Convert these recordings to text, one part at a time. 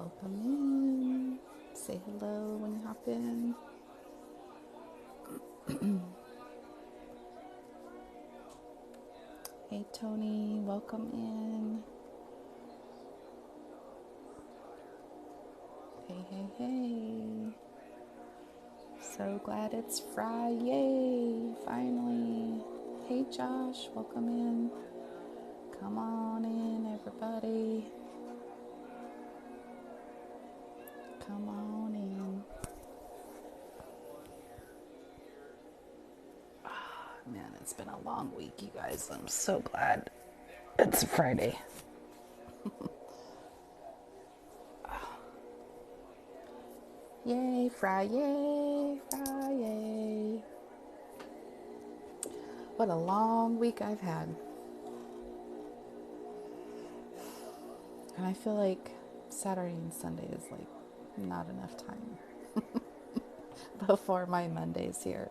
Welcome in. Say hello when you hop in. Hey Tony, welcome in. Hey, hey, hey. So glad it's Friday, finally. Hey Josh, welcome in. Come on in, everybody. Come on in. Oh, man, it's been a long week, you guys. I'm so glad it's Friday. Yay, Friday, Friday. What a long week I've had. And I feel like Saturday and Sunday is like not enough time before my Monday's here.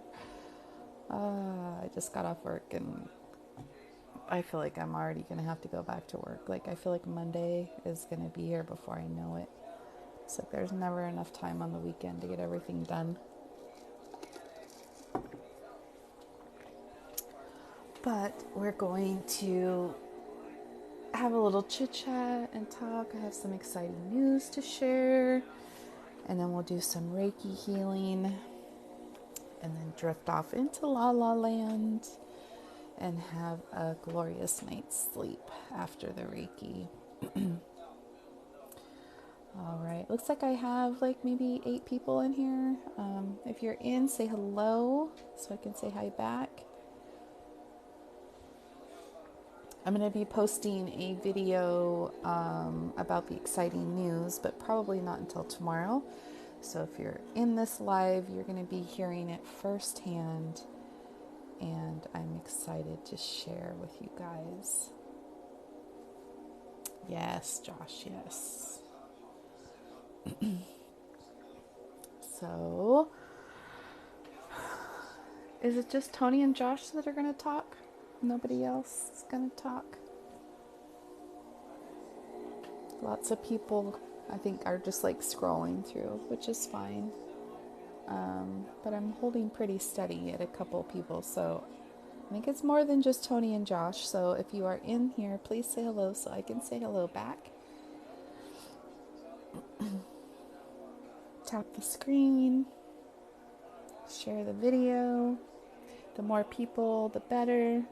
I just got off work and I feel like I'm already going to have to go back to work. Like I feel like Monday is going to be here before I know it. It's like there's never enough time on the weekend to get everything done. But we're going to have a little chit chat and talk. I have some exciting news to share. And then we'll do some Reiki healing. And then drift off into La La Land and have a glorious night's sleep after the Reiki. All right, looks like I have like maybe 8 people in here. If you're in, say hello so I can say hi back. I'm going to be posting a video about the exciting news, but probably not until tomorrow. So if you're in this live, you're going to be hearing it firsthand, and I'm excited to share with you guys. Yes, Josh, yes. So, is it just Tony and Josh that are going to talk? Nobody else is going to talk? Lots of people, I think, are just like scrolling through, which is fine. But I'm holding pretty steady at a couple people, so I think it's more than just Tony and Josh. So if you are in here, please say hello so I can say hello back. Tap the screen, share the video. The more people, the better.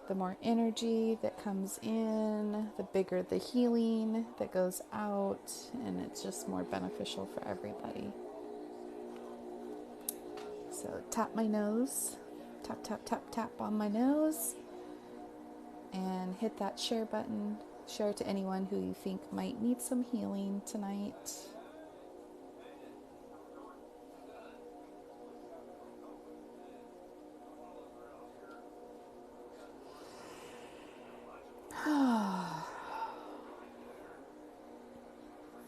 The more energy that comes in, the bigger the healing that goes out, and it's just more beneficial for everybody. So tap my nose, tap, tap, tap, tap on my nose, and hit that share button. Share to anyone who you think might need some healing tonight.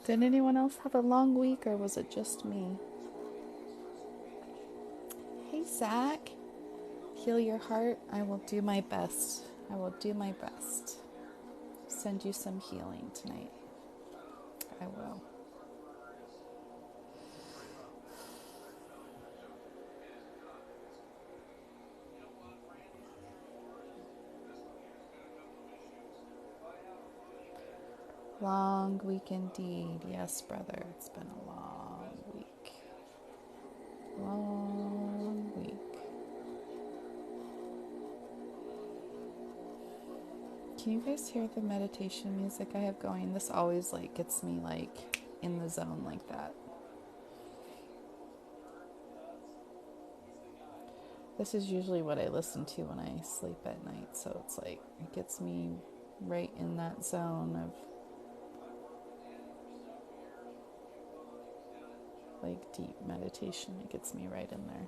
Did anyone else have a long week, or was it just me? Hey, Zach. Heal your heart. I will do my best. I will do my best. Send you some healing tonight. I will. Long week indeed. Yes, brother. It's been a long week. Long week. Can you guys hear the meditation music I have going? This always like gets me like in the zone like that. This is usually what I listen to when I sleep at night, so it's like it gets me right in that zone of like deep meditation. It gets me right in there.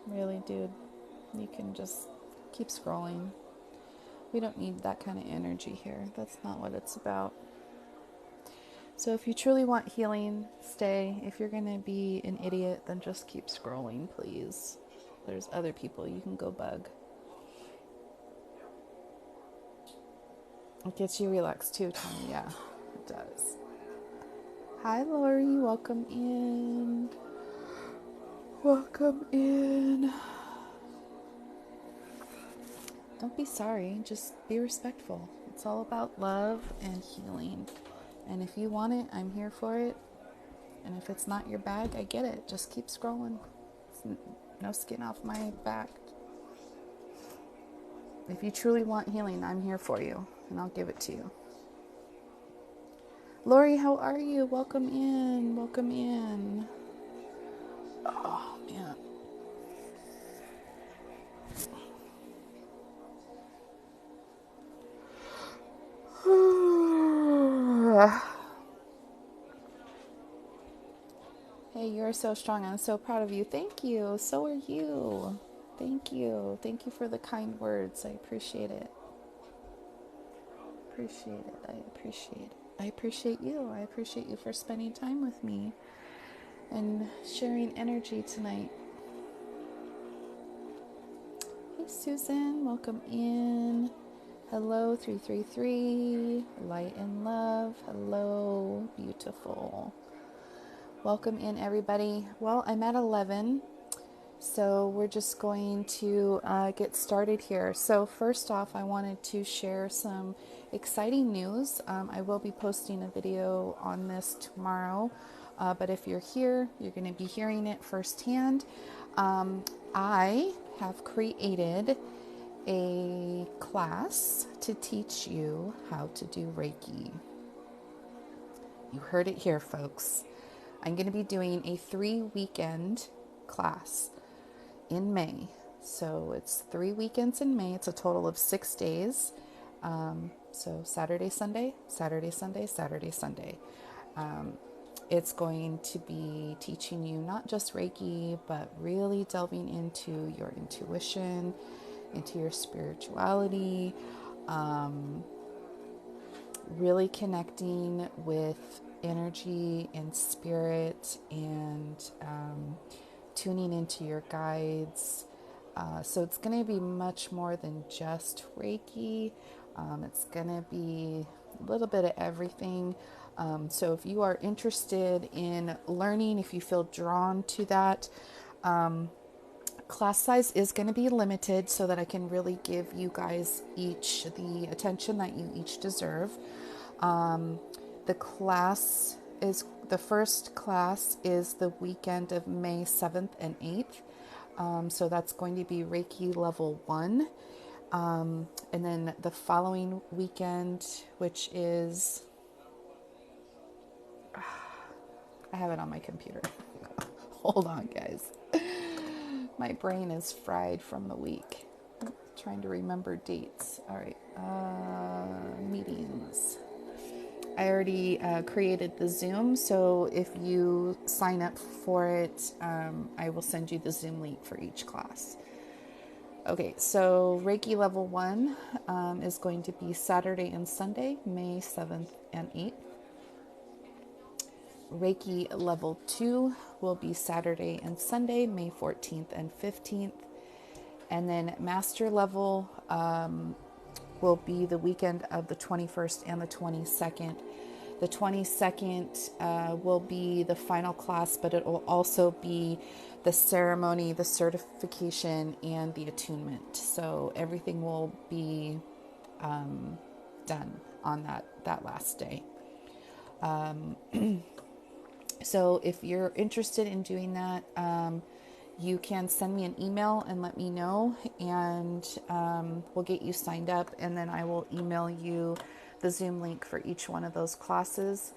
Really, dude, you can just keep scrolling. We don't need that kind of energy here. That's not what it's about. So if you truly want healing, stay. If you're going to be an idiot, then just keep scrolling, please. there's other people you can go bug. It gets you relaxed too, Tony. Yeah, it does. Hi, Lori. Welcome in. Welcome in. Don't be sorry. Just be respectful. It's all about love and healing. And if you want it, I'm here for it. And if it's not your bag, I get it. Just keep scrolling. No skin off my back. If you truly want healing, I'm here for you. And I'll give it to you. Lori, how are you? Welcome in. Welcome in. Oh, man. Hey, you're so strong. I'm so proud of you. Thank you. So are you. Thank you. Thank you for the kind words. I appreciate it. Appreciate it. I appreciate it. I appreciate you. I appreciate you for spending time with me and sharing energy tonight. Hey, Susan. Welcome in. Hello, 333. Light and love. Hello, beautiful. Welcome in, everybody. Well, I'm at 11, so we're just going to get started here. So first off, I wanted to share some exciting news. I will be posting a video on this tomorrow, but if you're here, you're going to be hearing it firsthand. I have created a class to teach you how to do Reiki. You heard it here, folks. I'm going to be doing a 3-weekend class in May. So it's 3 weekends in May. It's a total of 6 days. So Saturday, Sunday, Saturday, Sunday, Saturday, Sunday. It's going to be teaching you not just Reiki, but really delving into your intuition, into your spirituality, really connecting with energy and spirit, and tuning into your guides. So it's going to be much more than just Reiki. It's going to be a little bit of everything. So if you are interested in learning, if you feel drawn to that, class size is going to be limited so that I can really give you guys each the attention that you each deserve. The first class is the weekend of May 7th and 8th. So that's going to be Reiki level 1. And then the following weekend, which is, I have it on my computer. Hold on, guys. My brain is fried from the week. I'm trying to remember dates. All right. Meetings. I already created the Zoom, so if you sign up for it, I will send you the Zoom link for each class. Okay, so Reiki Level 1 is going to be Saturday and Sunday, May 7th and 8th. Reiki Level 2 will be Saturday and Sunday, May 14th and 15th. And then Master Level will be the weekend of the 21st and the 22nd. The 22nd will be the final class, but it will also be the ceremony, the certification, and the attunement. So everything will be done on that last day. So if you're interested in doing that, you can send me an email and let me know, and we'll get you signed up, and then I will email you the Zoom link for each one of those classes.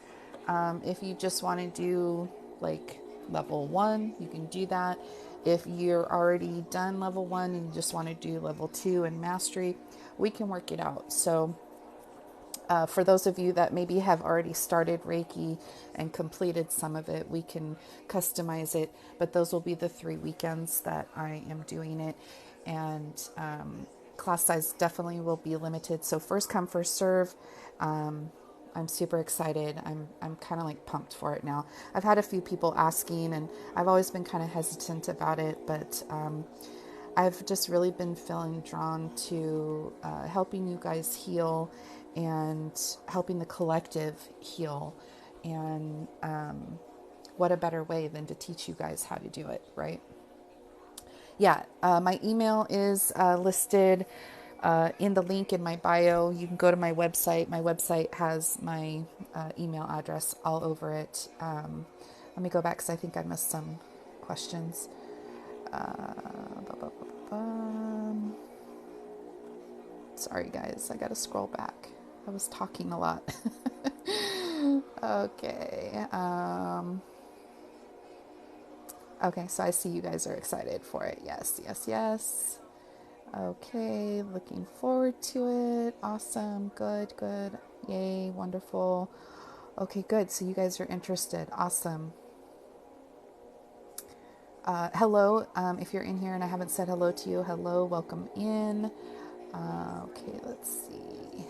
If you just want to do like level 1, you can do that. If you're already done level 1 and you just want to do level 2 and mastery, we can work it out. So for those of you that maybe have already started Reiki and completed some of it, we can customize it, but those will be the 3 weekends that I am doing it. And class size definitely will be limited. So first come, first serve. I'm super excited. I'm kind of like pumped for it now. I've had a few people asking, and I've always been kind of hesitant about it, but I've just really been feeling drawn to helping you guys heal and helping the collective heal. And what a better way than to teach you guys how to do it, right? Yeah, my email is listed in the link in my bio. You can go to my website. My website has my email address all over it. Let me go back because I think I missed some questions. Bum. Sorry, guys. I got to scroll back. I was talking a lot. Okay. Okay, so I see you guys are excited for it. Yes, yes, yes. Okay, looking forward to it. Awesome. Good, good. Yay, wonderful. Okay, good. So you guys are interested. Awesome. Hello, if you're in here and I haven't said hello to you, hello, welcome in. Okay, let's see.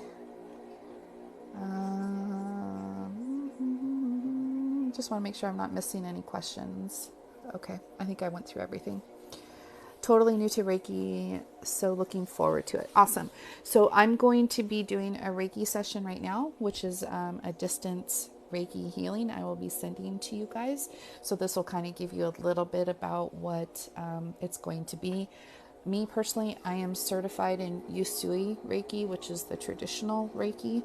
Just want to make sure I'm not missing any questions. Okay, I think I went through everything. Totally new to Reiki, so looking forward to it. Awesome. So I'm going to be doing a Reiki session right now, which is a distance Reiki healing I will be sending to you guys. So this will kind of give you a little bit about what it's going to be. Me personally, I am certified in Usui Reiki, which is the traditional Reiki.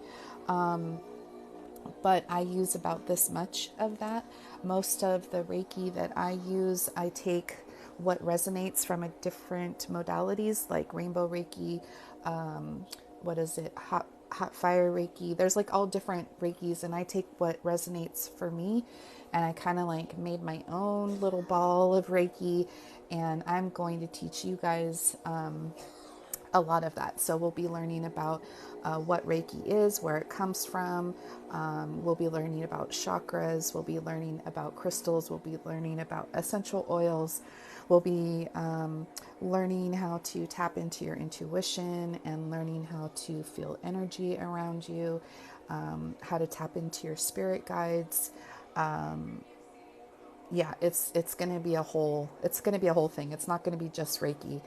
But I use about this much of that. Most of the Reiki that I use, I take what resonates from a different modalities like Rainbow Reiki, what is it, hot fire Reiki. There's like all different Reikis, and I take what resonates for me, and I kind of like made my own little ball of Reiki, and I'm going to teach you guys a lot of that. So we'll be learning about what Reiki is, where it comes from. We'll be learning about chakras. We'll be learning about crystals. We'll be learning about essential oils. We'll be learning how to tap into your intuition and learning how to feel energy around you, how to tap into your spirit guides. Yeah, it's going to be a whole thing. It's not going to be just Reiki,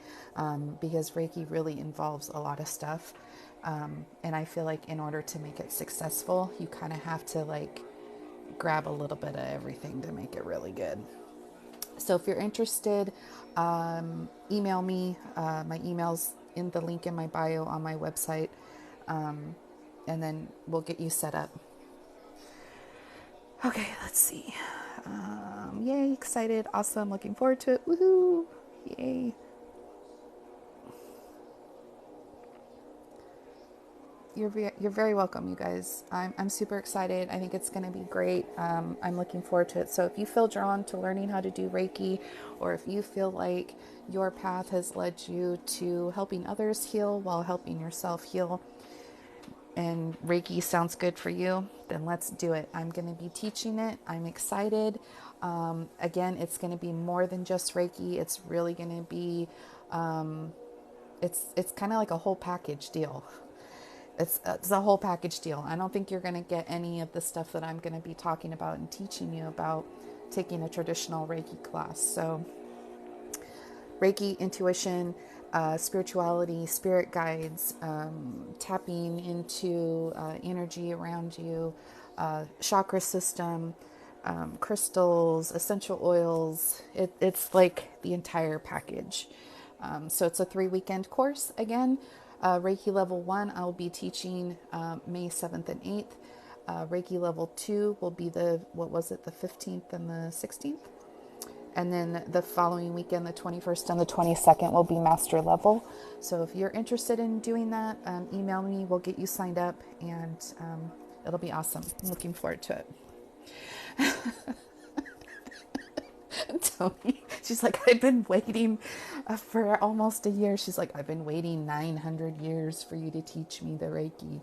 because Reiki really involves a lot of stuff, and I feel like in order to make it successful, you kind of have to like grab a little bit of everything to make it really good. So if you're interested, email me. My email's in the link in my bio on my website, and then we'll get you set up. Okay, let's see. Yay, excited, awesome, looking forward to it. Woohoo! Yay. You're very welcome, you guys. I'm super excited. I think it's going to be great. I'm looking forward to it. So if you feel drawn to learning how to do Reiki, or if you feel like your path has led you to helping others heal while helping yourself heal, and Reiki sounds good for you, then let's do it. I'm going to be teaching it. I'm excited. Again, it's going to be more than just Reiki. It's really going to be, it's kind of like a whole package deal. It's a whole package deal. I don't think you're going to get any of the stuff that I'm going to be talking about and teaching you about taking a traditional Reiki class. So Reiki, intuition, spirituality, spirit guides, tapping into energy around you, chakra system, crystals, essential oils. It's like the entire package. So it's a 3-weekend course. Again, Reiki level 1, I'll be teaching May 7th and 8th. Reiki level 2 will be the 15th and the 16th. And then the following weekend, the 21st and the 22nd, will be master level. So if you're interested in doing that, email me. We'll get you signed up, and it'll be awesome. I'm looking forward to it. Tony, she's like, I've been waiting for almost a year. She's like, I've been waiting 900 years for you to teach me the Reiki.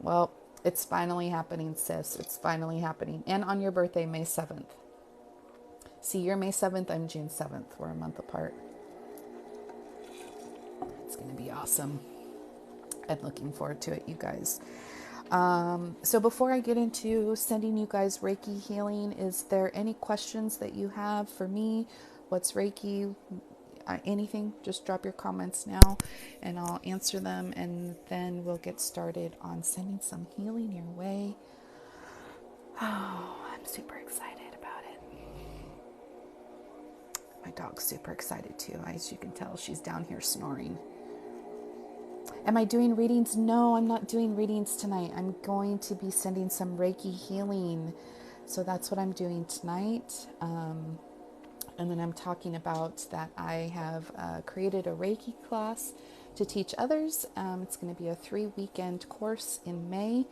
Well, it's finally happening, sis. It's finally happening. And on your birthday, May 7th. See, you're May 7th, I'm June 7th. We're a month apart. It's going to be awesome. I'm looking forward to it, you guys. So before I get into sending you guys Reiki healing, is there any questions that you have for me? What's Reiki? anything, just drop your comments now and I'll answer them, and then we'll get started on sending some healing your way. Oh, I'm super excited about it. My dog's super excited too. As you can tell, she's down here snoring. Am I doing readings? No, I'm not doing readings tonight. I'm going to be sending some Reiki healing. So that's what I'm doing tonight. And then I'm talking about that I have created a Reiki class to teach others. It's going to be a 3-weekend course in May.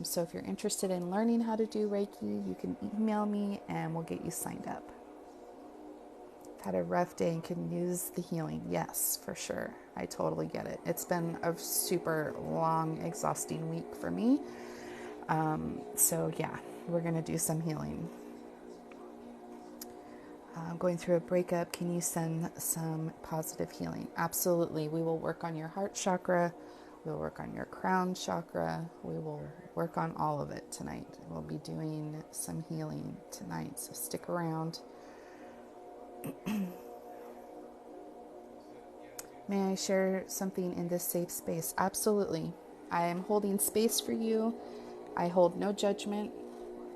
So if you're interested in learning how to do Reiki, you can email me and we'll get you signed up. Had a rough day and can use the healing. Yes, for sure. I totally get it. It's been a super long, exhausting week for me. So yeah, we're going to do some healing. Going through a breakup, can you send some positive healing? Absolutely. We will work on your heart chakra. We'll work on your crown chakra. We will work on all of it tonight. We'll be doing some healing tonight, so stick around. May I share something in this safe space? Absolutely. I am holding space for you. I hold no judgment.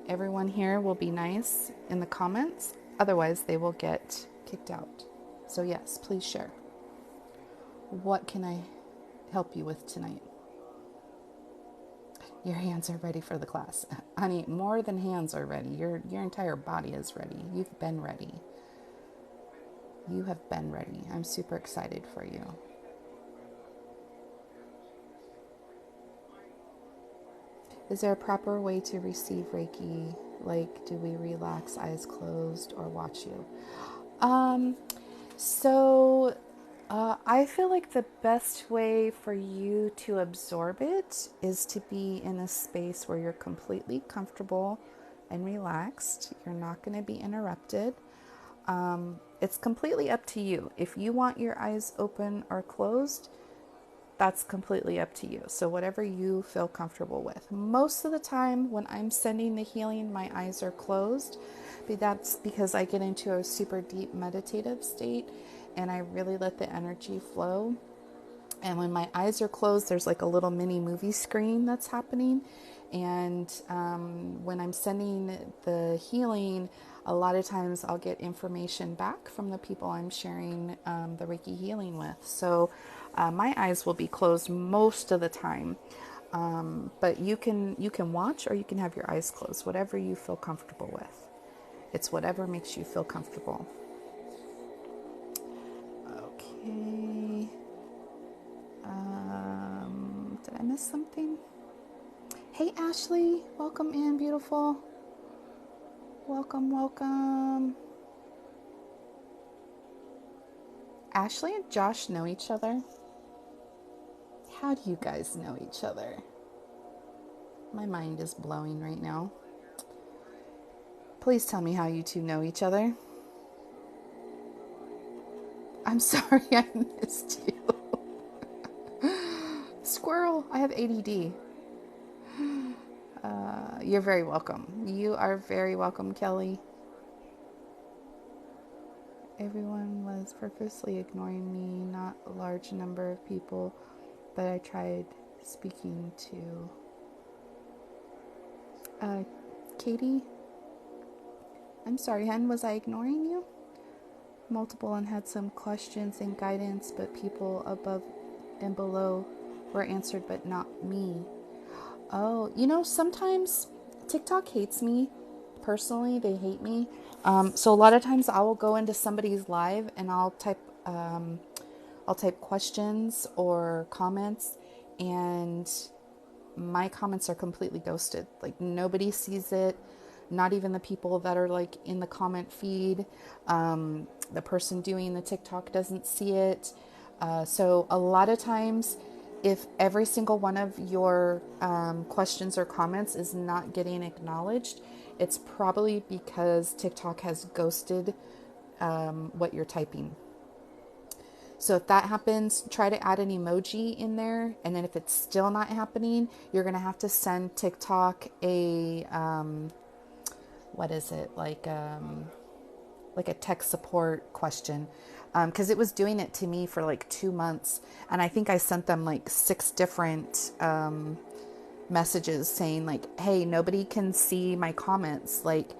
Everyone here will be nice in the comments. Otherwise, they will get kicked out. So yes, please share. What can I help you with tonight? Your hands are ready for the class. Honey, more than hands are ready. Your entire body is ready. You've been ready. You have been ready. I'm super excited for you. Is there a proper way to receive Reiki? Like, do we relax, eyes closed, or watch you? I feel like the best way for you to absorb it is to be in a space where you're completely comfortable and relaxed. You're not going to be interrupted. It's completely up to you. If you want your eyes open or closed, that's completely up to you. So whatever you feel comfortable with. Most of the time when I'm sending the healing, my eyes are closed. But that's because I get into a super deep meditative state and I really let the energy flow. And when my eyes are closed, there's like a little mini movie screen that's happening. And when I'm sending the healing, a lot of times I'll get information back from the people I'm sharing the Reiki healing with. So my eyes will be closed most of the time. But you can watch or you can have your eyes closed, whatever you feel comfortable with. It's whatever makes you feel comfortable. Okay. Did I miss something? Hey, Ashley. Welcome in, beautiful. Welcome, welcome. Ashley and Josh know each other? How do you guys know each other? My mind is blowing right now. Please tell me how you two know each other. I'm sorry I missed you. Squirrel, I have ADD. You're very welcome. You are very welcome, Kelly. Everyone was purposely ignoring me, not a large number of people, but I tried speaking to Katie. I'm sorry, Hen, was I ignoring you? Multiple and had some questions and guidance, but people above and below were answered, but not me. Oh, sometimes TikTok hates me. Personally, they hate me. So a lot of times I will go into somebody's live and I'll type questions or comments, and my comments are completely ghosted. Like nobody sees it. Not even the people that are like in the comment feed. The person doing the TikTok doesn't see it. So a lot of times, if every single one of your questions or comments is not getting acknowledged, it's probably because TikTok has ghosted what you're typing. So if that happens, try to add an emoji in there. And then if it's still not happening, you're going to have to send TikTok a, what is it? Like, like a tech support question, because it was doing it to me for like 2 months, and I think I sent them like 6 different messages saying like, hey, nobody can see my comments, like,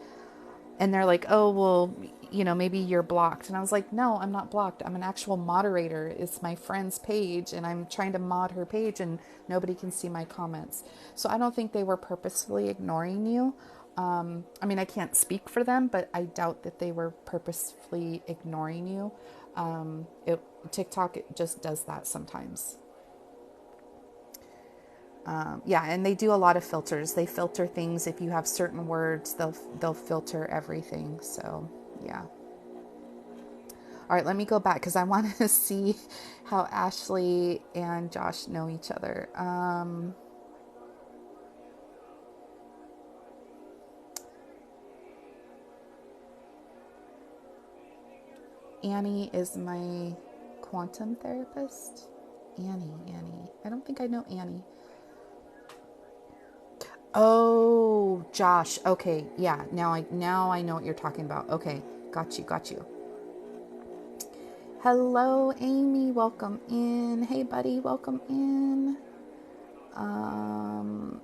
and they're like, oh, well, maybe you're blocked. And I was like, no, I'm not blocked. I'm an actual moderator. It's my friend's page and I'm trying to mod her page and nobody can see my comments. So I don't think they were purposefully ignoring you. I mean, I can't speak for them, but I doubt that they were purposefully ignoring you. TikTok, it just does that sometimes. Yeah, and they do a lot of filters. They filter things. If you have certain words, they'll filter everything. So, yeah. All right, let me go back because I want to see how Ashley and Josh know each other. Annie is my quantum therapist. Annie. I don't think I know Annie. Oh, Josh. Okay, yeah. Now I know what you're talking about. Okay, got you. Hello, Amy. Welcome in. Hey, buddy. Welcome in.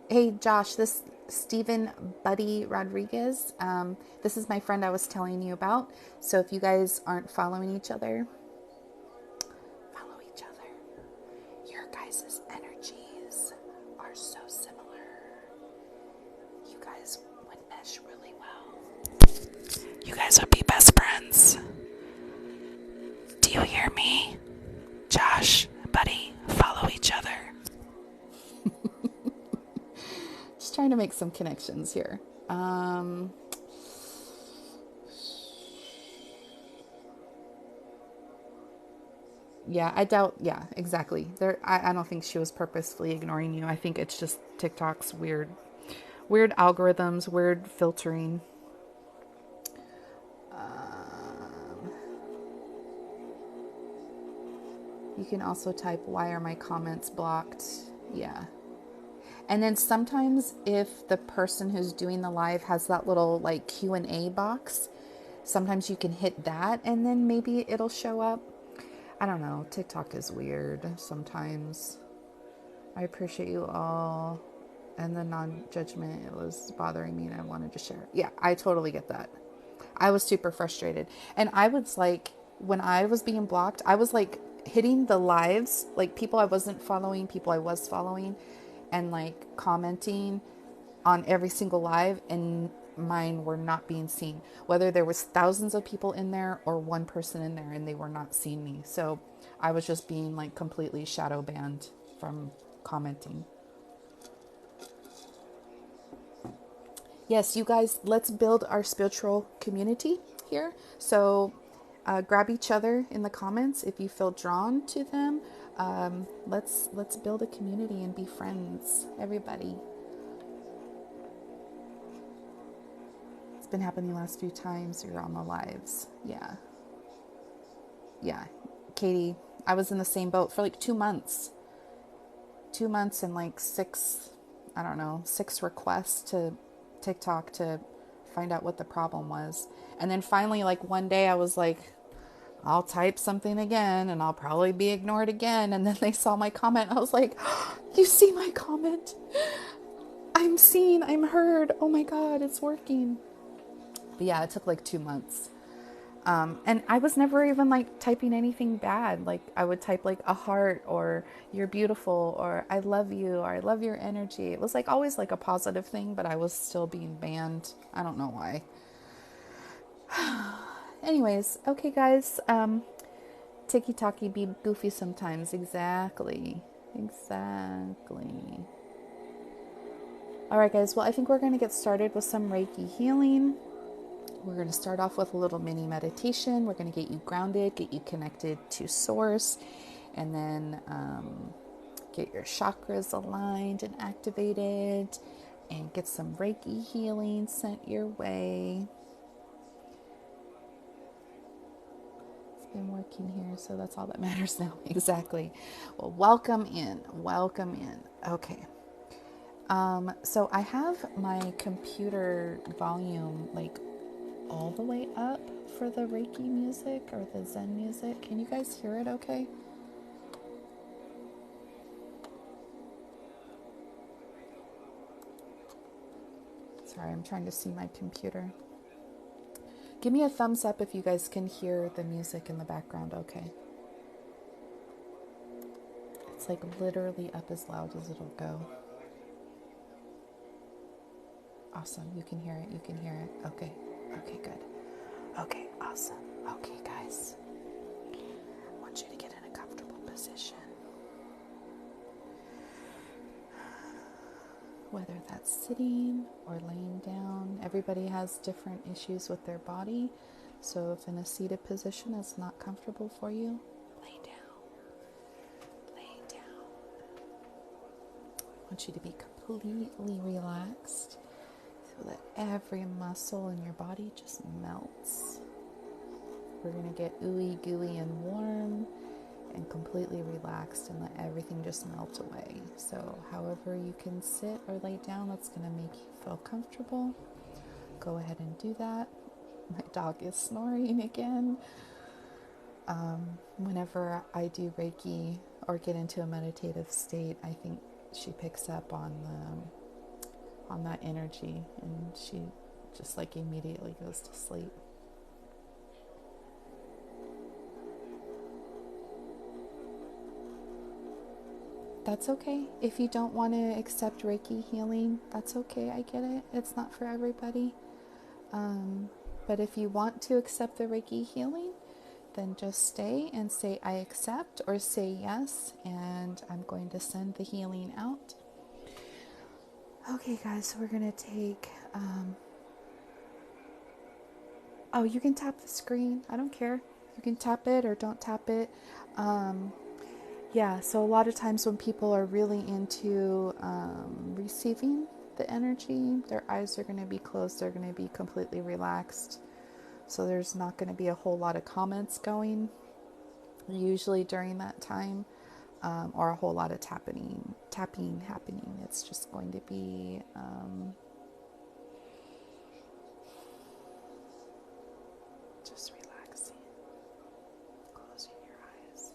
Hey, Josh. This Stephen Buddy Rodriguez. This is my friend I was telling you about. So if you guys aren't following each other, follow each other. Your guys' energies are so similar. You guys would mesh really well. You guys would be best friends. Do you hear me? Josh, buddy, follow each other. Just trying to make some connections here. Yeah, I doubt. Yeah, exactly. I don't think she was purposefully ignoring you. I think it's just TikTok's weird algorithms, weird filtering. You can also type, why are my comments blocked? Yeah. And then sometimes if the person who's doing the live has that little like Q&A box, sometimes you can hit that and then maybe it'll show up. I don't know. TikTok is weird sometimes. I appreciate you all. And the non-judgment, it was bothering me and I wanted to share. Yeah, I totally get that. I was super frustrated. And I was like, when I was being blocked, I was like hitting the lives, like people I wasn't following, people I was following, and like commenting on every single live, and mine were not being seen. Whether there was thousands of people in there or one person in there and they were not seeing me. So I was just being like completely shadow banned from commenting. Yes, you guys, let's build our spiritual community here. So grab each other in the comments if you feel drawn to them. Let's build a community and be friends, everybody. It's been happening the last few times you're on the lives. Yeah, Katie, I was in the same boat for like 2 months. 2 months and like I don't know, 6 requests to TikTok to find out what the problem was. And then finally, like one day I was like, I'll type something again and I'll probably be ignored again. And then they saw my comment. I was like, oh, you see my comment? I'm seen, I'm heard. Oh my God, it's working. But yeah, it took like 2 months. And I was never even like typing anything bad. Like I would type like a heart or you're beautiful or I love you or I love your energy. It was like always like a positive thing, but I was still being banned. I don't know why. Anyways, okay guys. Tiki-taki, be goofy sometimes. Exactly. All right guys, well I think we're going to get started with some Reiki healing. We're going to start off with a little mini meditation. We're going to get you grounded, get you connected to source, and then get your chakras aligned and activated, and get some Reiki healing sent your way. It's been working here, so that's all that matters now. Exactly. Well, welcome in. Okay. So I have my computer volume like all the way up for the Reiki music or the Zen music. Can you guys hear it okay? Sorry, I'm trying to see my computer. Give me a thumbs up if you guys can hear the music in the background okay. It's like literally up as loud as it'll go. Awesome. You can hear it. You can hear it. Okay. Okay, good. Okay, awesome. Okay, guys. I want you to get in a comfortable position. Whether that's sitting or laying down, everybody has different issues with their body. So if in a seated position is not comfortable for you, lay down. Lay down. I want you to be completely relaxed so that every muscle in your body just melts. We're going to get ooey gooey and warm and completely relaxed and let everything just melt away. So however you can sit or lay down, that's going to make you feel comfortable. Go ahead and do that. My dog is snoring again. Whenever I do Reiki or get into a meditative state, I think she picks up on that energy, and she just like immediately goes to sleep. That's okay. If you don't want to accept Reiki healing, that's okay. I get it. It's not for everybody. But if you want to accept the Reiki healing, then just stay and say, I accept, or say yes, and I'm going to send the healing out. Okay, guys, so we're going to take... Oh, you can tap the screen. I don't care. You can tap it or don't tap it. Yeah, so a lot of times when people are really into receiving the energy, their eyes are going to be closed. They're going to be completely relaxed. So there's not going to be a whole lot of comments going usually during that time, or a whole lot of tapping happening. It's just going to be just relaxing, closing your eyes,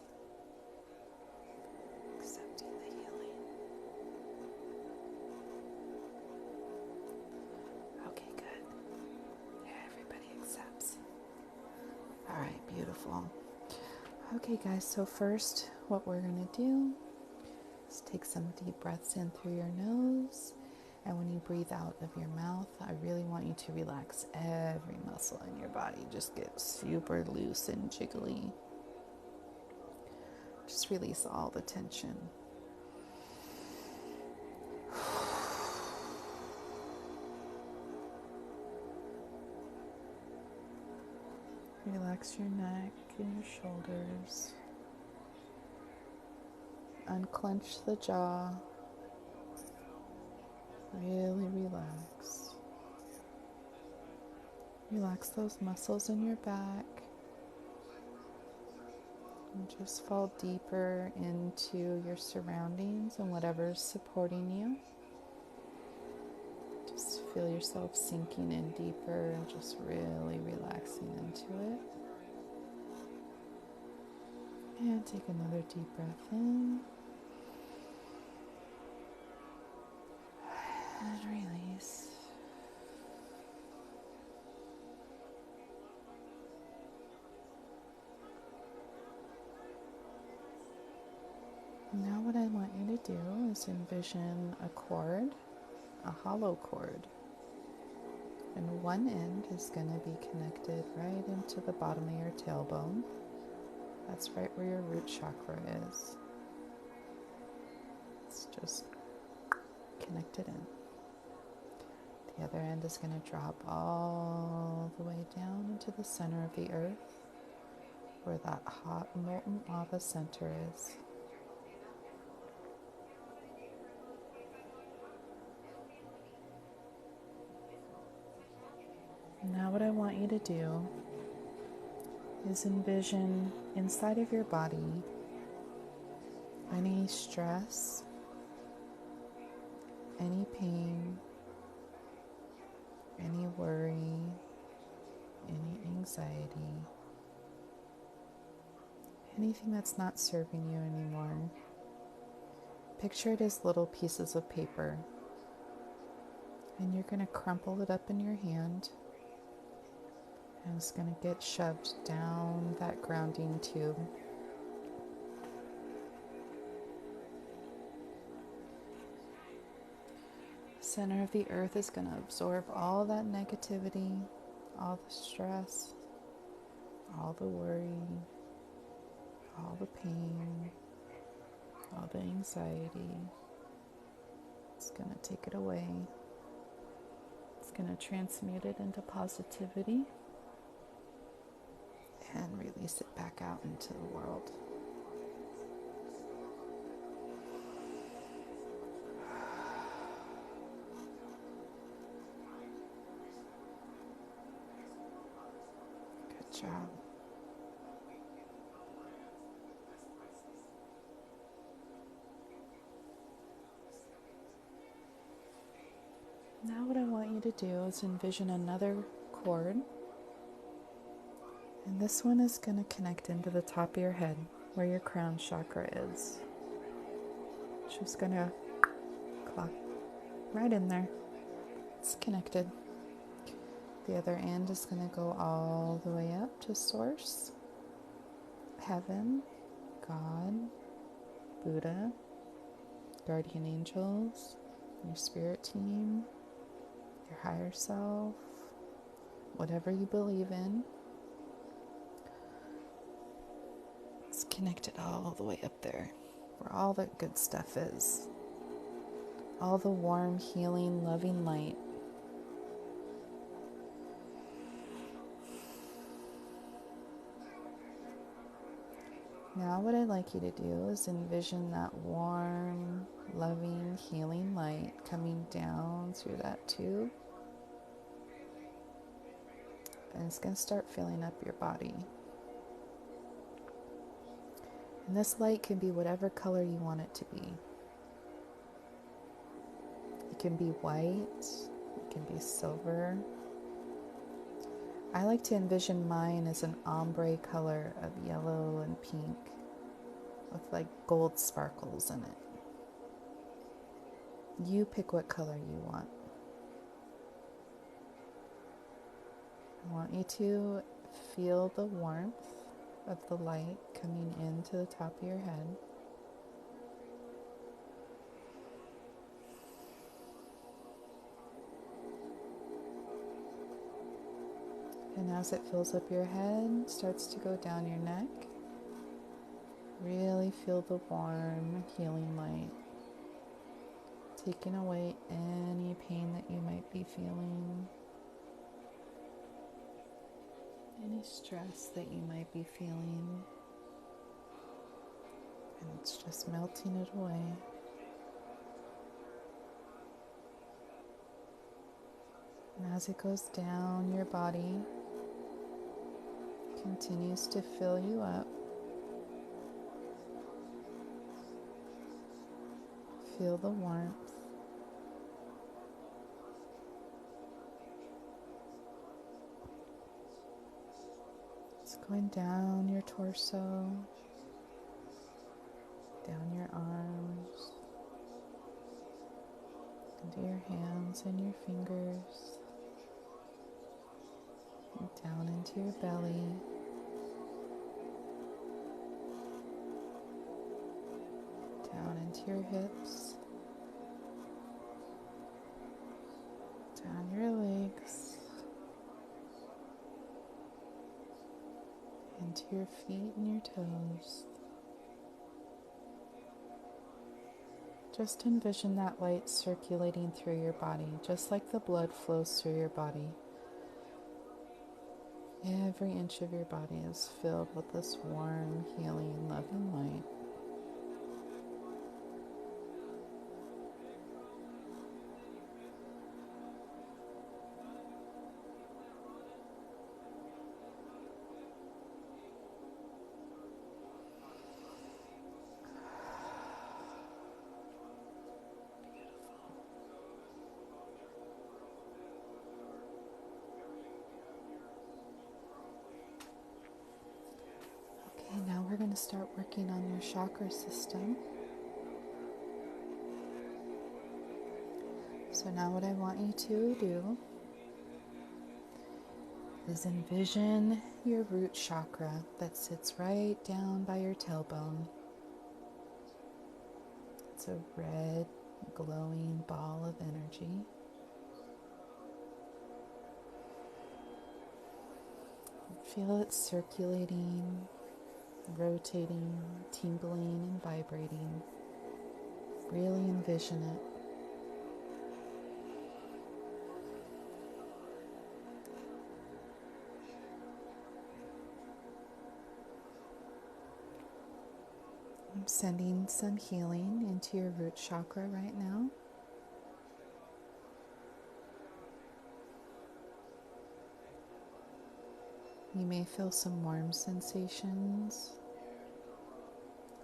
accepting the healing. Okay, good. Yeah, everybody accepts. All right, beautiful. Okay, guys, so first what we're going to do is take some deep breaths in through your nose, and when you breathe out of your mouth, I really want you to relax every muscle in your body. Just get super loose and jiggly. Just release all the tension. Relax your neck and your shoulders. Unclench the jaw. Really relax. Relax those muscles in your back. And just fall deeper into your surroundings and whatever's supporting you. Just feel yourself sinking in deeper and just really relaxing into it. And take another deep breath in. And release. Now what I want you to do is envision a cord, a hollow cord. And one end is going to be connected right into the bottom of your tailbone. That's right where your root chakra is. It's just connected in. The other end is going to drop all the way down into the center of the earth, where that hot molten lava center is. Now what I want you to do is envision inside of your body any stress, any pain, any worry, any anxiety, anything that's not serving you anymore. Picture it as little pieces of paper, and you're going to crumple it up in your hand, and it's going to get shoved down that grounding tube. The center of the earth is going to absorb all that negativity, all the stress, all the worry, all the pain, all the anxiety. It's going to take it away. It's going to transmute it into positivity and release it back out into the world. Good job. Now what I want you to do is envision another cord, and this one is going to connect into the top of your head where your crown chakra is. Just going to clock right in there. It's connected. The other end is going to go all the way up to Source, Heaven, God, Buddha, Guardian Angels, your spirit team, your higher self, whatever you believe in. It's connected all the way up there, where all the good stuff is. All the warm, healing, loving light. Now what I'd like you to do is envision that warm, loving, healing light coming down through that tube. And it's going to start filling up your body. And this light can be whatever color you want it to be. It can be white, it can be silver. I like to envision mine as an ombre color of yellow and pink with like gold sparkles in it. You pick what color you want. I want you to feel the warmth of the light coming into the top of your head. And as it fills up your head, starts to go down your neck. Really feel the warm, healing light, taking away any pain that you might be feeling, any stress that you might be feeling, and it's just melting it away. And as it goes down your body, continues to fill you up. Feel the warmth. It's going down your torso, down your arms, into your hands and your fingers, and down into your belly. Down into your hips, down your legs, into your feet and your toes. Just envision that light circulating through your body, just like the blood flows through your body. Every inch of your body is filled with this warm, healing, loving light. we're going to start working on your chakra system. So now what I want you to do is envision your root chakra that sits right down by your tailbone. It's a red, glowing ball of energy. Feel it circulating, rotating, tingling, and vibrating. Really envision it. I'm sending some healing into your root chakra right now. You may feel some warm sensations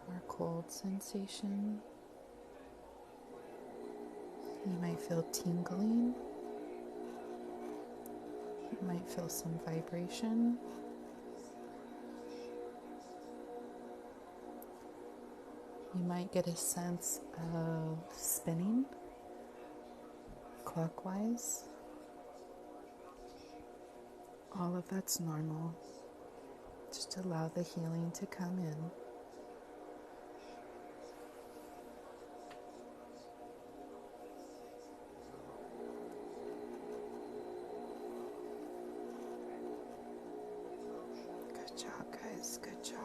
or cold sensation. You might feel tingling. You might feel some vibration. You might get a sense of spinning clockwise. All of that's normal. Just allow the healing to come in. Good job, guys. Good job.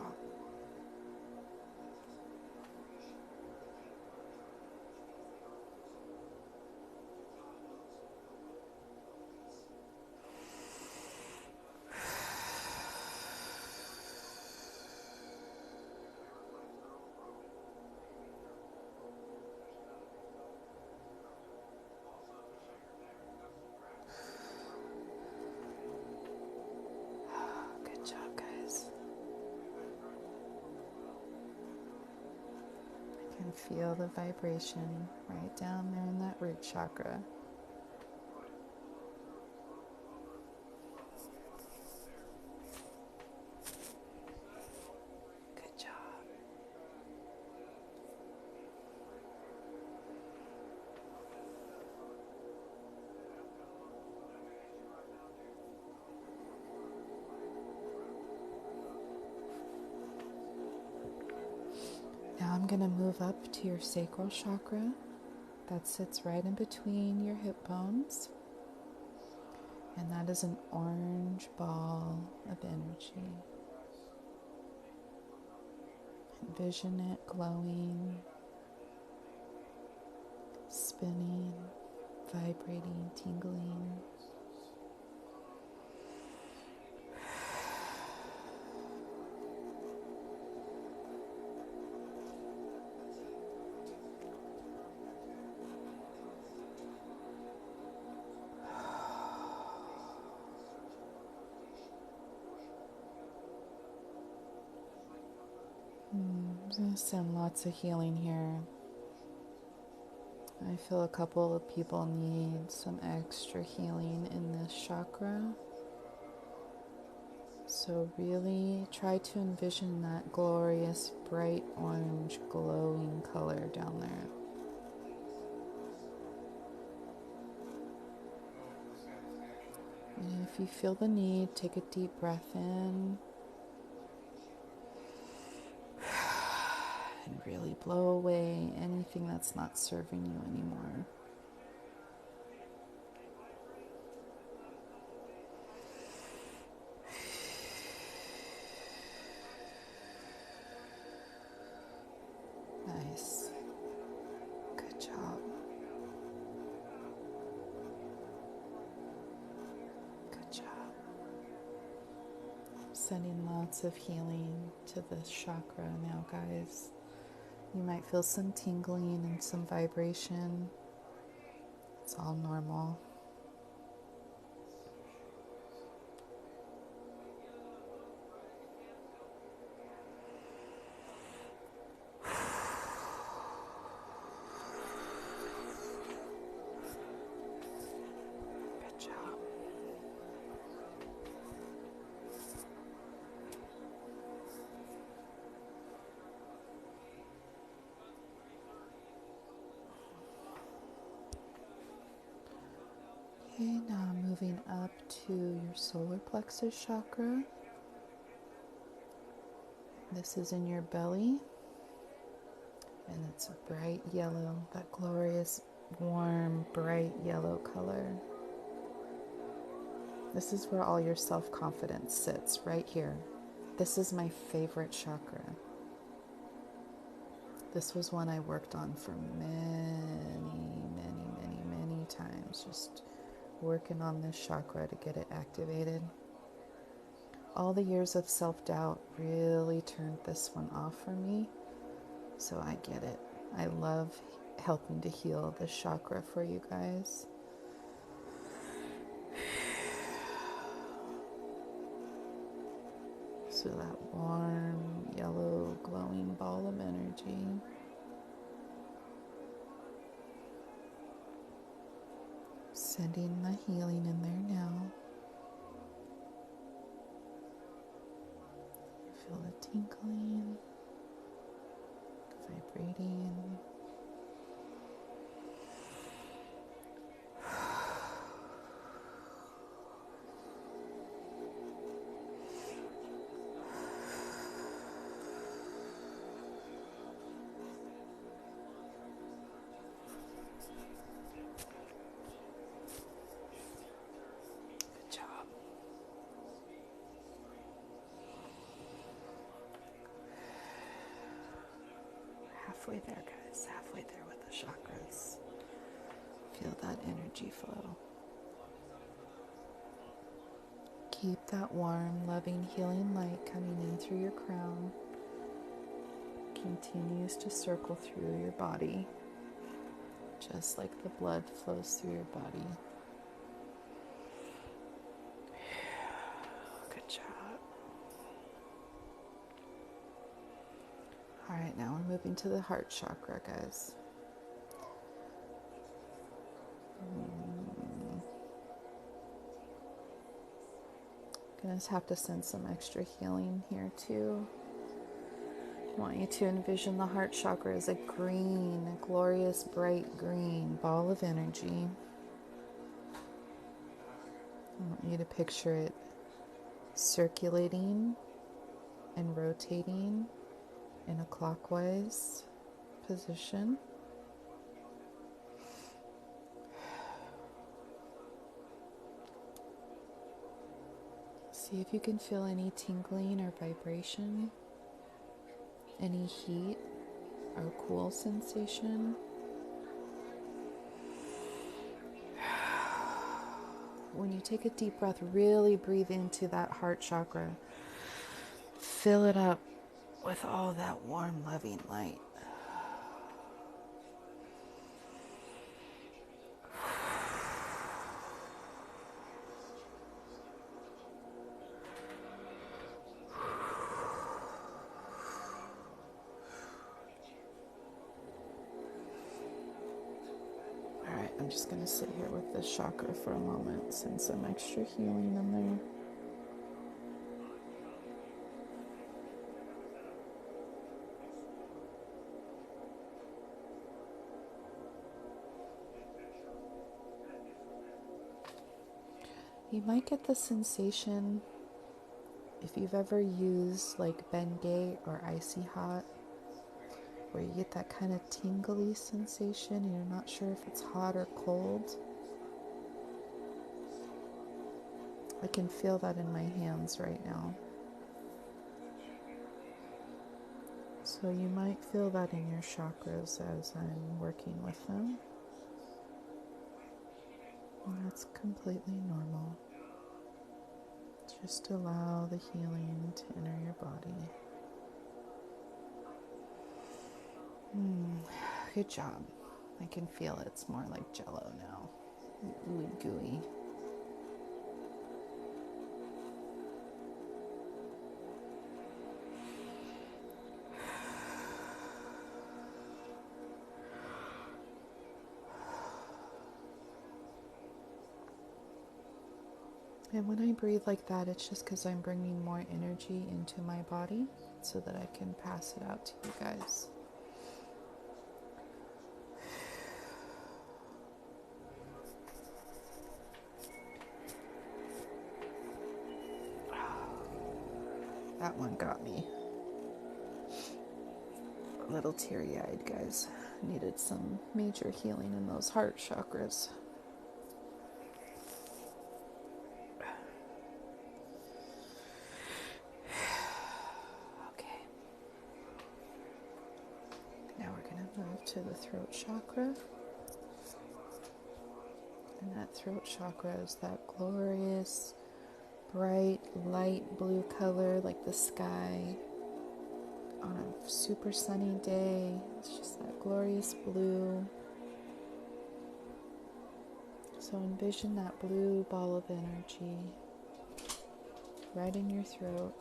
Good job, guys. I can feel the vibration right down there in that root chakra. Good job. Now I'm going to move up to your sacral chakra that sits right in between your hip bones. And that is an orange ball of energy. Envision it glowing, spinning, vibrating, tingling. I'm going to send lots of healing here. I feel a couple of people need some extra healing in this chakra. So really try to envision that glorious, bright orange, glowing color down there. And if you feel the need, take a deep breath in. And really blow away anything that's not serving you anymore. Nice. Good job. Good job. Sending lots of healing to this chakra now, guys. You might feel some tingling and some vibration. It's all normal. Good job. moving up to your solar plexus chakra. This is in your belly, and it's a bright yellow, that glorious, warm, bright yellow color. This is where all your self-confidence sits, right here. This is my favorite chakra. This was one I worked on for many times, just working on this chakra to get it activated. All the years of self-doubt really turned this one off for me, so I get it. I love helping to heal this chakra for you guys. So that warm, yellow, glowing ball of energy. Sending the healing in there now. Feel the tinkling, vibrating. Good job. Halfway there, guys. Halfway there with the chakras. Feel that energy flow. Keep that warm, loving, healing light coming in through your crown. Continues to circle through your body, just like the blood flows through your body. Good job. All right, now we're moving to the heart chakra, guys. Gonna have to send some extra healing here too. I want you to envision the heart chakra as a green, a glorious, bright green ball of energy. I want you to picture it circulating and rotating in a clockwise position. See if you can feel any tingling or vibration, any heat or cool sensation. When you take a deep breath, really breathe into that heart chakra. Fill it up with all that warm, loving light. I'm just going to sit here with this chakra for a moment, send some extra healing in there. You might get the sensation, if you've ever used like Bengay or Icy Hot, where you get that kind of tingly sensation and you're not sure if it's hot or cold. I can feel that in my hands right now. So you might feel that in your chakras as I'm working with them. And that's completely normal. Just allow the healing to enter your body. Good job. I can feel it's more like Jello now. Ooey gooey. And when I breathe like that, it's just because I'm bringing more energy into my body so that I can pass it out to you guys. That one got me a little teary-eyed, guys. Needed some major healing in those heart chakras. Okay. Now we're going to move to the throat chakra. And that throat chakra is that glorious, bright, light blue color like the sky on a super sunny day. It's just that glorious blue. So envision that blue ball of energy right in your throat.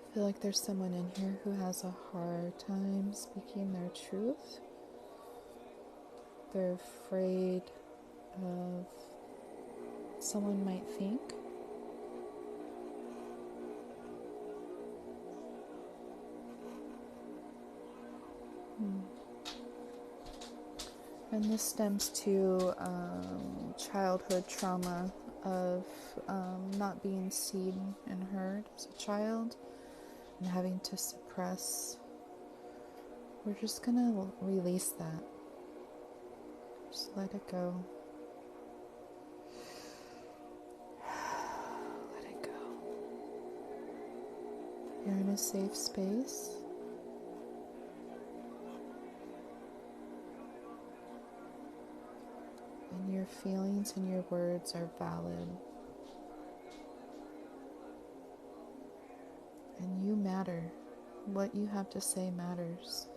I feel like there's someone in here who has a hard time speaking their truth. They're afraid of what someone might think. And this stems to childhood trauma of not being seen and heard as a child and having to suppress. We're just going to release that. Just let it go. Let it go. You're in a safe space. And your feelings and your words are valid. And you matter. What you have to say matters.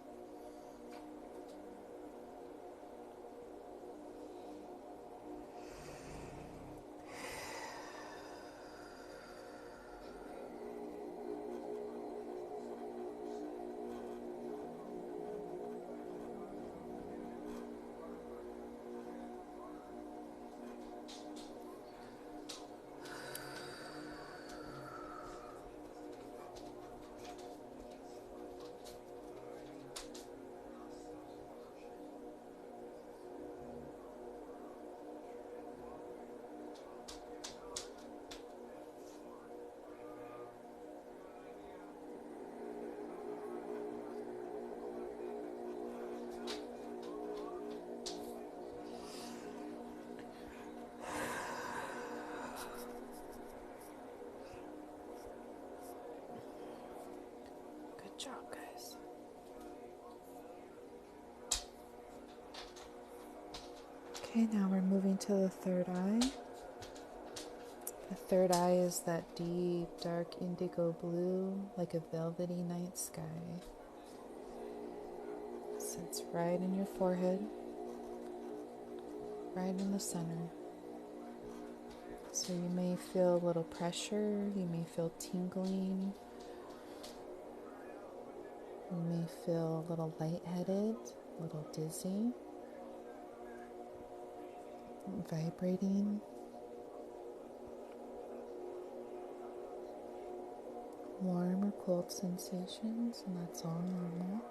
Good job, guys. Okay, now we're moving to the third eye. The third eye is that deep, dark indigo blue, like a velvety night sky. It sits right in your forehead, right in the center. So you may feel a little pressure, you may feel tingling, you may feel a little lightheaded, a little dizzy, vibrating. Warm or cold sensations, and that's all normal.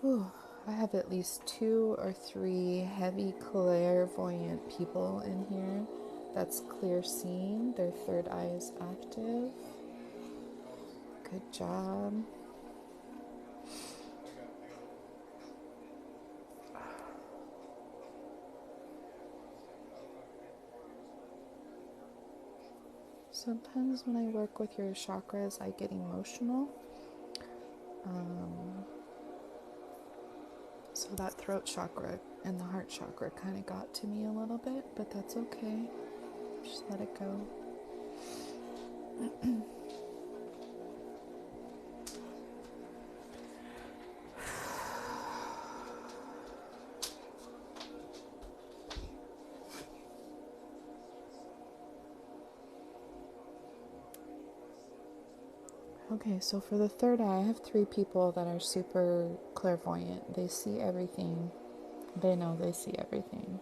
Whew. I have at least 2 or 3 heavy clairvoyant people in here. That's clear seeing. Their third eye is active. Good job. Sometimes when I work with your chakras, I get emotional. So that throat chakra and the heart chakra kind of got to me a little bit, but that's okay. Just let it go. Okay, so for the third eye, I have 3 people that are super clairvoyant. They see everything. They know they see everything.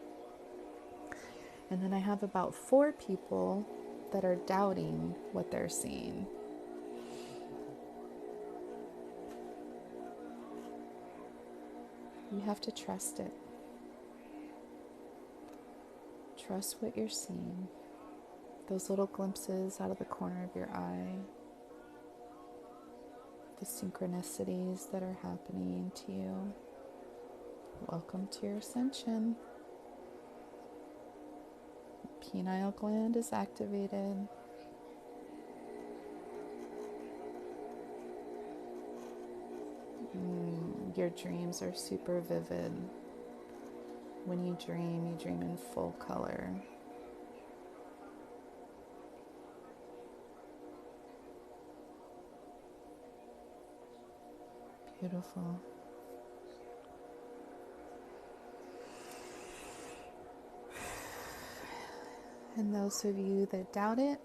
And then I have about 4 people that are doubting what they're seeing. You have to trust it. Trust what you're seeing. Those little glimpses out of the corner of your eye. The synchronicities that are happening to you. Welcome to your ascension. Pineal gland is activated. Your dreams are super vivid. When you dream in full color. Beautiful. And those of you that doubt it,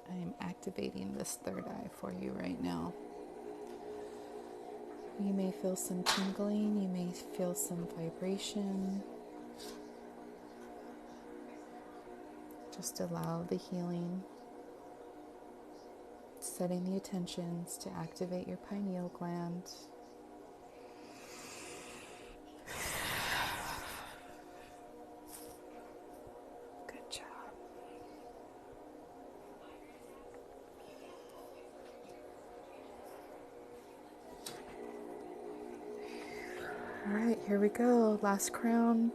I'm activating this third eye for you right now. You may feel some tingling, you may feel some vibration. Just allow the healing, setting the intentions to activate your pineal gland. Good job. All right, here we go. Last crown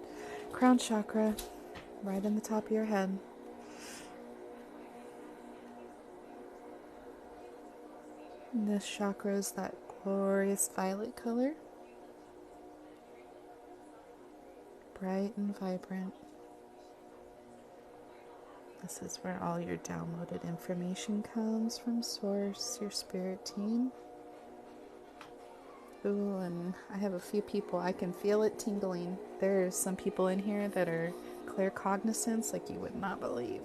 chakra, right in the top of your head. And this chakra is that glorious violet color. Bright and vibrant. This is where all your downloaded information comes from Source, your spirit team. Ooh, and I have a few people, I can feel it tingling. There's some people in here that are claircognizance like you would not believe.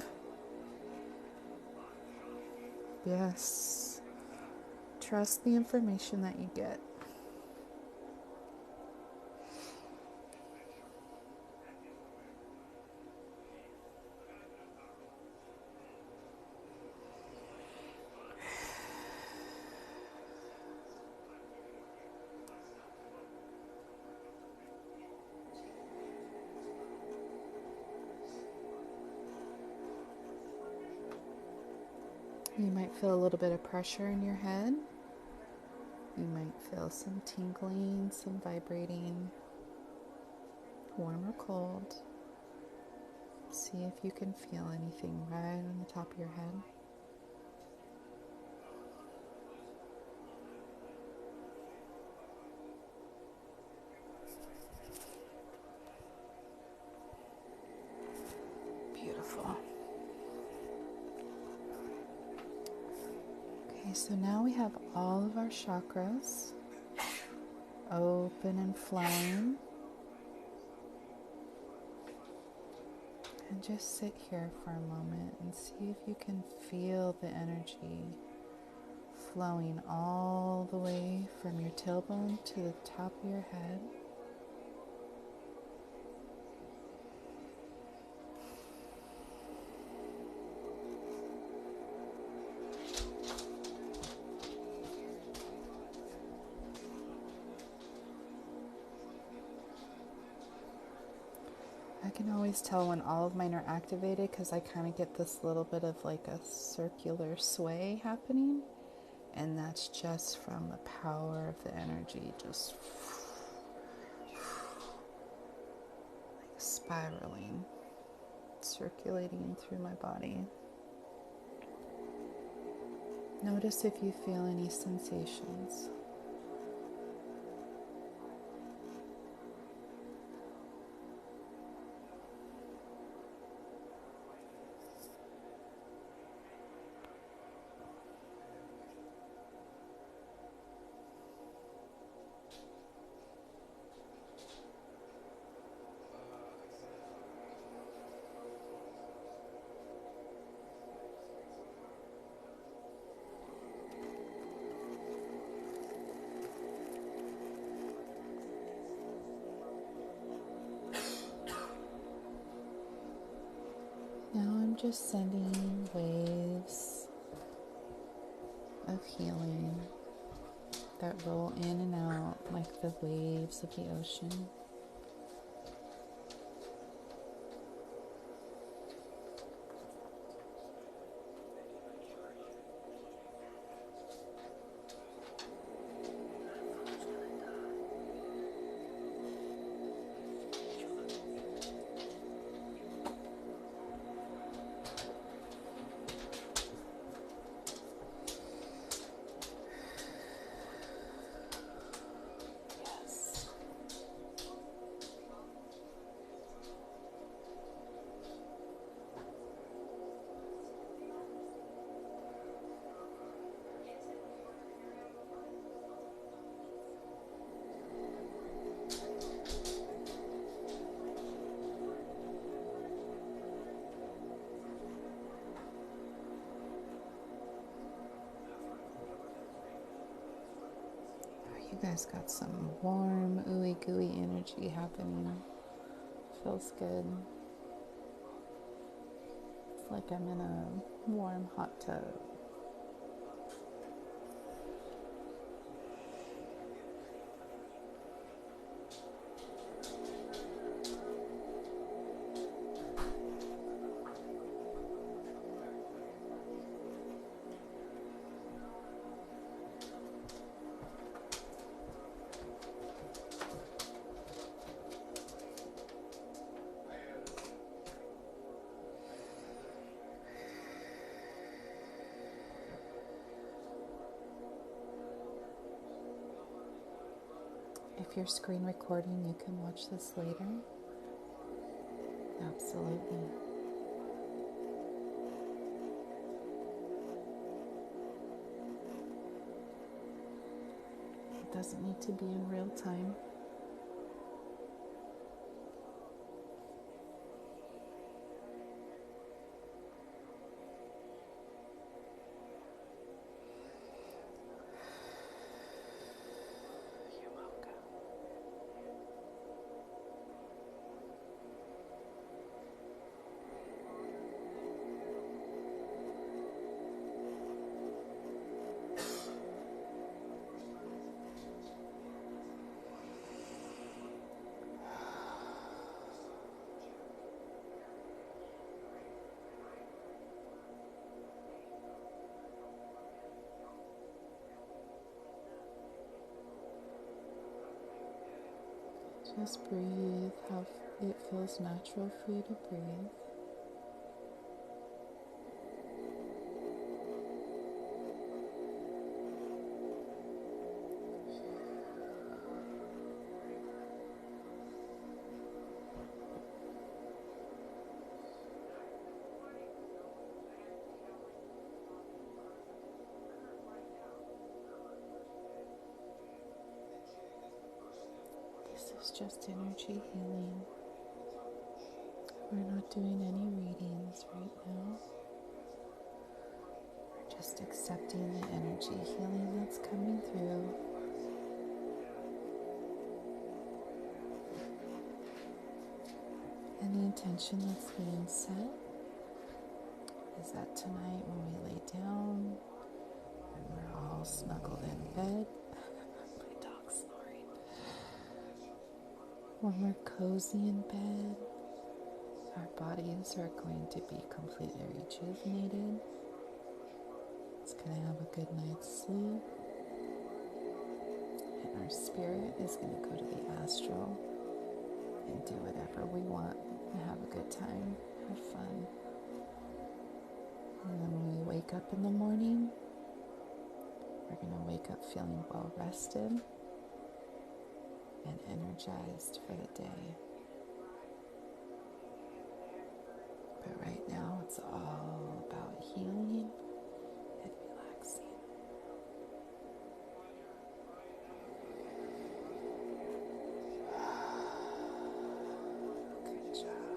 Yes. Trust the information that you get. You might feel a little bit of pressure in your head. You might feel some tingling, some vibrating, warm or cold. See if you can feel anything right on the top of your head. Beautiful. Okay, so now we have all of our chakras open and flowing. And just sit here for a moment and see if you can feel the energy flowing all the way from your tailbone to the top of your head. I can always tell when all of mine are activated because I kind of get this little bit of like a circular sway happening, and that's just from the power of the energy just like spiraling, circulating through my body. Notice if you feel any sensations. Now I'm just sending waves of healing that roll in and out like the waves of the ocean. You guys got some warm, ooey gooey energy happening. Feels good. It's like I'm in a warm hot tub. If you're screen recording, you can watch this later. Absolutely. It doesn't need to be in real time. Just breathe how it feels natural for you to breathe. This is just energy healing. We're not doing any readings right now. We're just accepting the energy healing that's coming through. And the intention that's being set is that tonight when we lay down and we're all snuggled in bed, my dog's snoring. When we're cozy in bed, our bodies are going to be completely rejuvenated. It's going to have a good night's sleep. And our spirit is going to go to the astral and do whatever we want and have a good time, have fun. And then when we wake up in the morning, We're going to wake up feeling well rested and energized for the day. But right now, it's all about healing and relaxing. Good job.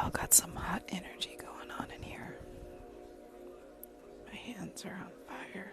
still got some hot energy going on in here. My hands are on fire.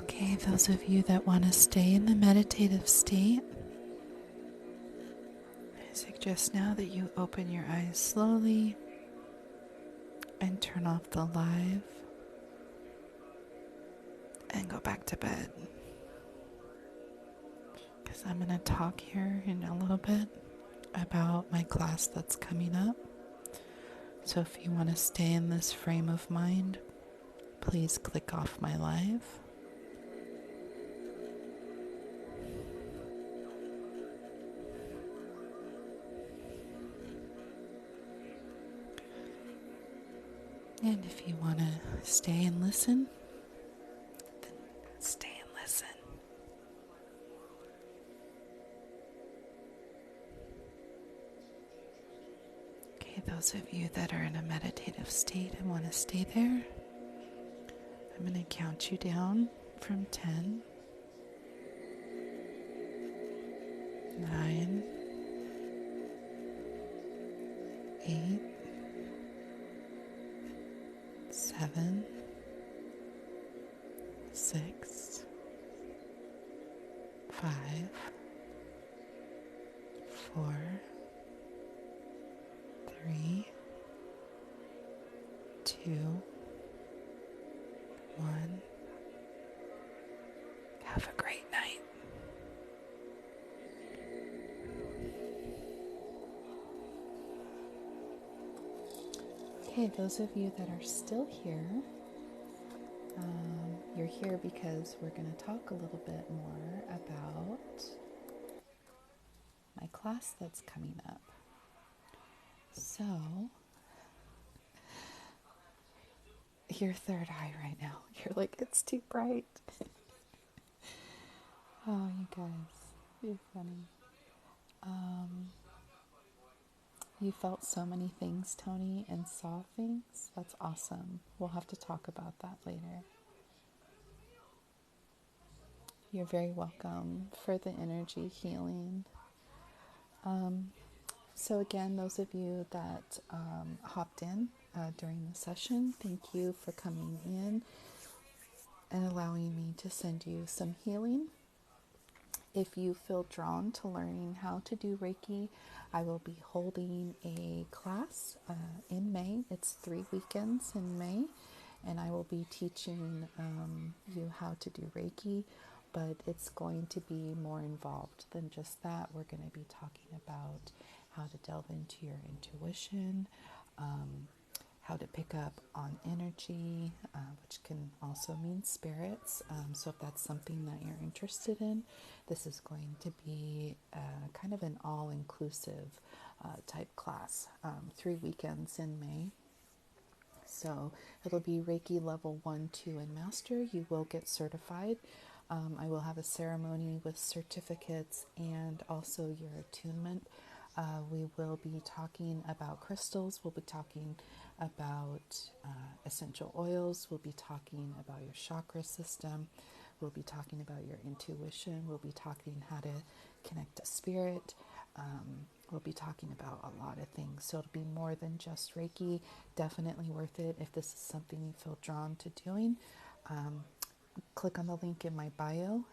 Okay, those of you that want to stay in the meditative state, I suggest now that you open your eyes slowly and turn off the live and go back to bed. Because I'm going to talk here in a little bit about my class that's coming up. So if you want to stay in this frame of mind, please click off my live. And if you want to stay and listen, then stay and listen. Okay, those of you that are in a meditative state and want to stay there, I'm going to count you down from 10, 9, 8, 7, 6, 5, 4, 3, 2, 1. Have a great night. Okay, those of you that are still here, you're here because we're going to talk a little bit more about my class that's coming up. So, your third eye right now, you're like, it's too bright. Oh, you guys, you're funny. You felt so many things, Tony, and saw things. That's awesome. We'll have to talk about that later. You're very welcome for the energy healing. So again, those of you that hopped in during the session, thank you for coming in and allowing me to send you some healing. If you feel drawn to learning how to do Reiki, I will be holding a class in May. It's 3 weekends in May, and I will be teaching you how to do Reiki, but it's going to be more involved than just that. We're going to be talking about how to delve into your intuition, how to pick up on energy, which can also mean spirits. So if that's something that you're interested in, this is going to be kind of an all-inclusive type class. 3 weekends in May. So it'll be Reiki level 1, 2, and Master. You will get certified. I will have a ceremony with certificates and also your attunement. We will be talking about crystals. We'll be talking about essential oils. We'll be talking about your chakra system. We'll be talking about your intuition. We'll be talking how to connect to spirit. We'll be talking about a lot of things. So it'll be more than just Reiki. Definitely worth it if this is something you feel drawn to doing. Um, Click on the link in my bio.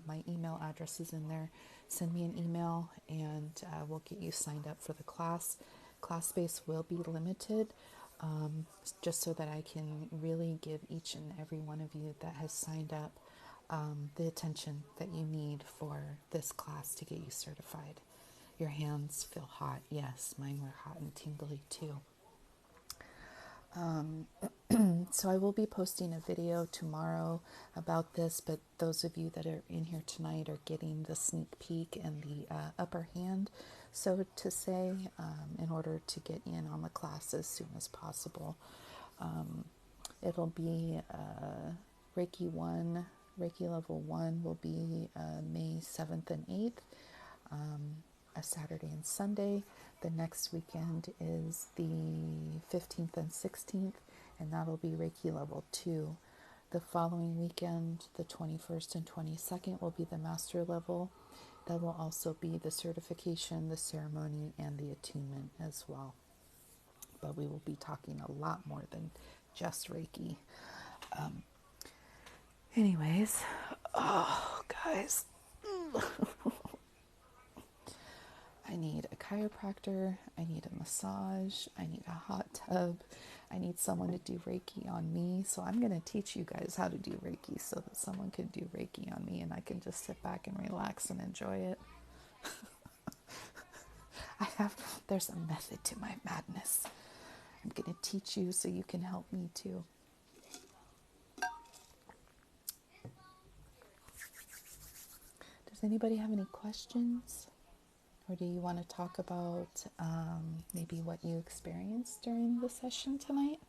My email address is in there. Send me an email and we'll get you signed up for the class. Class space will be limited, just so that I can really give each and every one of you that has signed up the attention that you need for this class to get you certified. Your hands feel hot. Yes, mine were hot and tingly too. So I will be posting a video tomorrow about this, but those of you that are in here tonight are getting the sneak peek and the upper hand, so to say, in order to get in on the class as soon as possible. It'll be Reiki 1, Reiki level 1 will be May 7th and 8th, a Saturday and Sunday. The next weekend is the 15th and 16th, and that'll be Reiki level 2. The following weekend, the 21st and 22nd, will be the master level. That will also be the certification, the ceremony, and the attunement as well. But we will be talking a lot more than just Reiki. Anyways, oh, guys, I need a chiropractor, I need a massage, I need a hot tub, I need someone to do Reiki on me. So I'm going to teach you guys how to do Reiki so that someone can do Reiki on me and I can just sit back and relax and enjoy it. There's a method to my madness. I'm going to teach you so you can help me too. Does anybody have any questions? Or do you want to talk about maybe what you experienced during the session tonight?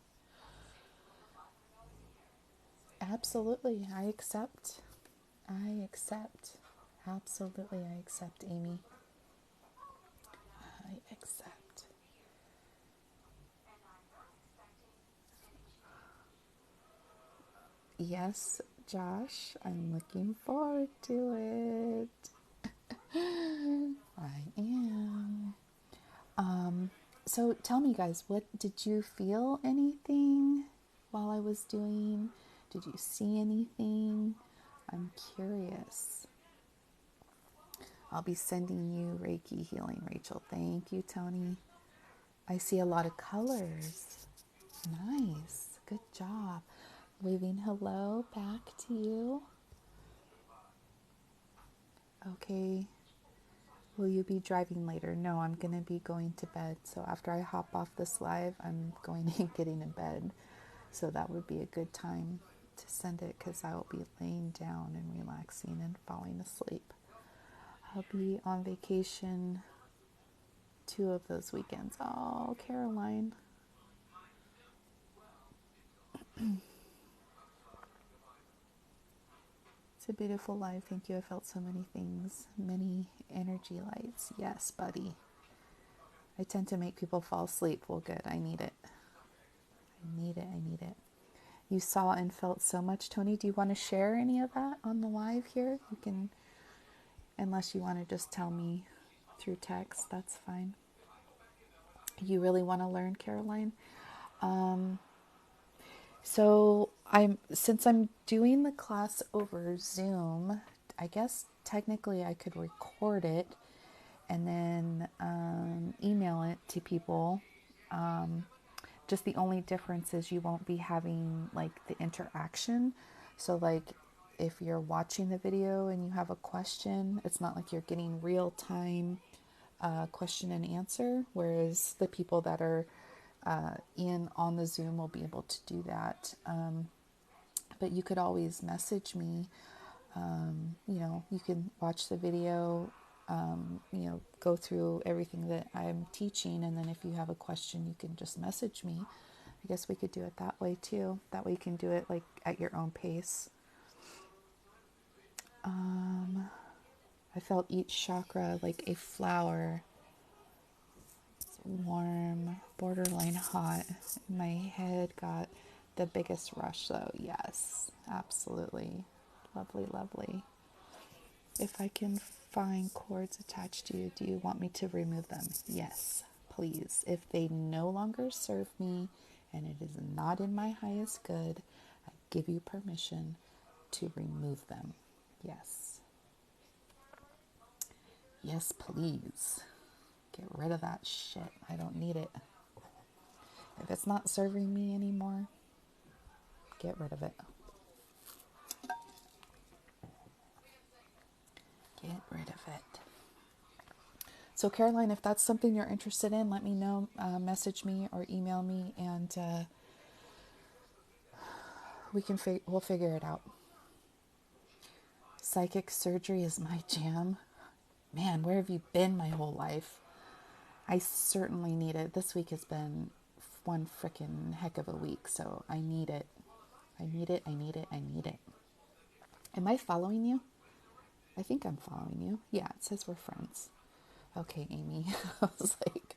Absolutely, I accept. I accept. Absolutely, I accept, Amy. I accept. Yes, Josh, I'm looking forward to it. I am. So tell me, guys, what did you feel anything while I was doing? Did you see anything? I'm curious. I'll be sending you Reiki healing, Rachel. Thank you, Tony. I see a lot of colors. Nice. Good job. Waving hello back to you. Okay. Will you be driving later? No, I'm going to be going to bed. So after I hop off this live, I'm going and getting in bed. So that would be a good time to send it because I will be laying down and relaxing and falling asleep. I'll be on vacation 2 of those weekends. Oh, Caroline. It's a beautiful life. Thank you. I felt so many things. Many energy lights. Yes, buddy. I tend to make people fall asleep. Well, good. I need it. I need it. I need it. You saw and felt so much, Tony. Do you want to share any of that on the live here? You can, unless you want to just tell me through text, that's fine. You really want to learn, Caroline? So since I'm doing the class over Zoom, I guess technically I could record it and then email it to people. Just the only difference is you won't be having like the interaction. So like if you're watching the video and you have a question, it's not like you're getting real time question and answer, whereas the people that are in on the Zoom will be able to do that. But you could always message me. You can watch the video, go through everything that I'm teaching, and then if you have a question, you can just message me. I guess we could do it that way too. That way you can do it like at your own pace. I felt each chakra like a flower. It's warm, borderline hot. My head got the biggest rush though. Yes, absolutely. Lovely, lovely. If I can fine cords attached to you. Do you want me to remove them? Yes, please. If they no longer serve me and it is not in my highest good, I give you permission to remove them. Yes. Yes, please. Get rid of that shit. I don't need it. If it's not serving me anymore, get rid of it. Get rid of it. So, Caroline, if that's something you're interested in, let me know. Message me or email me, and we'll figure it out. Psychic surgery is my jam. Man, where have you been my whole life? I certainly need it. This week has been one frickin' heck of a week, so I need it. I need it. I need it. I need it. Am I following you? I think I'm following you. Yeah, it says we're friends. Okay, Amy. I was like,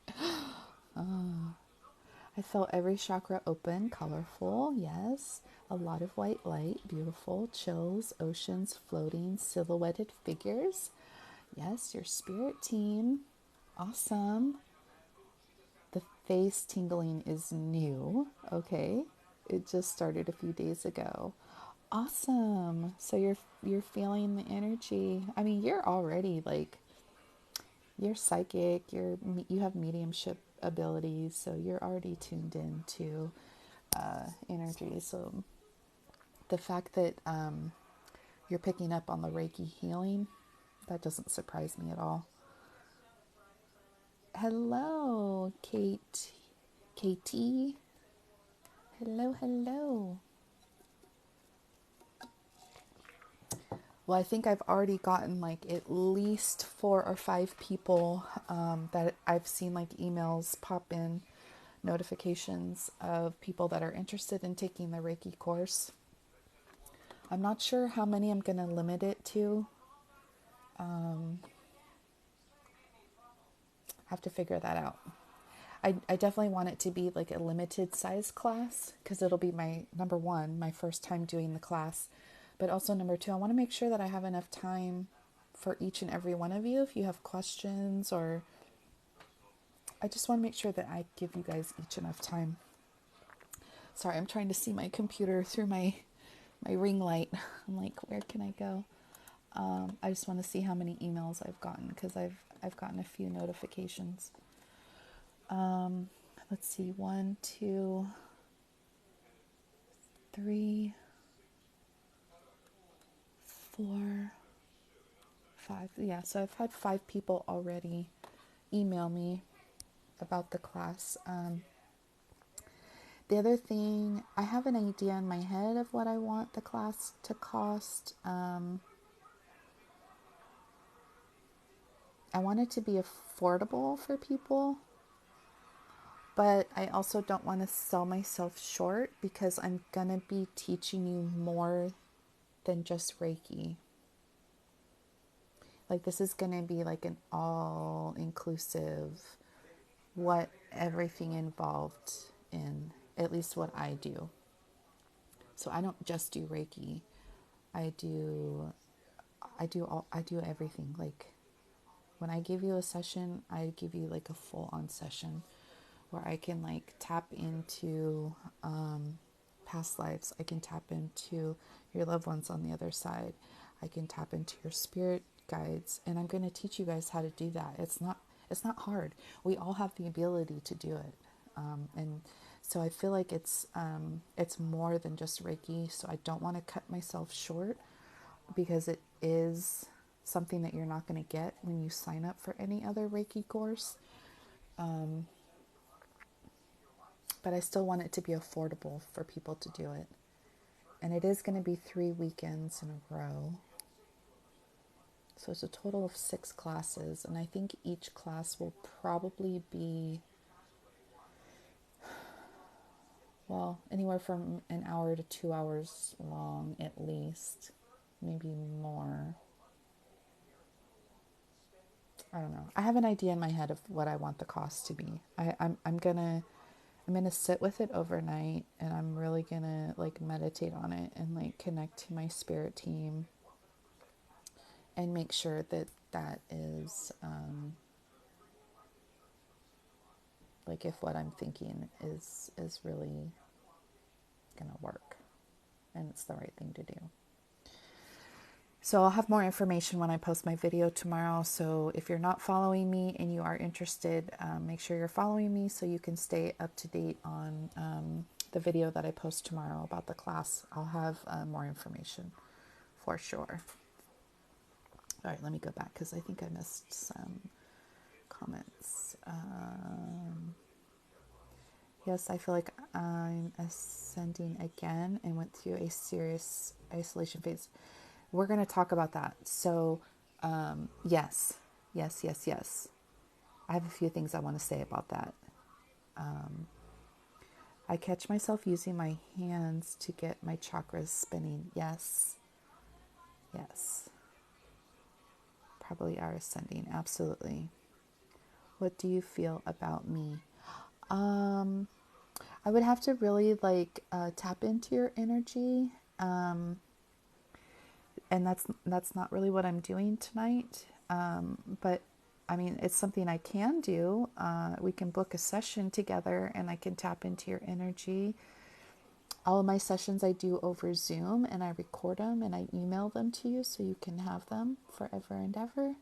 I felt every chakra open, colorful, yes. A lot of white light, beautiful, chills, oceans, floating, silhouetted figures. Yes, your spirit team. Awesome. The face tingling is new. Okay. It just started a few days ago. Awesome. So you're feeling the energy. I mean, you're already like, you're psychic, you have mediumship abilities, so you're already tuned into energy. So the fact that you're picking up on the Reiki healing, that doesn't surprise me at all. Hello, Kate. Katie. Hello, hello. Well, I think I've already gotten like at least 4 or 5 people that I've seen like emails pop in, notifications of people that are interested in taking the Reiki course. I'm not sure how many I'm going to limit it to. Have to figure that out. I definitely want it to be like a limited size class because it'll be my number one, my first time doing the class. But also number two, I want to make sure that I have enough time for each and every one of you. If you have questions, or I just want to make sure that I give you guys each enough time. Sorry, I'm trying to see my computer through my ring light. I'm like, where can I go? I just want to see how many emails I've gotten because I've gotten a few notifications. Let's see, 1, 2, 3, 4, 5. Yeah, so I've had 5 people already email me about the class. The other thing, I have an idea in my head of what I want the class to cost. I want it to be affordable for people, but I also don't want to sell myself short because I'm going to be teaching you more than just Reiki. Like, this is going to be like an all-inclusive, what everything involved in, at least what I do. So I don't just do Reiki. I do everything. Like, when I give you a session, I give you like a full-on session where I can like tap into past lives. I can tap into your loved ones on the other side. I can tap into your spirit guides, and I'm going to teach you guys how to do that. It's not hard. We all have the ability to do it, and so I feel like it's more than just Reiki. So I don't want to cut myself short because it is something that you're not going to get when you sign up for any other Reiki course. But I still want it to be affordable for people to do it. And it is going to be 3 weekends in a row. So it's a total of 6 classes. And I think each class will probably be, well, anywhere from an hour to 2 hours long at least. Maybe more. I don't know. I have an idea in my head of what I want the cost to be. I'm gonna sit with it overnight, and I'm really gonna like meditate on it and like connect to my spirit team and make sure that that is like if what I'm thinking is really gonna work and it's the right thing to do. So I'll have more information when I post my video tomorrow. So if you're not following me and you are interested, make sure you're following me so you can stay up to date on the video that I post tomorrow about the class. I'll have more information for sure. All right, let me go back because I think I missed some comments. Yes, I feel like I'm ascending again and went through a serious isolation phase. We're going to talk about that. So, yes. I have a few things I want to say about that. I catch myself using my hands to get my chakras spinning. Yes. Probably are ascending. Absolutely. What do you feel about me? I would have to really tap into your energy. And that's not really what I'm doing tonight. But I mean, it's something I can do. We can book a session together and I can tap into your energy. All of my sessions I do over Zoom and I record them and I email them to you so you can have them forever and ever.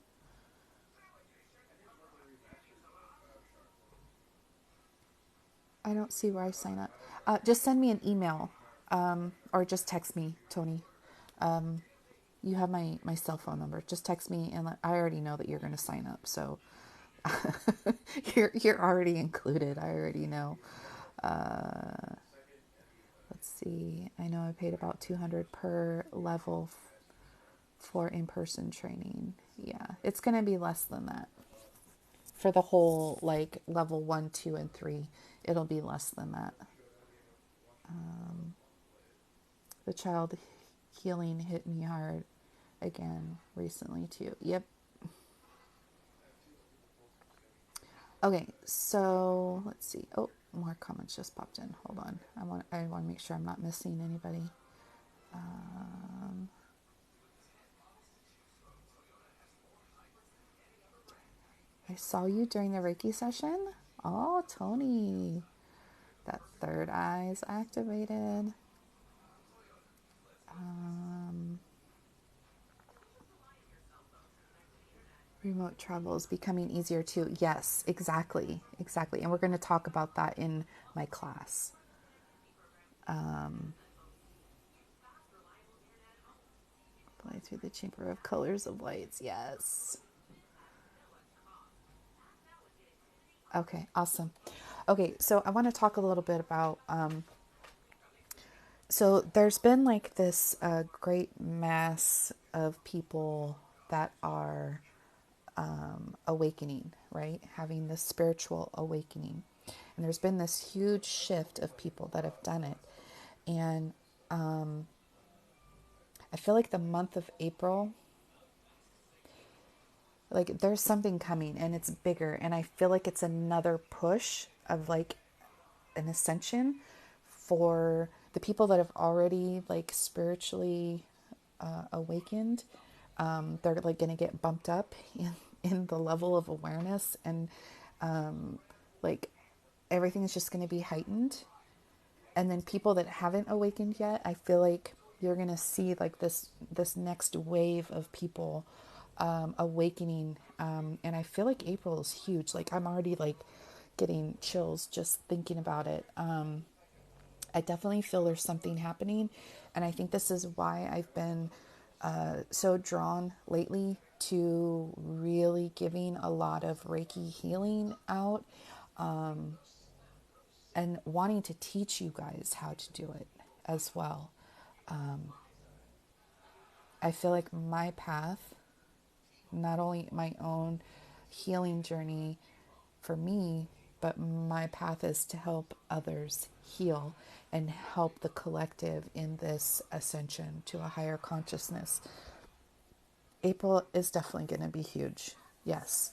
I don't see where I sign up. Just send me an email or just text me, Tony. You have my cell phone number. Just text me and I already know that you're going to sign up. So you're already included. I already know. Let's see. I know I paid about $200 per level for in-person training. Yeah, it's going to be less than that. For the whole level 1, 2, and 3, it'll be less than that. The child healing hit me hard again recently too. Yep. Okay, so let's see. Oh, more comments just popped in. Hold on. I want to make sure I'm not missing anybody. I saw you during the Reiki session. Oh, Tony, that third eye is activated. Remote travel is becoming easier too. Yes, exactly. And we're going to talk about that in my class. Fly through the chamber of colors of lights. Yes. Okay, awesome. Okay, so I want to talk a little bit about. So there's been this great mass of people that are awakening, right? Having this spiritual awakening. And there's been this huge shift of people that have done it. And I feel like the month of April, there's something coming and it's bigger. And I feel like it's another push of an ascension for the people that have already spiritually awakened. They're going to get bumped up in the level of awareness and like everything is just going to be heightened. And then people that haven't awakened yet, I feel like you're going to see this next wave of people awakening. And I feel like April is huge. I'm already getting chills just thinking about it. I definitely feel there's something happening. And I think this is why I've been so drawn lately to really giving a lot of Reiki healing out and wanting to teach you guys how to do it as well. I feel like my path, not only my own healing journey for me, but my path is to help others heal and help the collective in this ascension to a higher consciousness. April is definitely going to be huge. Yes.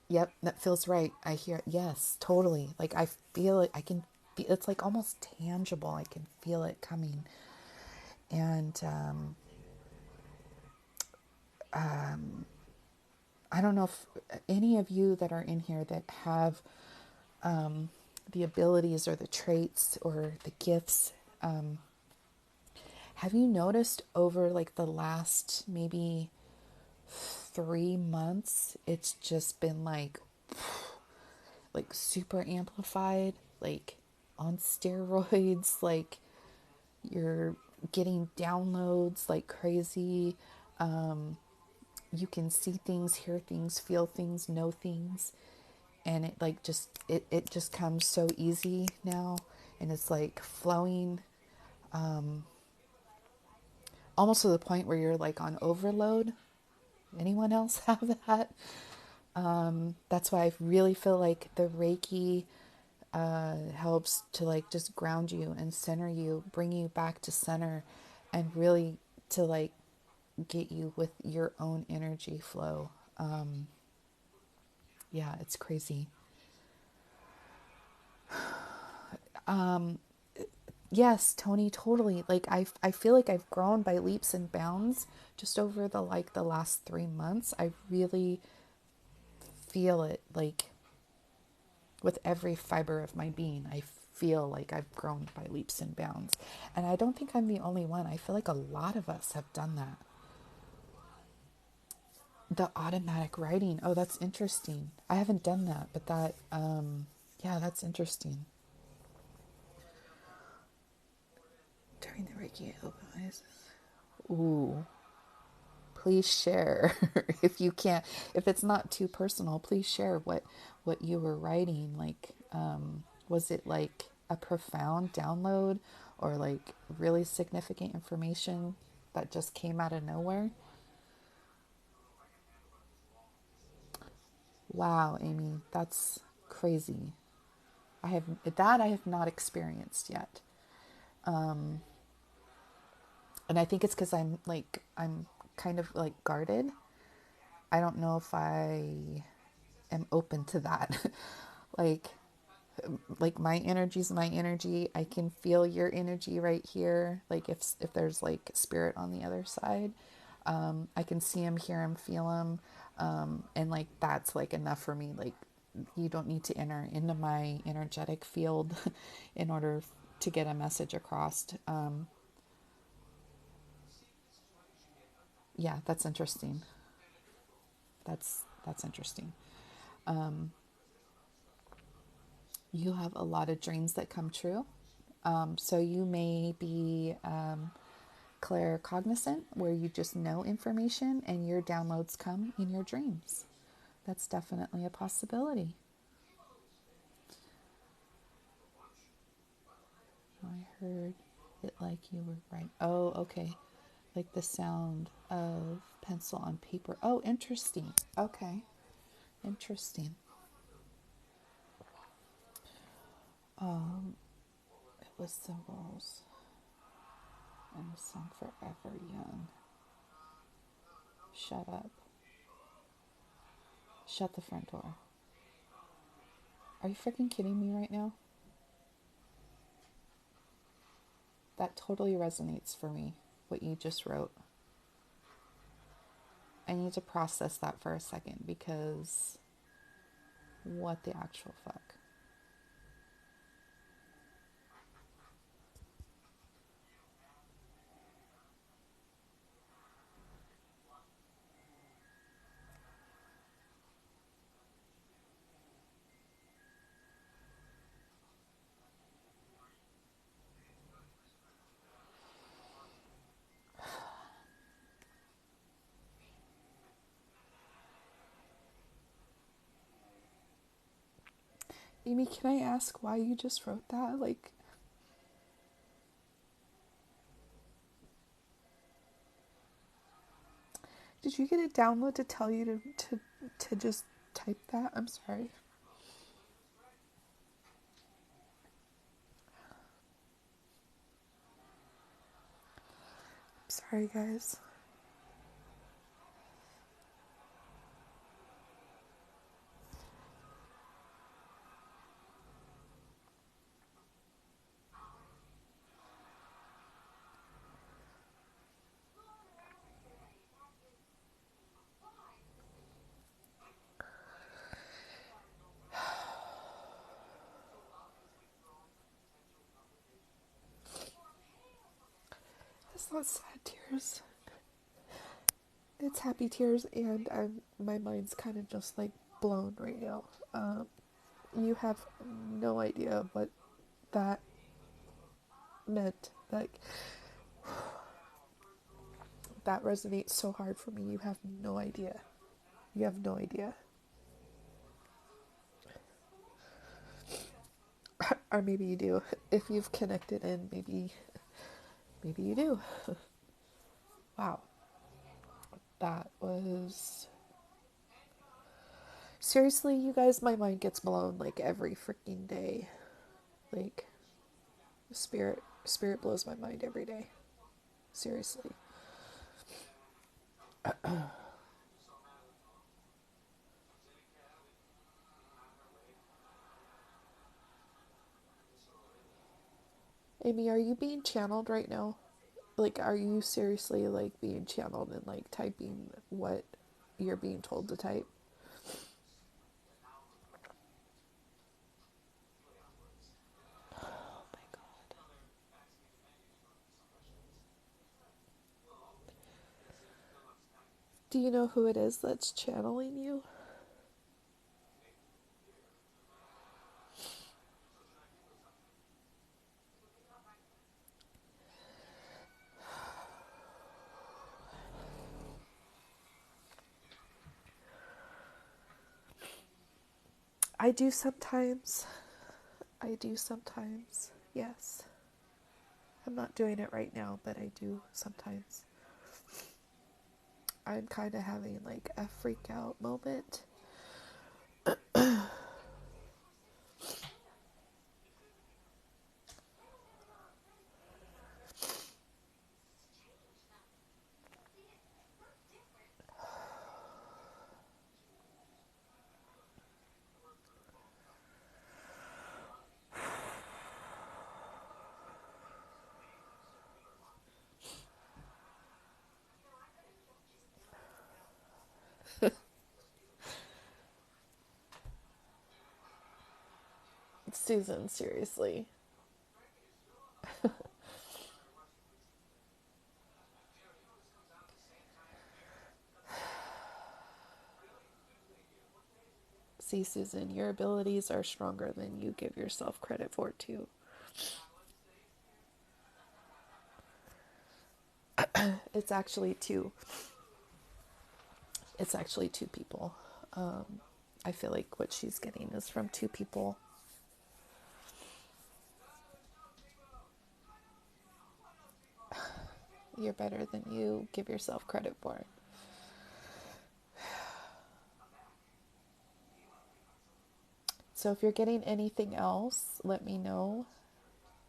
Yep, that feels right. I hear it. Yes, totally. I feel it. I can feel it's almost tangible. I can feel it coming. And I don't know if any of you that are in here that have the abilities or the traits or the gifts, have you noticed over like the last maybe 3 months, it's just been like super amplified, like on steroids, like you're getting downloads like crazy. You can see things, hear things, feel things, know things, and it like it just comes so easy now, and it's like flowing almost to the point where you're like on overload. Anyone else have that? That's why I really feel like the Reiki helps to like just ground you and center you, bring you back to center, and really to like get you with your own energy flow. Yeah, it's crazy. Yes, Tony, totally. Like I feel like I've grown by leaps and bounds just over the last 3 months. I really feel it like with every fiber of my being. I feel like I've grown by leaps and bounds. And I don't think I'm the only one. I feel like a lot of us have done that. The automatic writing. Oh, that's interesting. I haven't done that, but yeah, that's interesting. During the Reiki open. Ooh, please share if you can't, if it's not too personal, please share what you were writing. Like, was it like a profound download or like really significant information that just came out of nowhere? Wow, Amy, that's crazy. I have not experienced yet. And I think it's because I'm kind of like guarded. I don't know if I am open to that. like like my energy is my energy. I can feel your energy right here. Like if there's like spirit on the other side, I can see him, hear him, feel him, and like that's like enough for me. Like you don't need to enter into my energetic field in order to get a message across. Yeah, that's interesting. That's interesting. You have a lot of dreams that come true. So you may be claircognizant, where you just know information and your downloads come in your dreams. That's definitely a possibility. I heard it like you were right. Oh, okay. Like the sound of pencil on paper. Oh, interesting. Okay. Interesting. It was symbols and a song forever young. Shut up. Shut the front door. Are you freaking kidding me right now? That totally resonates for me, what you just wrote. I need to process that for a second because what the actual fuck? Amy, can I ask why you just wrote that? Like, did you get a download to tell you to just type that? I'm sorry. I'm sorry, guys. It's not sad tears. It's happy tears, and my mind's kind of just like blown right now. You have no idea what that meant. Like, that resonates so hard for me. You have no idea. You have no idea. Or maybe you do. If you've connected in, maybe you do. Wow. That was seriously, you guys, my mind gets blown like every freaking day. Like, spirit blows my mind every day. Seriously. Amy, are you being channeled right now? Like, are you seriously like being channeled and like typing what you're being told to type? Oh my god. Do you know who it is that's channeling you? I do sometimes. I do sometimes. Yes. I'm not doing it right now, but I do sometimes. I'm kind of having like a freak out moment. Susan, seriously. See, Susan, your abilities are stronger than you give yourself credit for, too. It's actually two. It's actually two people. I feel like what she's getting is from two people. You're better than you give yourself credit for. So if you're getting anything else, let me know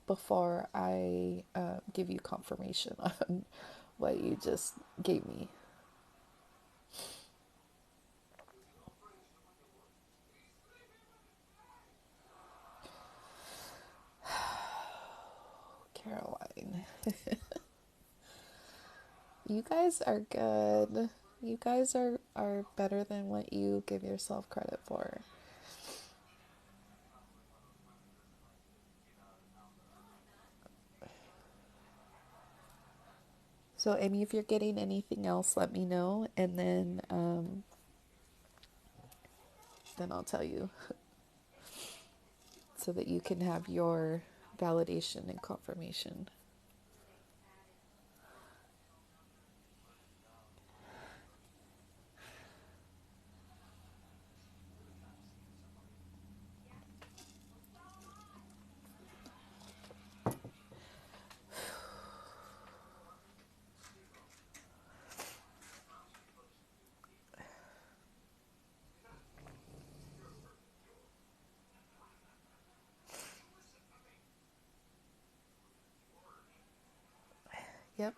before I give you confirmation on what you just gave me. Caroline, you guys are good. You guys are better than what you give yourself credit for. So, Amy, if you're getting anything else, let me know, and then I'll tell you so that you can have your validation and confirmation. Yep.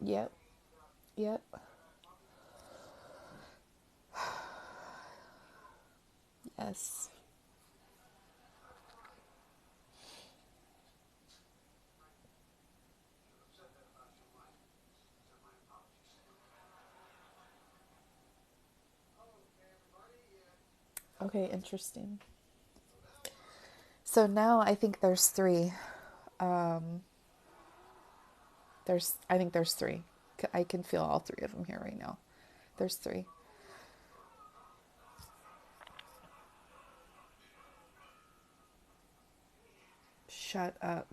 Yep. Yep. Yes. Okay, interesting. So now I think there's three. Um, I think there's three. I can feel all three of them here right now. There's three. Shut up.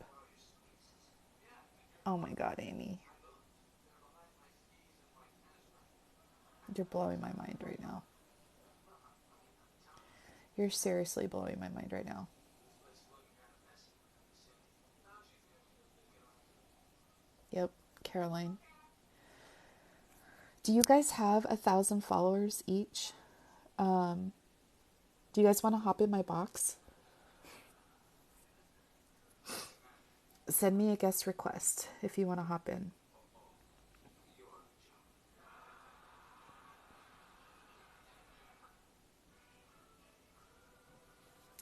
Oh my God, Amy. You're blowing my mind right now. You're seriously blowing my mind right now. Yep, Caroline. Do you guys have 1,000 followers each? Um, do you guys want to hop in my box? Send me a guest request if you want to hop in.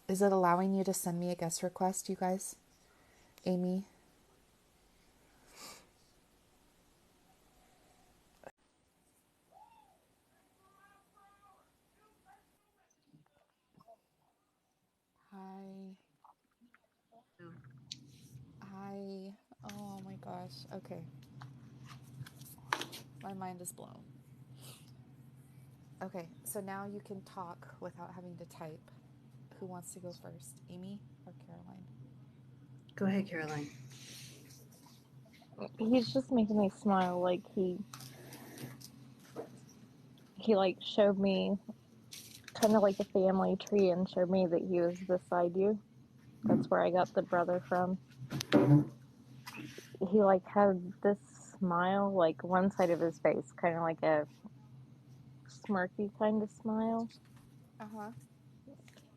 Is it allowing you to send me a guest request, you guys? Amy? Hi. Hi. Oh my gosh. Okay. My mind is blown. Okay, so now you can talk without having to type. Who wants to go first? Amy or Caroline? Go ahead, Caroline. He's just making me smile. Like he like showed me kind of like a family tree and showed me that he was beside you. That's where I got the brother from. He like had this smile, like one side of his face, kind of like a smirky kind of smile, Uh-huh.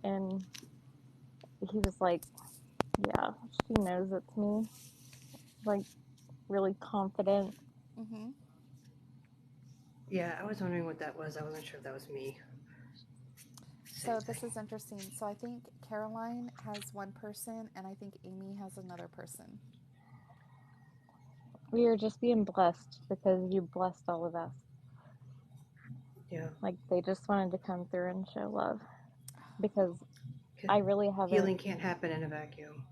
and he was like, "Yeah, she knows it's me." Like really confident. Mm-hmm. Yeah, I was wondering what that was. I wasn't sure if that was me. Same So thing. this is interesting. So I think Caroline has one person and I think Amy has another person. We are just being blessed because you blessed all of us. Yeah. Like they just wanted to come through and show love because 'Cause I really haven't. healing can't happen in a vacuum.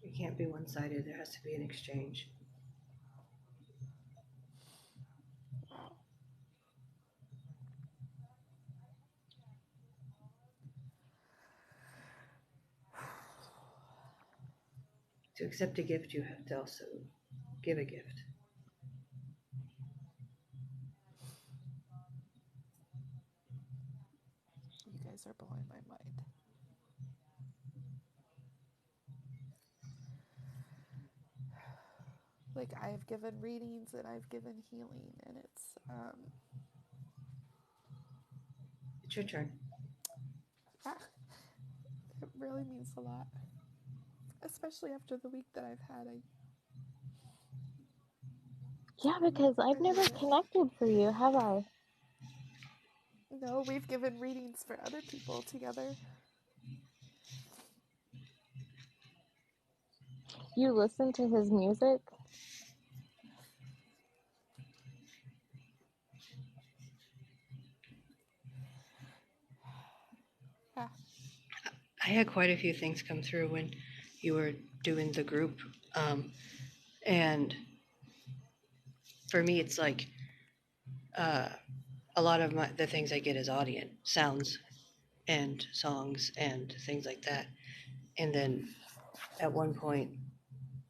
It can't be one sided. There has to be an exchange. To accept a gift, you have to also give a gift. You guys are blowing my mind. Like I've given readings and I've given healing and It's your turn. it really means a lot. Especially after the week that I've had. Yeah, because I I've never hate it. connected for you, have I? No, we've given readings for other people together. You listen to his music? Yeah. I had quite a few things come through when you were doing the group. And for me, it's like uh, a lot of the things I get is audience sounds and songs and things like that. And then at one point,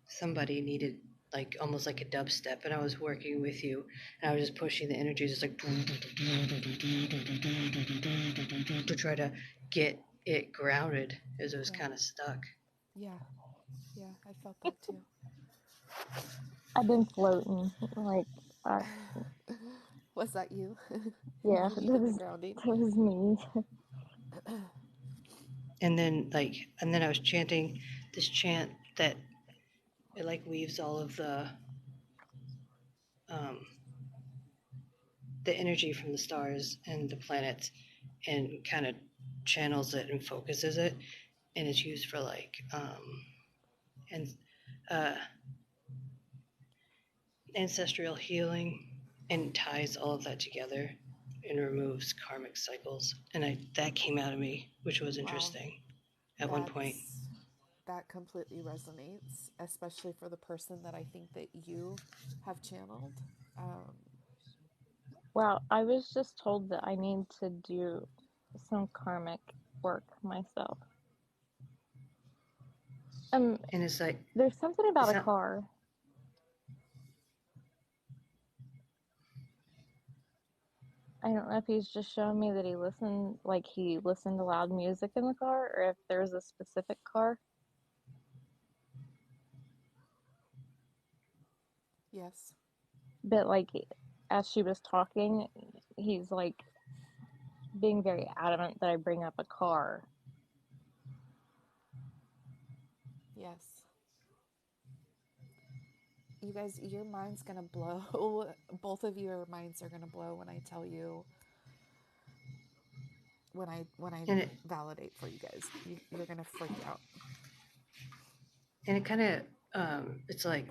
somebody needed like almost like a dubstep, and I was working with you, and I was just pushing the energy, just like to try to get it grounded as it was Yeah. kind of stuck. Yeah. Yeah. I felt that too. I've been floating. Like, uh, Was that you? yeah, You needed the grounding. that was me. And then I was chanting this chant that it like weaves all of um, the energy from the stars and the planets and kind of channels it and focuses it, and it's used for like and uh, ancestral healing. and ties all of that together and removes karmic cycles. And that came out of me, which was interesting at one point. That completely resonates, especially for the person that I think that you have channeled. Well, I was just told that I need to do some karmic work myself. And it's like, There's something about it's a not, car. I don't know if he's just showing me that he listened to loud music in the car, or if there's a specific car. Yes. But like, as she was talking, he's like being very adamant that I bring up a car. Yes. You guys, your mind's gonna blow. Both of your minds are gonna blow when I tell you, when I and it, validate for you guys. You're gonna freak out. and it kind of, it's like,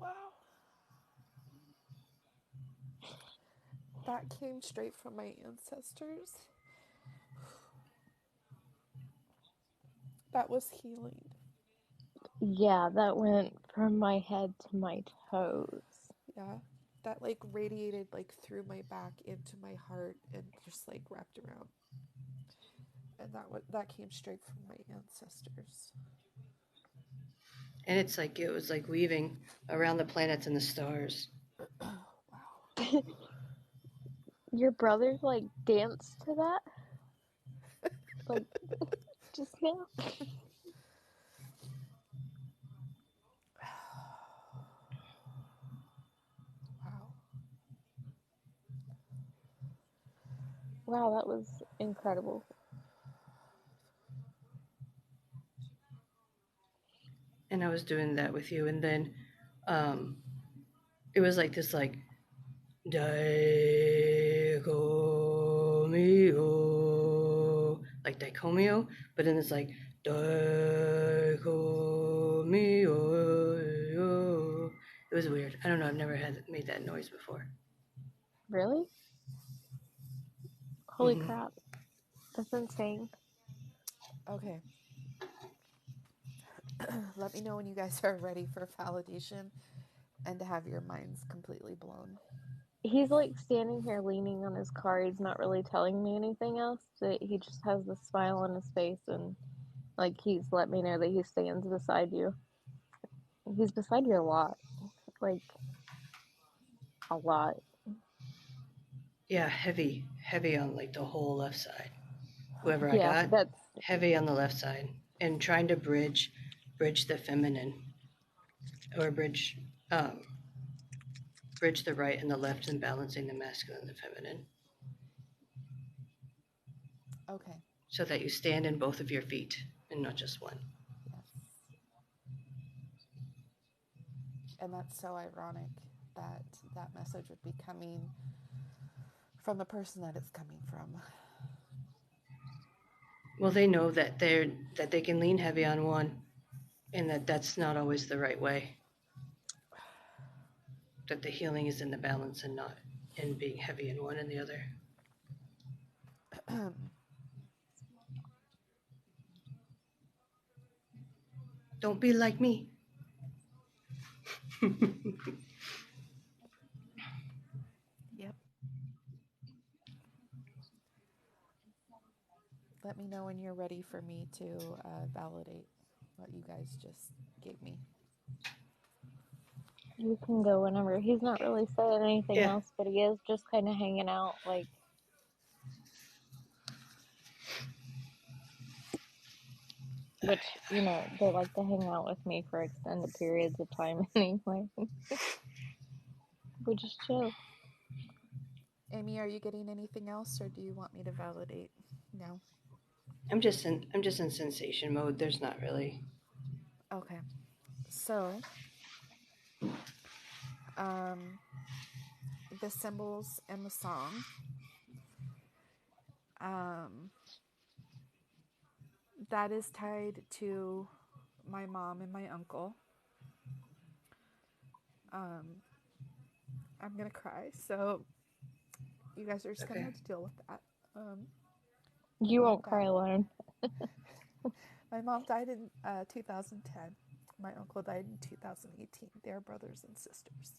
Wow. That came straight from my ancestors. That was healing. Yeah, that went from my head to my toes. Yeah. That like radiated like through my back into my heart and just like wrapped around. And that came straight from my ancestors. and it's like, it was like weaving around the planets and the stars. Wow. Your brothers like danced to that? Like just now? Wow. Wow, that was incredible. And I was doing that with you, and then it was like this, like, Daikomio, like Daikomio, but then it's like Daikomio. It was weird. I don't know. I've never made that noise before. Really? Holy crap. That's insane. Okay. Let me know when you guys are ready for validation and to have your minds completely blown. He's like standing here leaning on his car. He's not really telling me anything else. He just has this smile on his face, and like he's let me know that he stands beside you. He's beside you a lot. Like a lot. Yeah, heavy on like the whole left side. Whoever I Yeah, got, that's heavy on the left side, and trying to bridge the feminine, or um, bridge the right and the left, and balancing the masculine and the feminine, Okay. so that you stand in both of your feet and not just one. Yes. And that's so ironic that that message would be coming from the person that it's coming from. Well, they know that they can lean heavy on one, and that's not always the right way. That the healing is in the balance and not in being heavy in one and the other. Don't be like me. Yep. Let me know when you're ready for me to validate what you guys just gave me. you can go whenever. He's not really saying anything Yeah, else, but he is just kind of hanging out. Like which, you know, they like to hang out with me for extended periods of time anyway, which is chill. Amy, are you getting anything else, or do you want me to validate now? I'm just in sensation mode. There's not really. Okay. So, the symbols and the song, um, that is tied to my mom and my uncle. I'm gonna cry, so you guys are just gonna Okay. have to deal with that. My You mom won't cry died. alone. My mom died in 2010. My uncle died in 2018. They are brothers and sisters.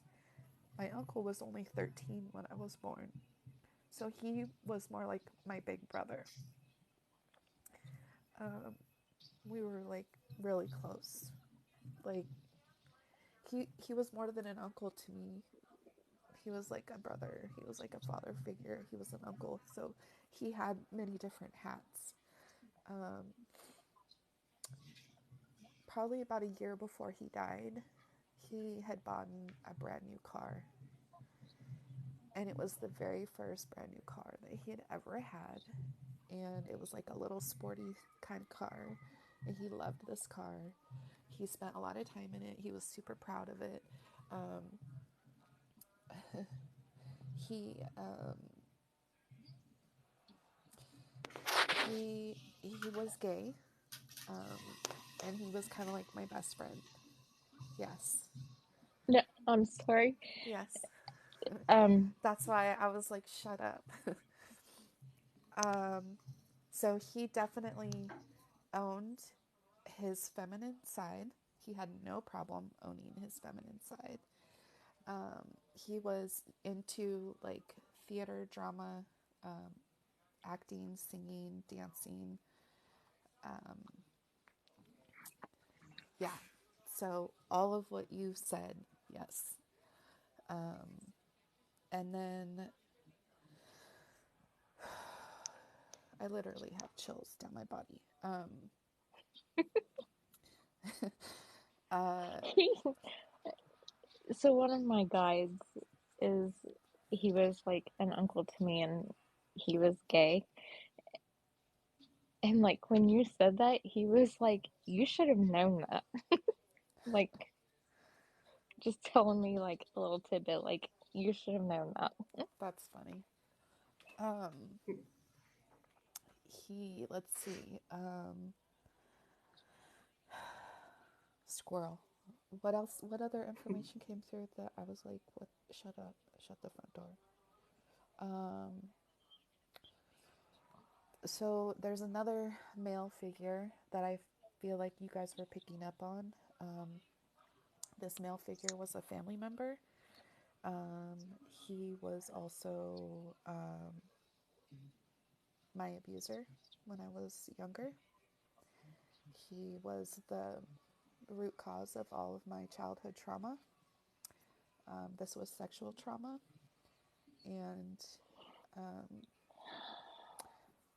My uncle was only 13 when I was born, so he was more like my big brother. We were like really close. Like he was more than an uncle to me. He was like a brother. He was like a father figure. He was an uncle. So he had many different hats. Probably about a year before he died, he had bought a brand new car. And it was the very first brand new car that he had ever had. And it was like a little sporty kind of car. And he loved this car. He spent a lot of time in it. He was super proud of it. He he was gay, and he was kind of like my best friend. Yes, No, I'm sorry. yes. Um, That's why I was like, shut up. So he definitely owned his feminine side. He had no problem owning his feminine side. He was into like theater, drama, acting, singing, dancing. Yeah. So all of what you said, yes. And then I literally have chills down my body. so one of my guides is, he was like an uncle to me and he was gay. And like when you said that, he was like, you should have known that. Like just telling me like a little tidbit, like you should have known that. That's funny. Let's see, squirrel. What else? What other information came through that I was like, what? Shut up. Shut the front door. So there's another male figure that I feel like you guys were picking up on. This male figure was a family member. He was also my abuser when I was younger. He was the root cause of all of my childhood trauma. This was sexual trauma, and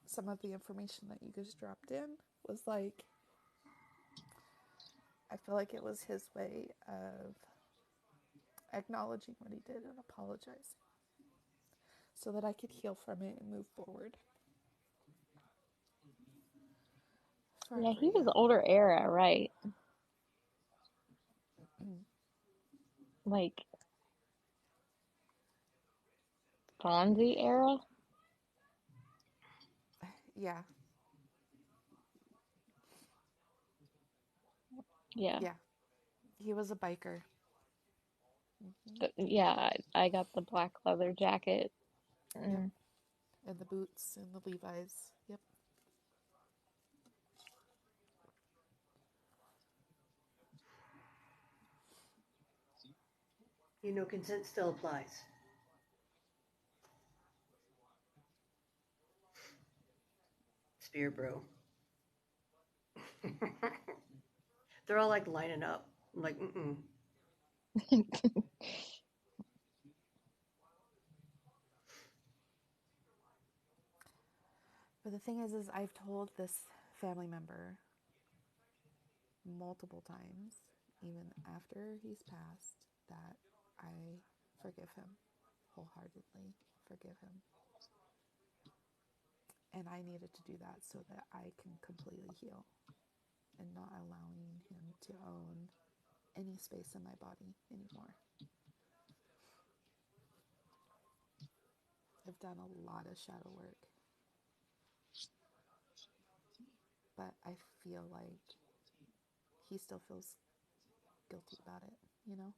some of the information that you just dropped in was like, I feel like it was his way of acknowledging what he did and apologizing so that I could heal from it and move forward Yeah, forever he was young. older era, right? Like Fonzie era? Yeah, Yeah. yeah. He was a biker. Yeah, I got the black leather jacket. Yep. Mm. And the boots and the Levi's. Yep. You know, consent still applies. Spear bro. They're all like lining up. I'm like, mm-mm. But the thing is I've told this family member multiple times, even after he's passed, that I forgive him wholeheartedly, forgive him. And I needed to do that so that I can completely heal and not allowing him to own any space in my body anymore. I've done a lot of shadow work, but I feel like he still feels guilty about it, you know?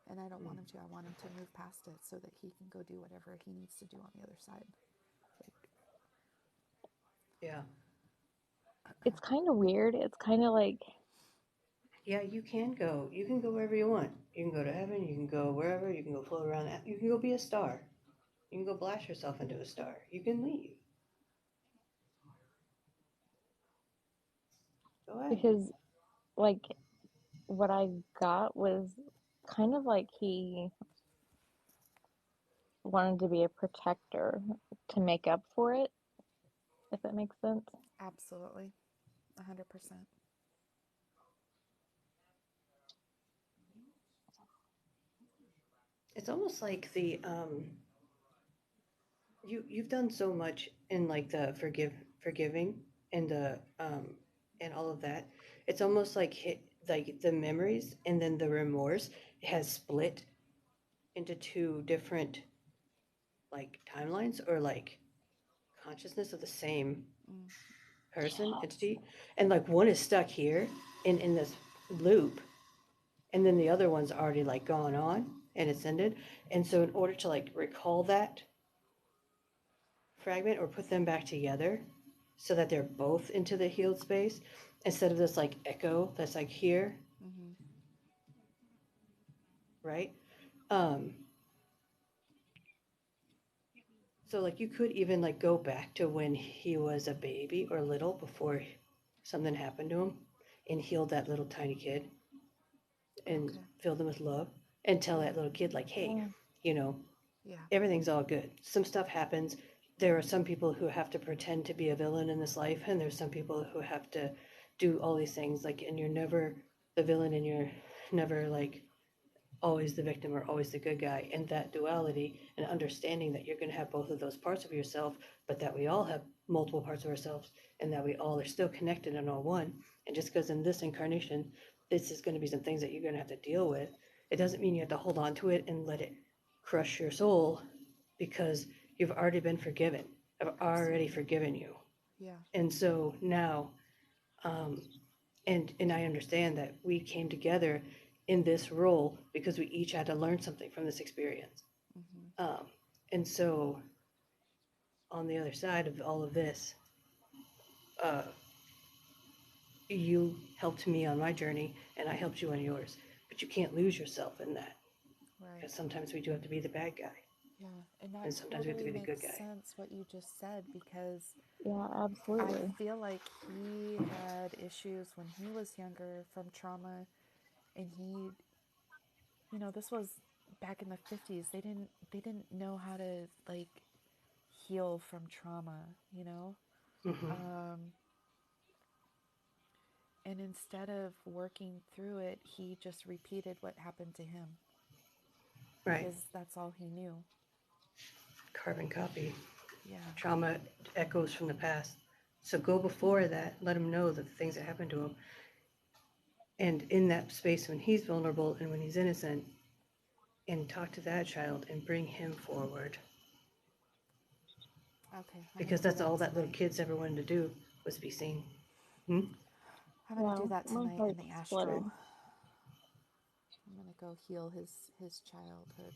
And I don't want him to. I want him to move past it so that he can go do whatever he needs to do on the other side. Like, Yeah. It's kind of weird. It's kind of like, Yeah, you can go. You can go wherever you want. You can go to heaven. You can go wherever. You can go float around. You can go be a star. You can go blast yourself into a star. You can leave. Go ahead. because like what I got was kind of like he wanted to be a protector to make up for it, if that makes sense. absolutely, 100%. It's almost like the you've done so much in like the forgiving and the and all of that. It's almost like like the memories and then the remorse has split into two different like timelines or like consciousness of the same Mm, person entity, and like one is stuck here in this loop, and then the other one's already like gone on and it's ended. And so in order to like recall that fragment or put them back together so that they're both into the healed space instead of this like echo that's like here, mm-hmm. right? um so like you could even like go back to when he was a baby or little before something happened to him and heal that little tiny kid and Okay. fill them with love and tell Yeah. that little kid like, hey, Yeah. you know, Yeah. everything's all good. Some stuff happens. There are some people who have to pretend to be a villain in this life, and there's some people who have to do all these things. Like, and you're never the villain, and you're never like always the victim or always the good guy. And that duality and understanding that you're going to have both of those parts of yourself, but that we all have multiple parts of ourselves, and that we all are still connected and all one. And just because in this incarnation, this is going to be some things that you're going to have to deal with, it doesn't mean you have to hold on to it and let it crush your soul, because you've already been forgiven. I've already Absolutely. forgiven you. Yeah. And so now, um, and I understand that we came together in this role because we each had to learn something from this experience. Mm-hmm. Um, and so on the other side of all of this, uh, you helped me on my journey and I helped you on yours. But you can't lose yourself in that, Right. because sometimes we do have to be the bad guy Yeah. And that and sometimes we have to totally be the makes good guy. sense what you just said, because Yeah, I absolutely. feel like he had issues when he was younger from trauma, and he, this was back in the 50s. They didn't know how to like heal from trauma. Mm-hmm. Um and instead of working through it, he just repeated what happened to him Right. because that's all he knew. Carbon copy. Yeah. Trauma echoes from the past. So go before that, let him know the things that happened to him. And in that space when he's vulnerable and when he's innocent, and talk to that child and bring him forward. Okay, I'm gonna Because do that's that all that little tonight. kids ever wanted to do was be seen. Hmm? I'm gonna do Wow, that my tonight in heart's the astral. flooded. I'm gonna go heal his childhood.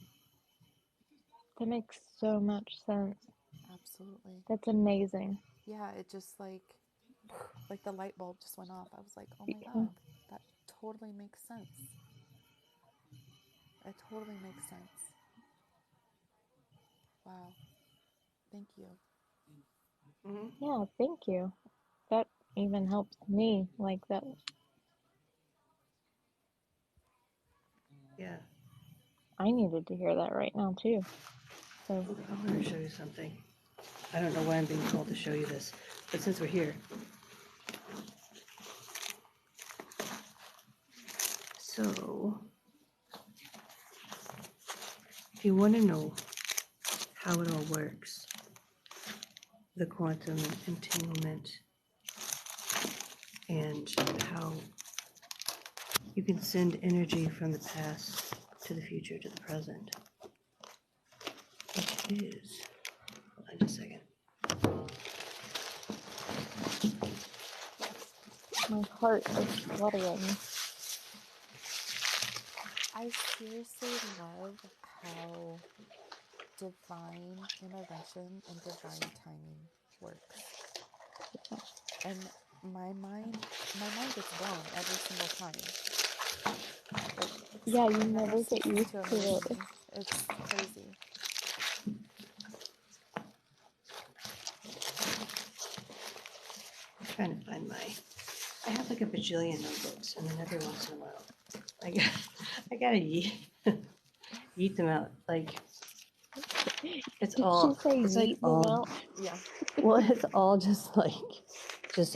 That makes so much sense. Absolutely. That's amazing. Yeah, it just like the light bulb just went off. I was like, oh my Yeah, god, that totally makes sense. It totally makes sense. Wow. Thank you. Hmm. yeah, thank you. That even helps me. Like that, Yeah. I needed to hear that right now too. So, I'm going to show you something. I don't know why I'm being told to show you this, but since we're here, So, if you want to know how it all works, the quantum entanglement, and how you can send energy from the past to the future to the present, which is, hold on just a second. My heart is fluttering. I seriously love how divine intervention and divine timing works. And my mind gets blown every single time. Like, Yeah, you it never never get ceases used to to amaze it. me. It's crazy. I'm trying to find I have like a bajillion notebooks, and then every once in a while, I gotta yeet them out. Like, it's Did all, she say it's like yeet them out? Yeah. well, it's all just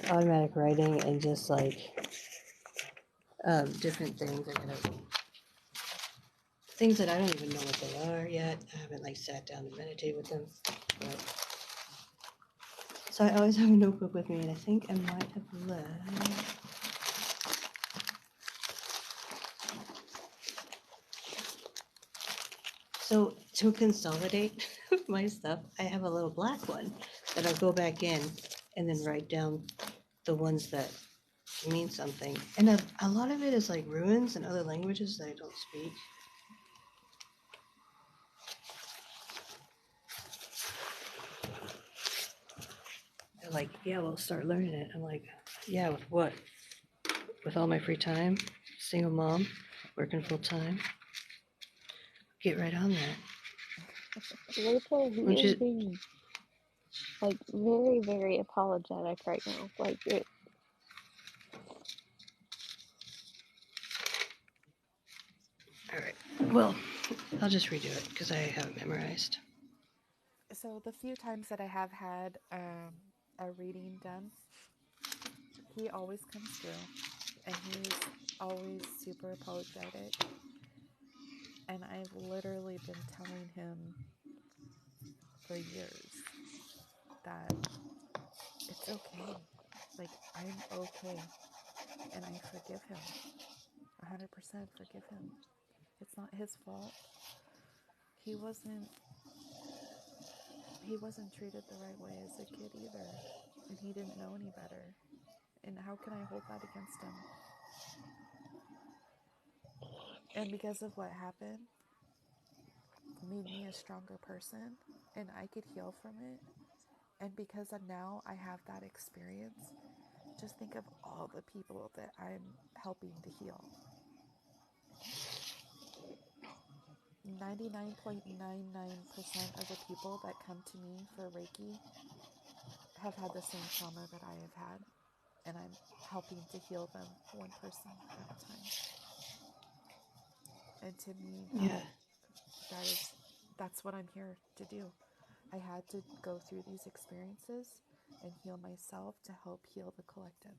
automatic writing and just like, different things. Things that I don't even know what they are yet. I haven't like sat down and meditate with them. But, so I always have a notebook with me, and I think I might have left. So to consolidate my stuff, I have a little black one that I'll go back in and then write down the ones that mean something. And a lot of it is like ruins and other languages that I don't speak. They're like, yeah, we'll start learning it. I'm like, yeah, with what? With all my free time, single mom, working full time. Get right on that. Rachel, he Which is is, being like very, very apologetic right now. Like it. all right. Well, I'll just redo it because I have it memorized. So the few times that I have had a reading done, he always comes through, and he's always super apologetic. And I've literally been telling him for years that it's okay. Like, I'm okay. And I forgive him. 100% forgive him. It's not his fault. He wasn't he wasn't treated the right way as a kid either. And he didn't know any better. And how can I hold that against him? And because of what happened, made me a stronger person, and I could heal from it. And because of now I have that experience, just think of all the people that I'm helping to heal. 99.99% of the people that come to me for Reiki have had the same trauma that I have had, and I'm helping to heal them one person at a time. And to me, Yeah. that's what I'm here to do. I had to go through these experiences and heal myself to help heal the collective.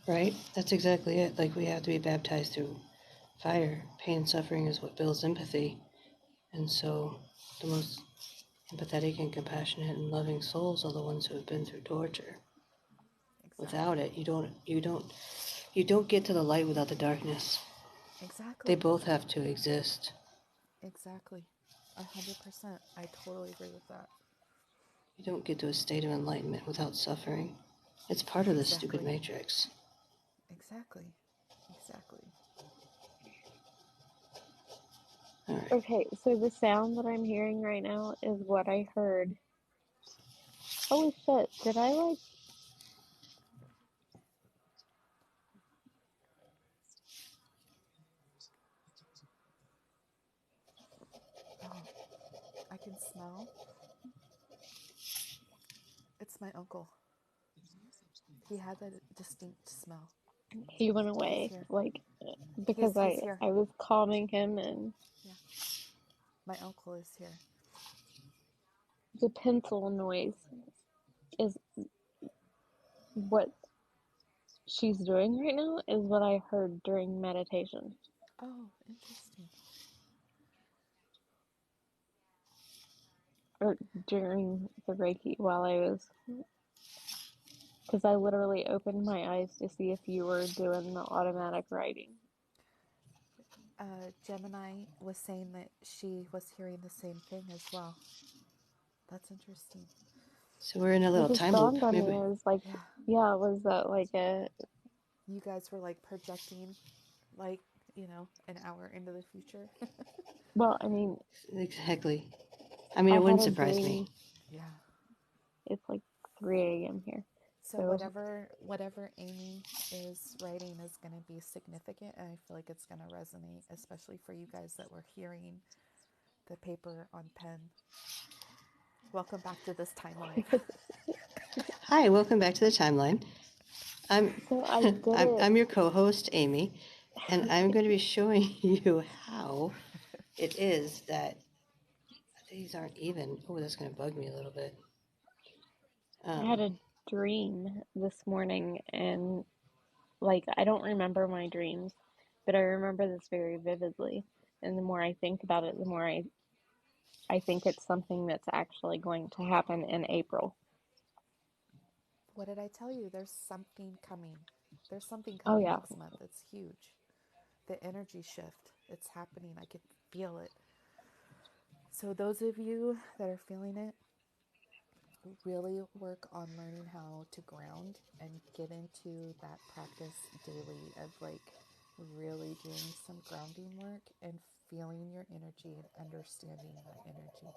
Right? That's exactly it. Like, we have to be baptized through fire. Pain and suffering is what builds empathy. And so the most empathetic and compassionate and loving souls are the ones who have been through torture. Without Exactly. it, you don't get to the light without the darkness. They Exactly. both have to exist. Exactly. 100%. I totally agree with that. You don't get to a state of enlightenment without suffering. It's part of the stupid Exactly. matrix. Exactly. Exactly. All right. Okay, so the sound that I'm hearing right now is what I heard. Holy shit! Did I like? Oh, I can smell. It's my uncle. He had a distinct smell. He went He's away, here. like, because He's I here. I was calming him, and Yeah. My uncle is here. the pencil noise is what she's doing right now is what I heard during meditation Oh, interesting. or during the Reiki while I was, because I literally opened my eyes to see if you were doing the automatic writing. Gemini was saying that she was hearing the same thing as well. That's interesting. So we're in a It little just time loop, dawned on me. maybe. I was like, Yeah. yeah, was that like a, You guys were like projecting, like, an hour into the future. well, I mean, Exactly. I mean, I it had wouldn't a surprise me. dream. Yeah. It's like 3 a.m. here. So So, whatever Amy is writing is going to be significant, and I feel like it's going to resonate, especially for you guys that were hearing the paper on pen. Welcome back to this timeline. Hi, welcome back to the timeline. I'm so I did it. I'm your co-host, Amy, and I'm going to be showing you how it is that these aren't even. Oh, that's going to bug me a little bit. I had a dream this morning, and like, I don't remember my dreams, but I remember this very vividly. And the more I think about it, the more I think it's something that's actually going to happen in April. What did I tell you? There's something coming. There's something Oh, coming yeah. next month. It's huge. The energy shift, it's happening. I can feel it. So, those of you that are feeling it, really work on learning how to ground and get into that practice daily of like really doing some grounding work and feeling your energy and understanding that energy.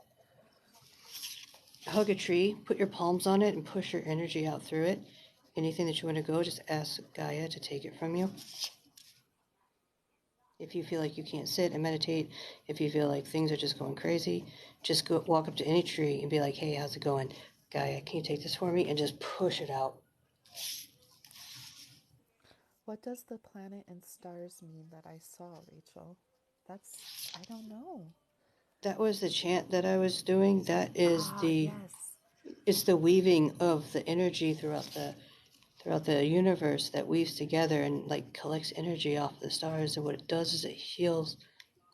Hug a tree, put your palms on it, and push your energy out through it. Anything that you want to go, just ask Gaia to take it from you. If you feel like you can't sit and meditate, if you feel like things are just going crazy, just go walk up to any tree and be like, "Hey, how's it going? Gaia, can you take this for me?" And just push it out. What does the planet and stars mean that I saw, Rachel? I don't know. That was the chant that I was doing. That is Ah, yes. it's the weaving of the energy throughout the universe that weaves together and like collects energy off the stars. And what it does is it heals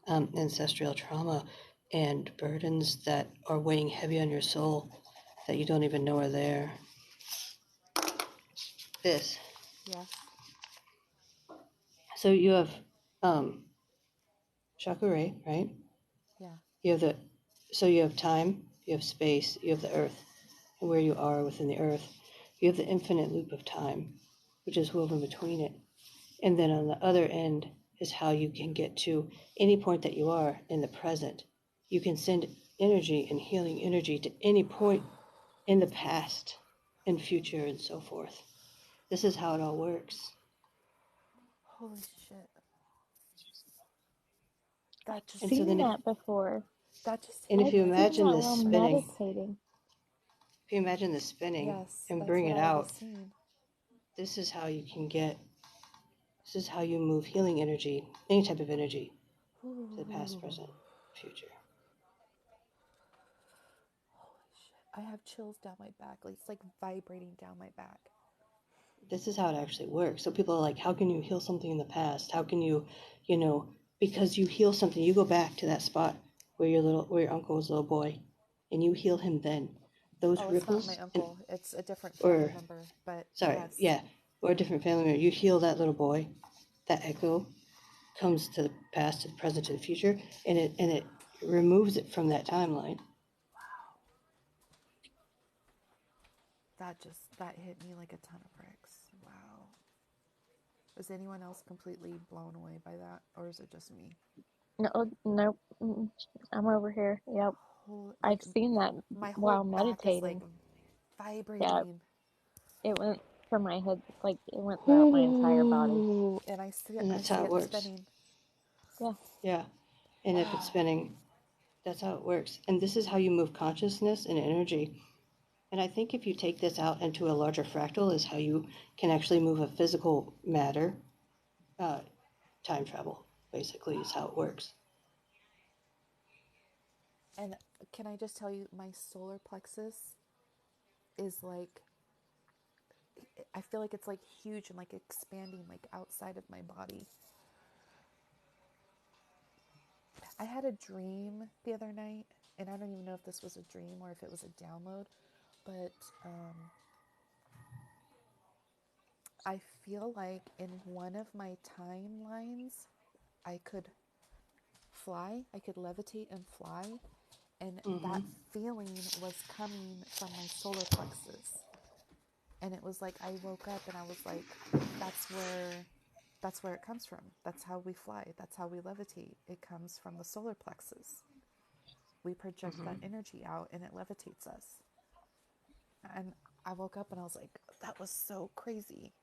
ancestral trauma and burdens that are weighing heavy on your soul that you don't even know are there. This. Yes. So you have chakra, right? Yeah. You have you have time, you have space, you have the earth, and where you are within the earth. You have the infinite loop of time, which is woven between it. And then on the other end is how you can get to any point that you are in the present. You can send energy and healing energy to any point in the past and future and so forth. This is how it all works. Holy shit. I've That just And so seen then that before. and hit if I've you me. seen imagine that this while spinning, meditating. if you imagine this spinning Yes, and that's bring what it I was out, seeing. this is how you can get, this is how you move healing energy, any type of energy, to the past, Ooh. present, future. Holy shit. I have chills down my back. Like, it's like vibrating down my back. This is how it actually works. So people are like, how can you heal something in the past? How can you, you know, because you heal something, you go back to that spot where your uncle was a little boy, and you heal him then. Those Oh, it's not ripples, my uncle. It's a different family or member. But sorry, yes. yeah, or a different family member, you heal that little boy, that echo comes to the past, to the present, to the future, and it removes it from that timeline. That hit me like a ton of bricks. Wow. Is anyone else completely blown away by that? Or is it just me? No, nope. I'm over here. Yep. Like, I've seen that my whole while back is like meditating. Yeah, vibrating. it went from my head, like, it went throughout my entire body. Ooh. And I see it, And I that's how see it it works. spinning. Yeah. Yeah. And if it's Wow. spinning, that's how it works. And this is how you move consciousness and energy. And I think if you take this out into a larger fractal, is how you can actually move a physical matter. Time travel, basically, is how it works. And can I just tell you, my solar plexus is like I feel like it's like huge and like expanding like outside of my body. I had a dream the other night, and I don't even know if this was a dream or if it was a download, but I feel like in one of my timelines, I could fly, I could levitate and fly, and Mm-hmm. that feeling was coming from my solar plexus. And it was like I woke up and I was like, that's where it comes from. That's how we fly. That's how we levitate. It comes from the solar plexus. We project Mm-hmm. that energy out and it levitates us. And I woke up and I was like, that was so crazy.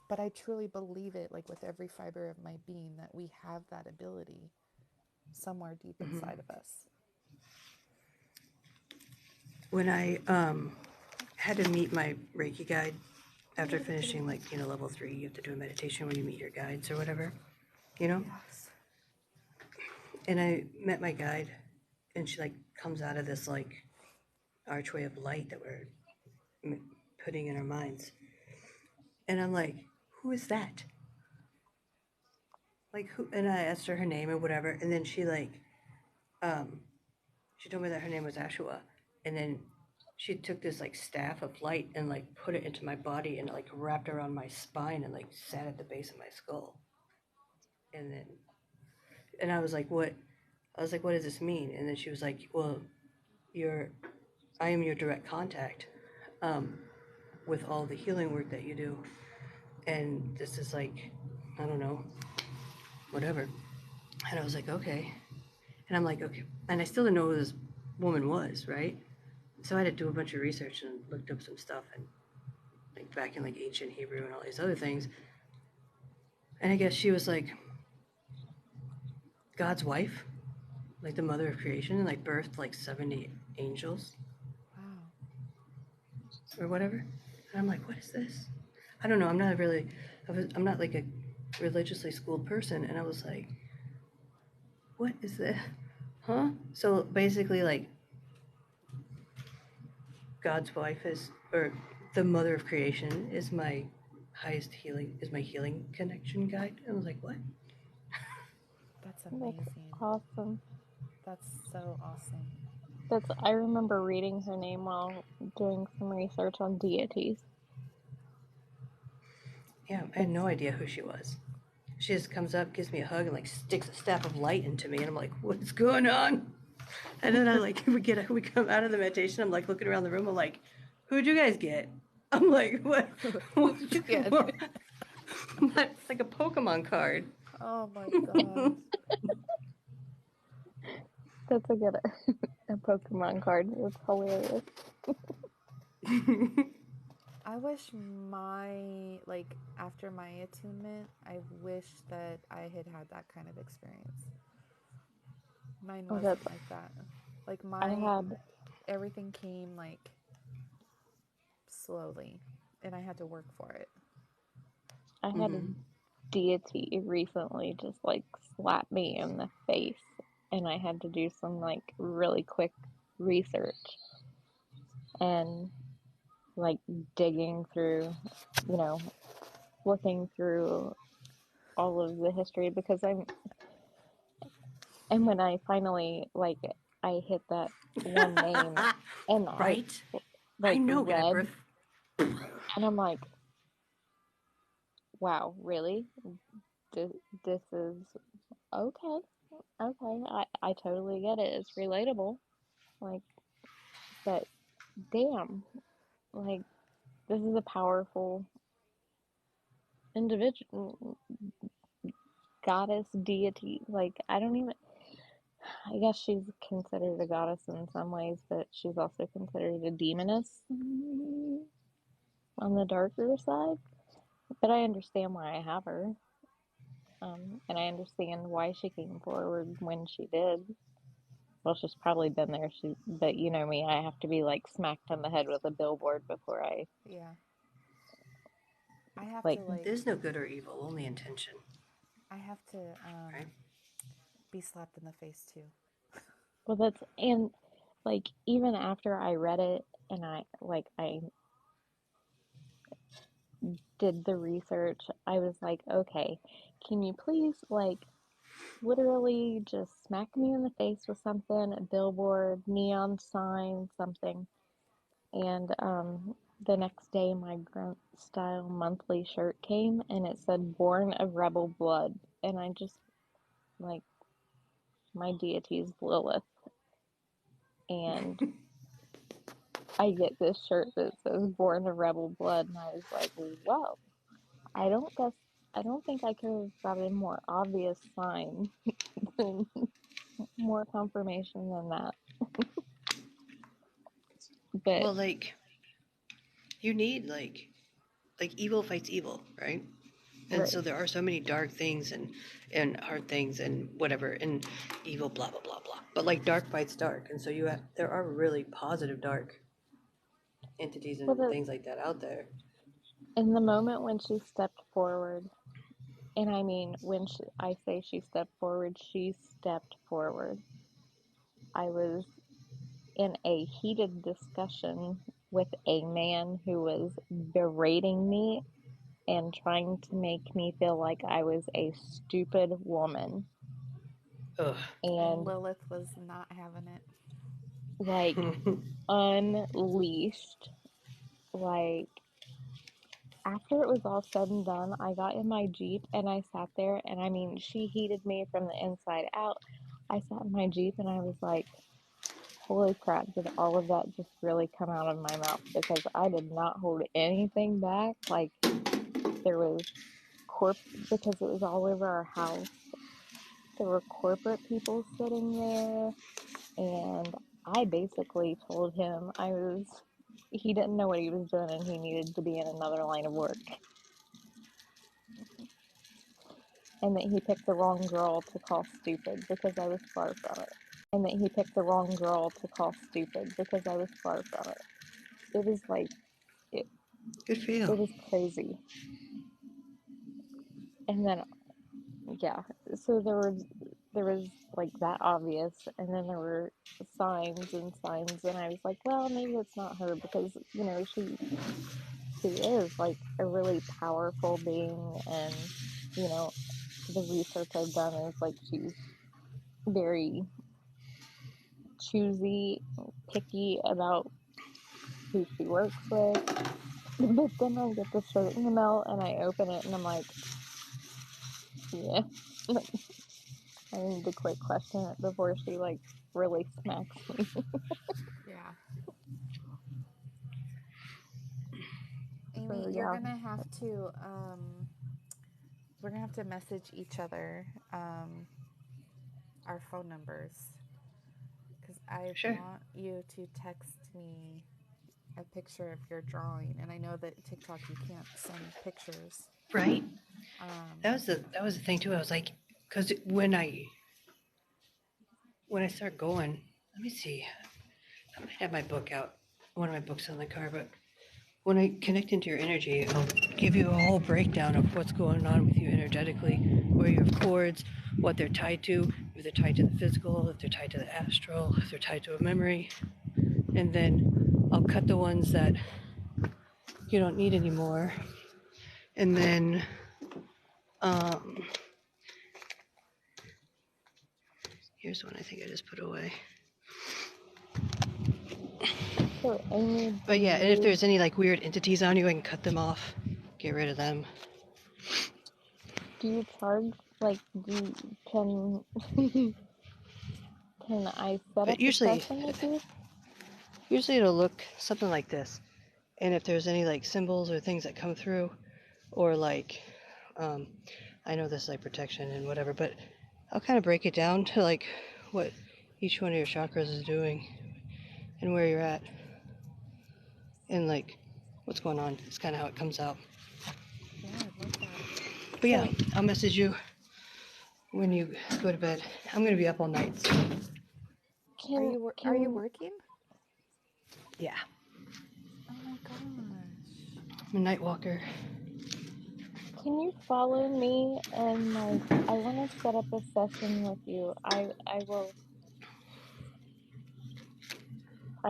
But I truly believe it, like with every fiber of my being, that we have that ability somewhere deep Mm-hmm. inside of us. When I had to meet my Reiki guide after finishing, like, level 3, you have to do a meditation when you meet your guides or whatever, you know? Yes. And I met my guide, and she, like, comes out of this, like, archway of light that we're putting in our minds. And I'm like, who is that? Like, who? And I asked her name or whatever, and then she told me that her name was Ashua. And then she took this, like, staff of light and, like, put it into my body and, like, wrapped around my spine and, like, sat at the base of my skull. And I was like, what? I was like, what does this mean? And then she was like, well, I am your direct contact with all the healing work that you do. And this is like, I don't know, whatever. And I was like, okay. And I'm like, okay. And I still didn't know who this woman was, right? So I had to do a bunch of research and looked up some stuff and like back in like ancient Hebrew and all these other things. And I guess she was like God's wife, like the mother of creation, and like birthed like 70 angels Wow. or whatever. And I'm like, what is this? I don't know. I'm not like a religiously schooled person. And I was like, what is this? Huh? So basically, like, God's wife or the mother of creation is my is my healing connection guide. And I was like, what? That's That's amazing. awesome. That's so awesome. I remember reading her name while doing some research on deities. Yeah, I had It's no idea who she was. She just comes up, gives me a hug, and like sticks a staff of light into me, and I'm like, "What's going on?" And then I like we come out of the meditation. I'm like looking around the room. I'm like, "Who'd you guys get?" I'm like, "What? Who did you get? It's like a Pokemon card." Oh my gosh. that's a good a Pokemon card. It's hilarious. I wish like, after my attunement, I wish that I had had that kind of experience. Mine Oh, that's wasn't like that. Like, I had everything came like slowly, and I had to work for it. I had a Mm-hmm. deity recently just like slap me in the face, and I had to do some like really quick research and like digging through, you know, flipping through all of the history because and when I finally like I hit that one name and I Right? I like know. Get a read birth. and I'm like, wow, really? This, this is okay. Okay, I totally get it. It's relatable. Like, but damn, like this is a powerful individual, goddess, deity. Like, I don't even, I guess she's considered a goddess in some ways, but she's also considered a demoness on the darker side. But I understand why I have her. And I understand why she came forward when she did. Well, she's probably been there. But you know me, I have to be like smacked on the head with a billboard before I Yeah. I have to like. like There's no good or evil, only intention. I have to Right? be slapped in the face too. Well, and like even after I read it, and I did the research, I was like, okay, can you please, like, literally just smack me in the face with something, a billboard, neon sign, something. And the next day, my grunt style monthly shirt came and it said Born of Rebel Blood. And I just, like, my deity is Lilith. And I get this shirt that says Born of Rebel Blood. And I was like, whoa, I don't guess, I don't think I could have got a more obvious sign, more confirmation than that. But Well, like you need like evil fights evil, right? And so right. there are so many dark things and hard things and whatever and evil blah blah blah blah. But like dark fights dark, and so there are really positive dark entities Well, and things like that out there. in the moment when she stepped forward, and I mean, when I say she stepped forward, she stepped forward. I was in a heated discussion with a man who was berating me and trying to make me feel like I was a stupid woman. Ugh. And Lilith was not having it. like unleashed, like after it was all said and done, I got in my Jeep and I sat there, and I mean, she heated me from the inside out. I sat in my Jeep and I was like, holy crap, did all of that just really come out of my mouth? Because I did not hold anything back. Like, there was because it was all over our house. There were corporate people sitting there, and I basically told him he didn't know what he was doing and he needed to be in another line of work. And that he picked the wrong girl to call stupid because I was far from it. And that he picked the wrong girl to call stupid because I was far from it. It was like, it, Good for you. it was crazy. And then, yeah, so there was like that obvious, and then there were signs and signs, and I was like, well, maybe it's not her because, she is like a really powerful being, and, the research I've done is like she's very choosy, picky about who she works with. But then I get the shirt in the mail and I open it and I'm like, yeah, I need to quit question it before she like really smacks me. Yeah. So Amy, yeah, we're gonna have to message each other our phone numbers because I Sure. want you to text me a picture of your drawing, and I know that TikTok you can't send pictures. Right. Um, That was the thing too. I was like, because when I start going, let me see. I might have my book out, one of my books in the car, but when I connect into your energy, it'll give you a whole breakdown of what's going on with you energetically, where you have cords, what they're tied to, if they're tied to the physical, if they're tied to the astral, if they're tied to a memory. And then I'll cut the ones that you don't need anymore. And then here's one I think I just put away. so Amy, But yeah, and if there's any like weird entities on you, I can cut them off, get rid of them. do you charge, like, can can I set But up a session with you? usually it'll look something like this. And if there's any like symbols or things that come through, or like, um, I know this is like protection and whatever, but I'll kind of break it down to like what each one of your chakras is doing and where you're at and like what's going on. It's kind of how it comes out. yeah, I love that. But yeah, So I'll message you when you go to bed. I'm gonna be up all night. So can Are you can working? yeah, Oh my gosh. I'm a night walker. can you follow me, and like, I want to set up a session with you. I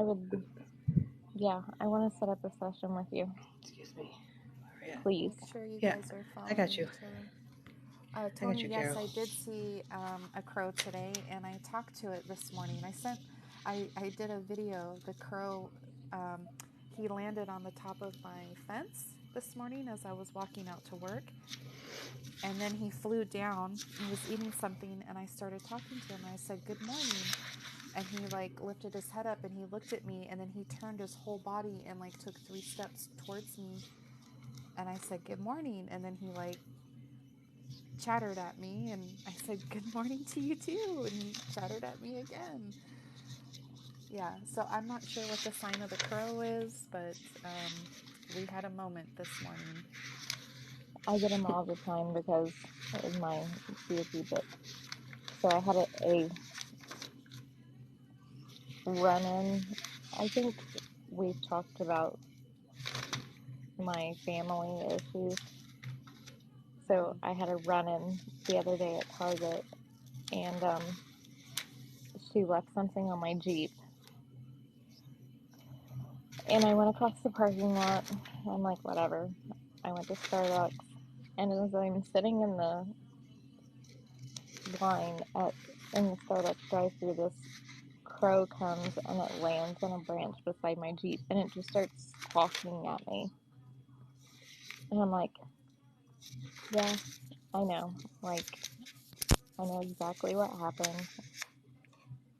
would, yeah, I want to set up a session with you. Excuse me. Where are you please. Make sure you Yeah, guys are I got following you. each other. I got Tony, you, yes, Carol. I did see a crow today, and I talked to it this morning. I did a video. The crow, um, he landed on the top of my fence this morning as I was walking out to work, and then he flew down. He was eating something, and I started talking to him. And I said, "Good morning," and he like lifted his head up and he looked at me, and then he turned his whole body and like took 3 steps towards me, and I said, "Good morning," and then he like chattered at me, and I said, "Good morning to you too," and he chattered at me again. Yeah, so I'm not sure what the sign of the crow is, but we had a moment this morning. I get them all the time because of my deity, but so I had a run-in. I think we've talked about my family issues. So I had a run-in the other day at Target, and she left something on my Jeep, and I went across the parking lot. I'm like, whatever. I went to Starbucks, and as I'm sitting in the line in the Starbucks drive-through, this crow comes and it lands on a branch beside my Jeep, and it just starts squawking at me. And I'm like, yeah, I know. Like, I know exactly what happened.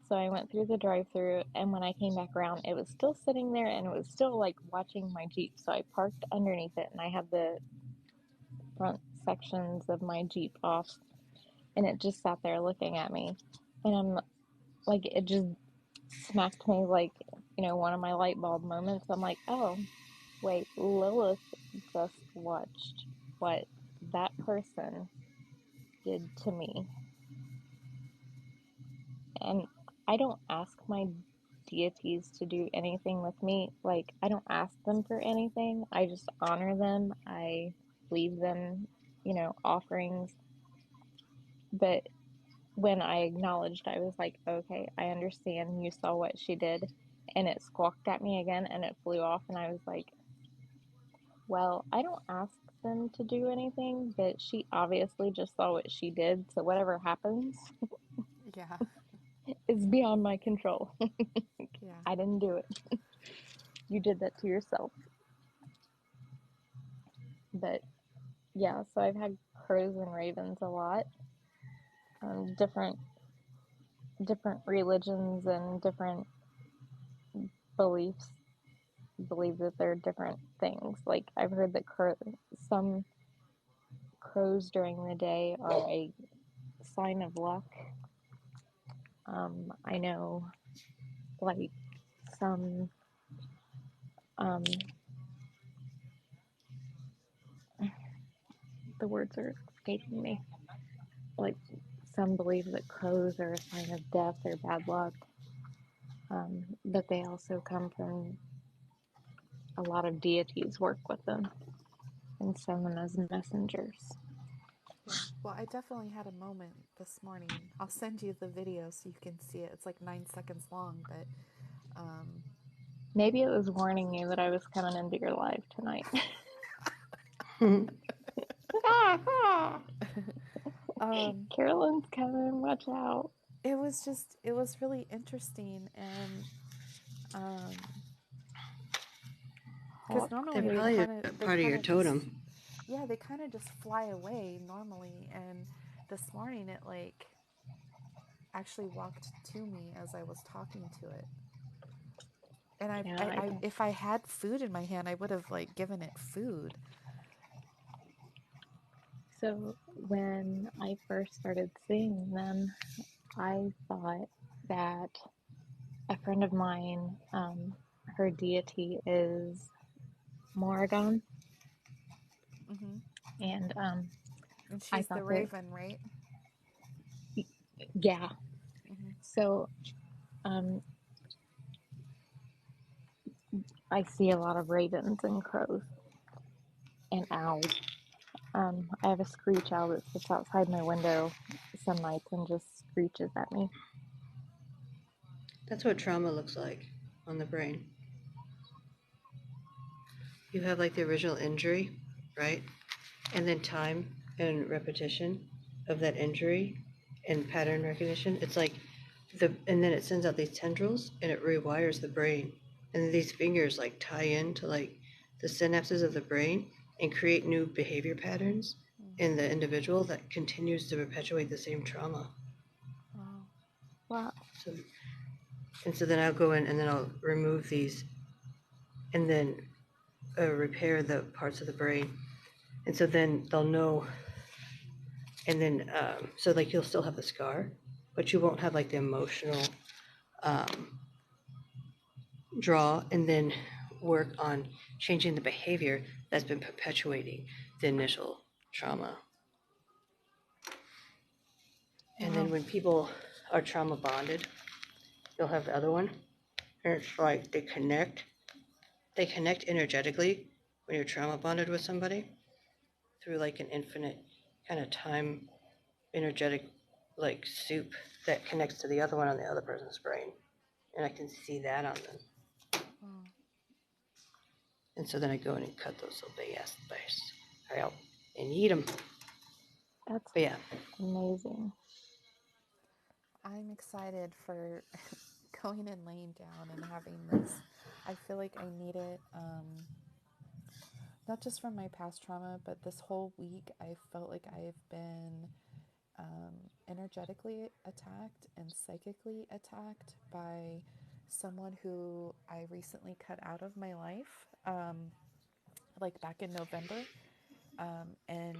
So I went through the drive-through, and when I came back around, it was still sitting there, and it was still like watching my Jeep. So I parked underneath it, and I had the front sections of my Jeep off, and it just sat there looking at me. And I'm like, it just smacked me like, one of my light bulb moments. I'm like, oh, wait, Lilith just watched what that person did to me. And I don't ask my deities to do anything with me. Like, I don't ask them for anything. I just honor them. I leave them, offerings. But when I acknowledged, I was like, okay, I understand. You saw what she did. And it squawked at me again and it flew off. And I was like, well, I don't ask them to do anything, but she obviously just saw what she did. So whatever happens Yeah, is beyond my control. yeah. I didn't do it. You did that to yourself. But yeah, so I've had crows and ravens a lot. Different religions and different beliefs believe that they're different things. Like I've heard that some crows during the day are a sign of luck. I know, like some the words are escaping me. Like some believe that crows are a sign of death or bad luck, but they also come from a lot of deities work with them and send them as messengers. Yeah. Well, I definitely had a moment this morning. I'll send you the video so you can see it. It's like 9 seconds long, but Maybe it was warning you that I was coming into your live tonight. Carolyn's coming, watch out. it was really interesting, and because They're normally probably a they part of kind your of just, totem. yeah, they kind of just fly away normally, and this morning it like actually walked to me as I was talking to it. And Yeah, if I had food in my hand, I would have like given it food. so when I first started seeing them, I thought that a friend of mine, her deity is Morrigan, Hmm. and And I she's the thought that, raven, right? yeah. Hmm. So um, I see a lot of ravens and crows and owls. I have a screech owl that sits outside my window some nights and just screeches at me. That's what trauma looks like on the brain. You have like the original injury, right? And then time and repetition of that injury and pattern recognition. It's like and then it sends out these tendrils and it rewires the brain. And these fingers like tie into like the synapses of the brain and create new behavior patterns in the individual that continues to perpetuate the same trauma. Wow. Wow. So, and so then I'll go in and then I'll remove these and then repair the parts of the brain. And so then they'll know. And then, so like you'll still have the scar, but you won't have like the emotional um, draw, and then work on changing the behavior that's been perpetuating the initial trauma. And then Wow. when people are trauma bonded, you'll have the other one, and it's like they connect energetically when you're trauma bonded with somebody through like an infinite kind of time energetic like soup that connects to the other one on the other person's brain. And I can see that on them. Wow. And so then I go in and cut those little big ass bites out and eat them. That's But yeah, amazing. I'm excited for going and laying down and having this. I feel like I need it, not just from my past trauma, but this whole week I felt like I've been energetically attacked and psychically attacked by someone who I recently cut out of my life, like back in November. And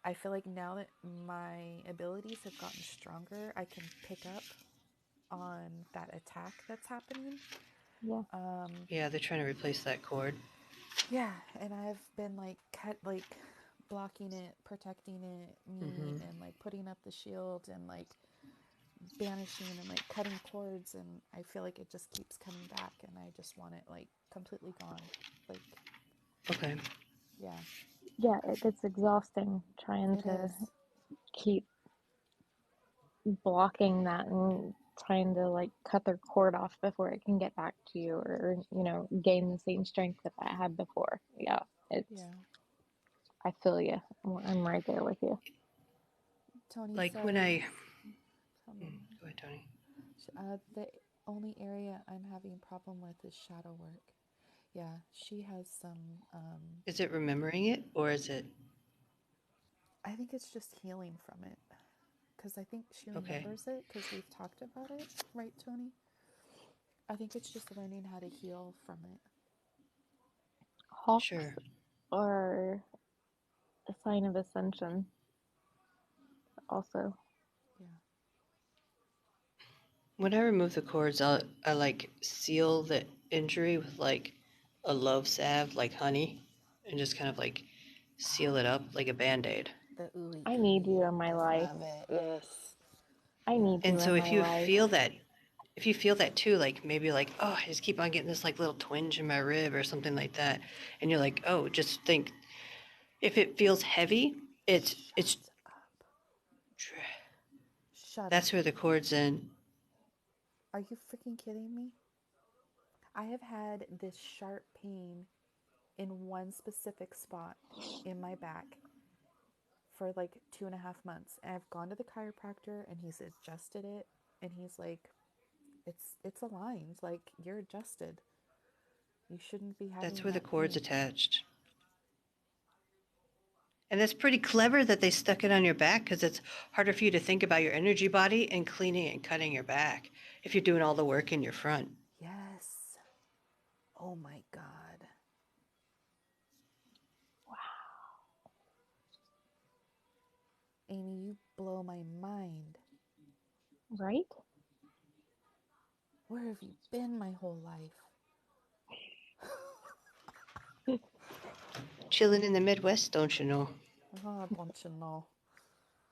I feel like now that my abilities have gotten stronger, I can pick up on that attack that's happening. Yeah. yeah, they're trying to replace that cord. Yeah, and I've been like blocking it, protecting me, Mm-hmm. and like putting up the shield and like banishing and like cutting cords, and I feel like it just keeps coming back, and I just want it like completely gone. Like, Okay. yeah, Yeah, it gets exhausting trying it to is. keep blocking that and trying to like cut their cord off before it can get back to you or gain the same strength that I had before. Yeah, it's Yeah. I feel you. I'm right there with you. Tony Like when says, I, tell me, go ahead, Tony. the only area I'm having problem with is shadow work. Yeah, she has some. Is it remembering it or is it I think it's just healing from it, because I think she okay? remembers it because we've talked about it, right, Tony? I think it's just learning how to heal from it. Hawks Sure. are a sign of ascension, also. Yeah. When I remove the cords, I like seal the injury with like a love salve, like honey, and just kind of like seal it up like a band-aid. The ooey I need you gooey. in my I life. love it. Yes. I need And you so in my life. if you feel that too, like maybe like, oh, I just keep on getting this like little twinge in my rib or something like that, and you're like, oh, just think if it feels heavy, it's Shut up. Shut up. that's where the cord's in. Are you freaking kidding me? I have had this sharp pain in one specific spot in my back for like 2.5 months. And I've gone to the chiropractor and he's adjusted it, and he's like, it's aligned. Like, you're adjusted. You shouldn't be That's having where the that cord's pain. attached. And that's pretty clever that they stuck it on your back because it's harder for you to think about your energy body and cleaning and cutting your back if you're doing all the work in your front. Yes. Oh my God. Amy, you blow my mind. Right? Where have you been my whole life? Chilling in the Midwest, don't you know? Oh, don't you know?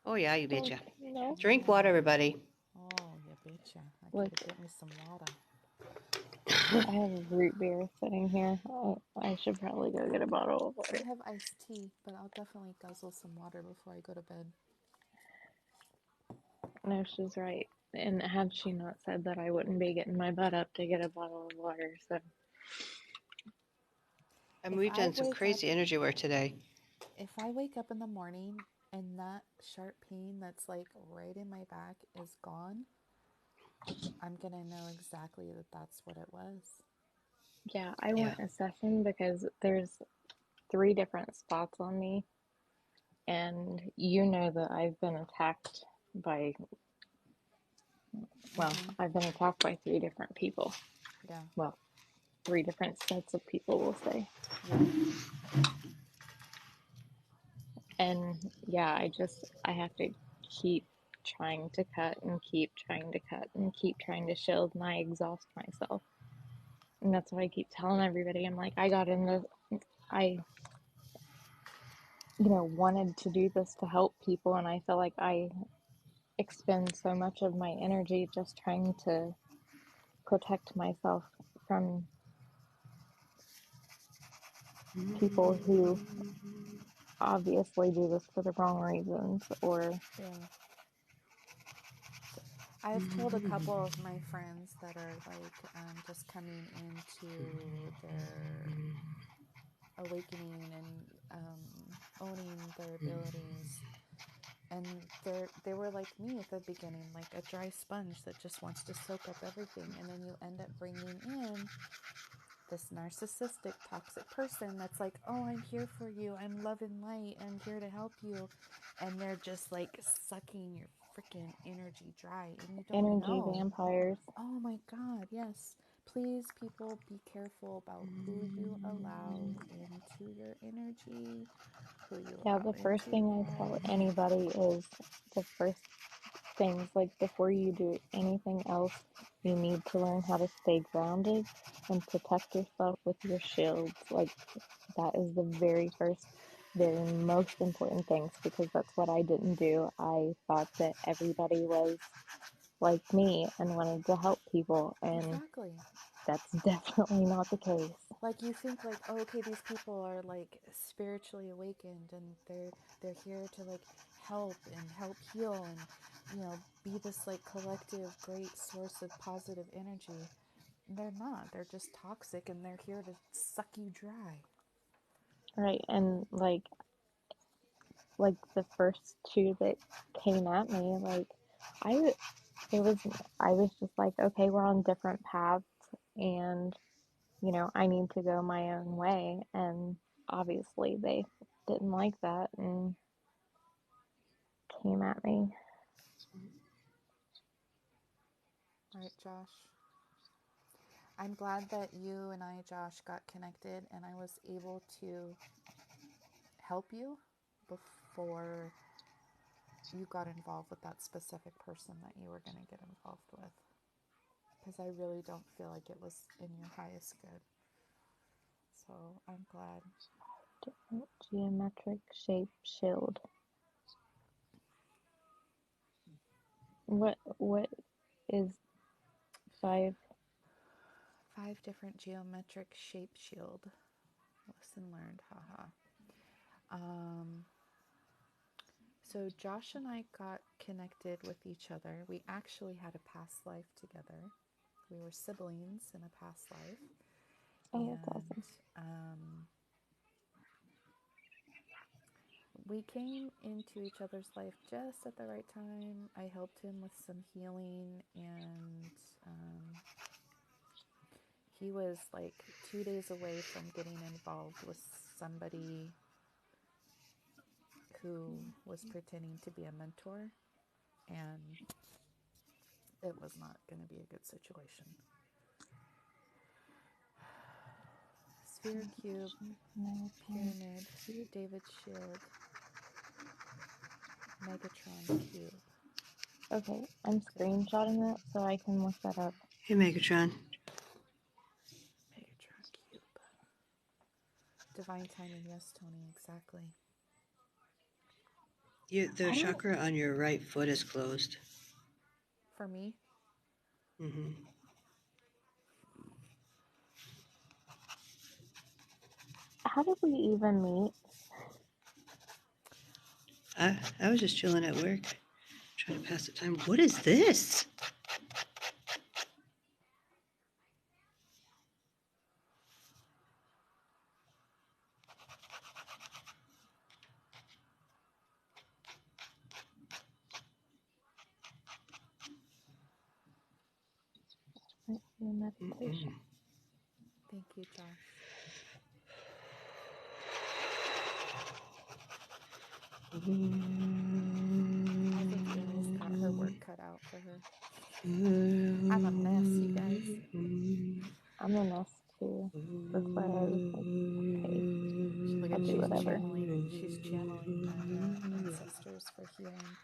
Oh, yeah, you Don't betcha. you know? Drink water, everybody. Oh, you betcha. I Look, gotta get me some water. I have a root beer sitting here. I should probably go get a bottle of I water. have iced tea, but I'll definitely guzzle some water before I go to bed. No, she's right. And had she not said that, I wouldn't be getting my butt up to get a bottle of water. So And if we've I done some wake up crazy energy work today. if I wake up in the morning and that sharp pain that's like right in my back is gone, I'm gonna know exactly that that's what it was. Yeah, I Yeah. want a session because there's 3 different spots on me, and you know that I've been attacked by, well, I've been attacked by 3 different people. Yeah. Well, 3 different sets of people, we'll say. Yeah. And yeah, I have to keep trying to cut and keep trying to cut and keep trying to shield, and I exhaust myself. And that's why I keep telling everybody, I'm like, I, wanted to do this to help people, and I feel like I expend so much of my energy just trying to protect myself from people who obviously do this for the wrong reasons, or Yeah. I've told a couple of my friends that are like just coming into their awakening and owning their abilities, and they were like me at the beginning, like a dry sponge that just wants to soak up everything, and then you end up bringing in this narcissistic toxic person that's like, oh, I'm here for you, I'm love and light, I'm here to help you, and they're just like sucking your freaking energy dry, and you don't energy know. vampires. Oh my god, yes. Please, people, be careful about who you allow into your energy, who you Yeah, allow the first into thing your I tell life. anybody is the first things, like before you do anything else, you need to learn how to stay grounded and protect yourself with your shields. Like, that is the very first, very most important things, because that's what I didn't do. I thought that everybody was like me and wanted to help people, and Exactly. that's definitely not the case. Like you think like, oh, okay, these people are like spiritually awakened and they're here to like help heal and be this like collective great source of positive energy. They're not. They're just toxic and they're here to suck you dry. Right, and like the first 2 that came at me, like I it was I was just like, okay, we're on different paths, and I need to go my own way, and obviously they didn't like that and came at me. Right, Josh? I'm glad that you and I, Josh, got connected and I was able to help you before you got involved with that specific person that you were going to get involved with. Because I really don't feel like it was in your highest good. So I'm glad. Different geometric shape shield. What is 5? 5 different geometric shape shield. Lesson learned, haha. So Josh and I got connected with each other. We actually had a past life together. We were siblings in a past life. Oh, that's And awesome. we came into each other's life just at the right time. I helped him with some healing, and he was like 2 days away from getting involved with somebody who was pretending to be a mentor, and it was not going to be a good situation. Sphere, cube, pyramid, David's shield, Megatron cube. Okay, I'm screenshotting that so I can look that up. Hey, Megatron. Megatron cube. Divine timing, yes, Tony, exactly. The chakra on your right foot is closed. For me? Mm-hmm. How did we even meet? I was just chilling at work, trying to pass the time. What is this? Right, your meditation. Thank you, Josh. I think Umi's got her work cut out for her. I'm a mess, you guys. I'm a mess too. That's why I was like, hey, Look I'll at do whatever. she's channeling our ancestors for healing.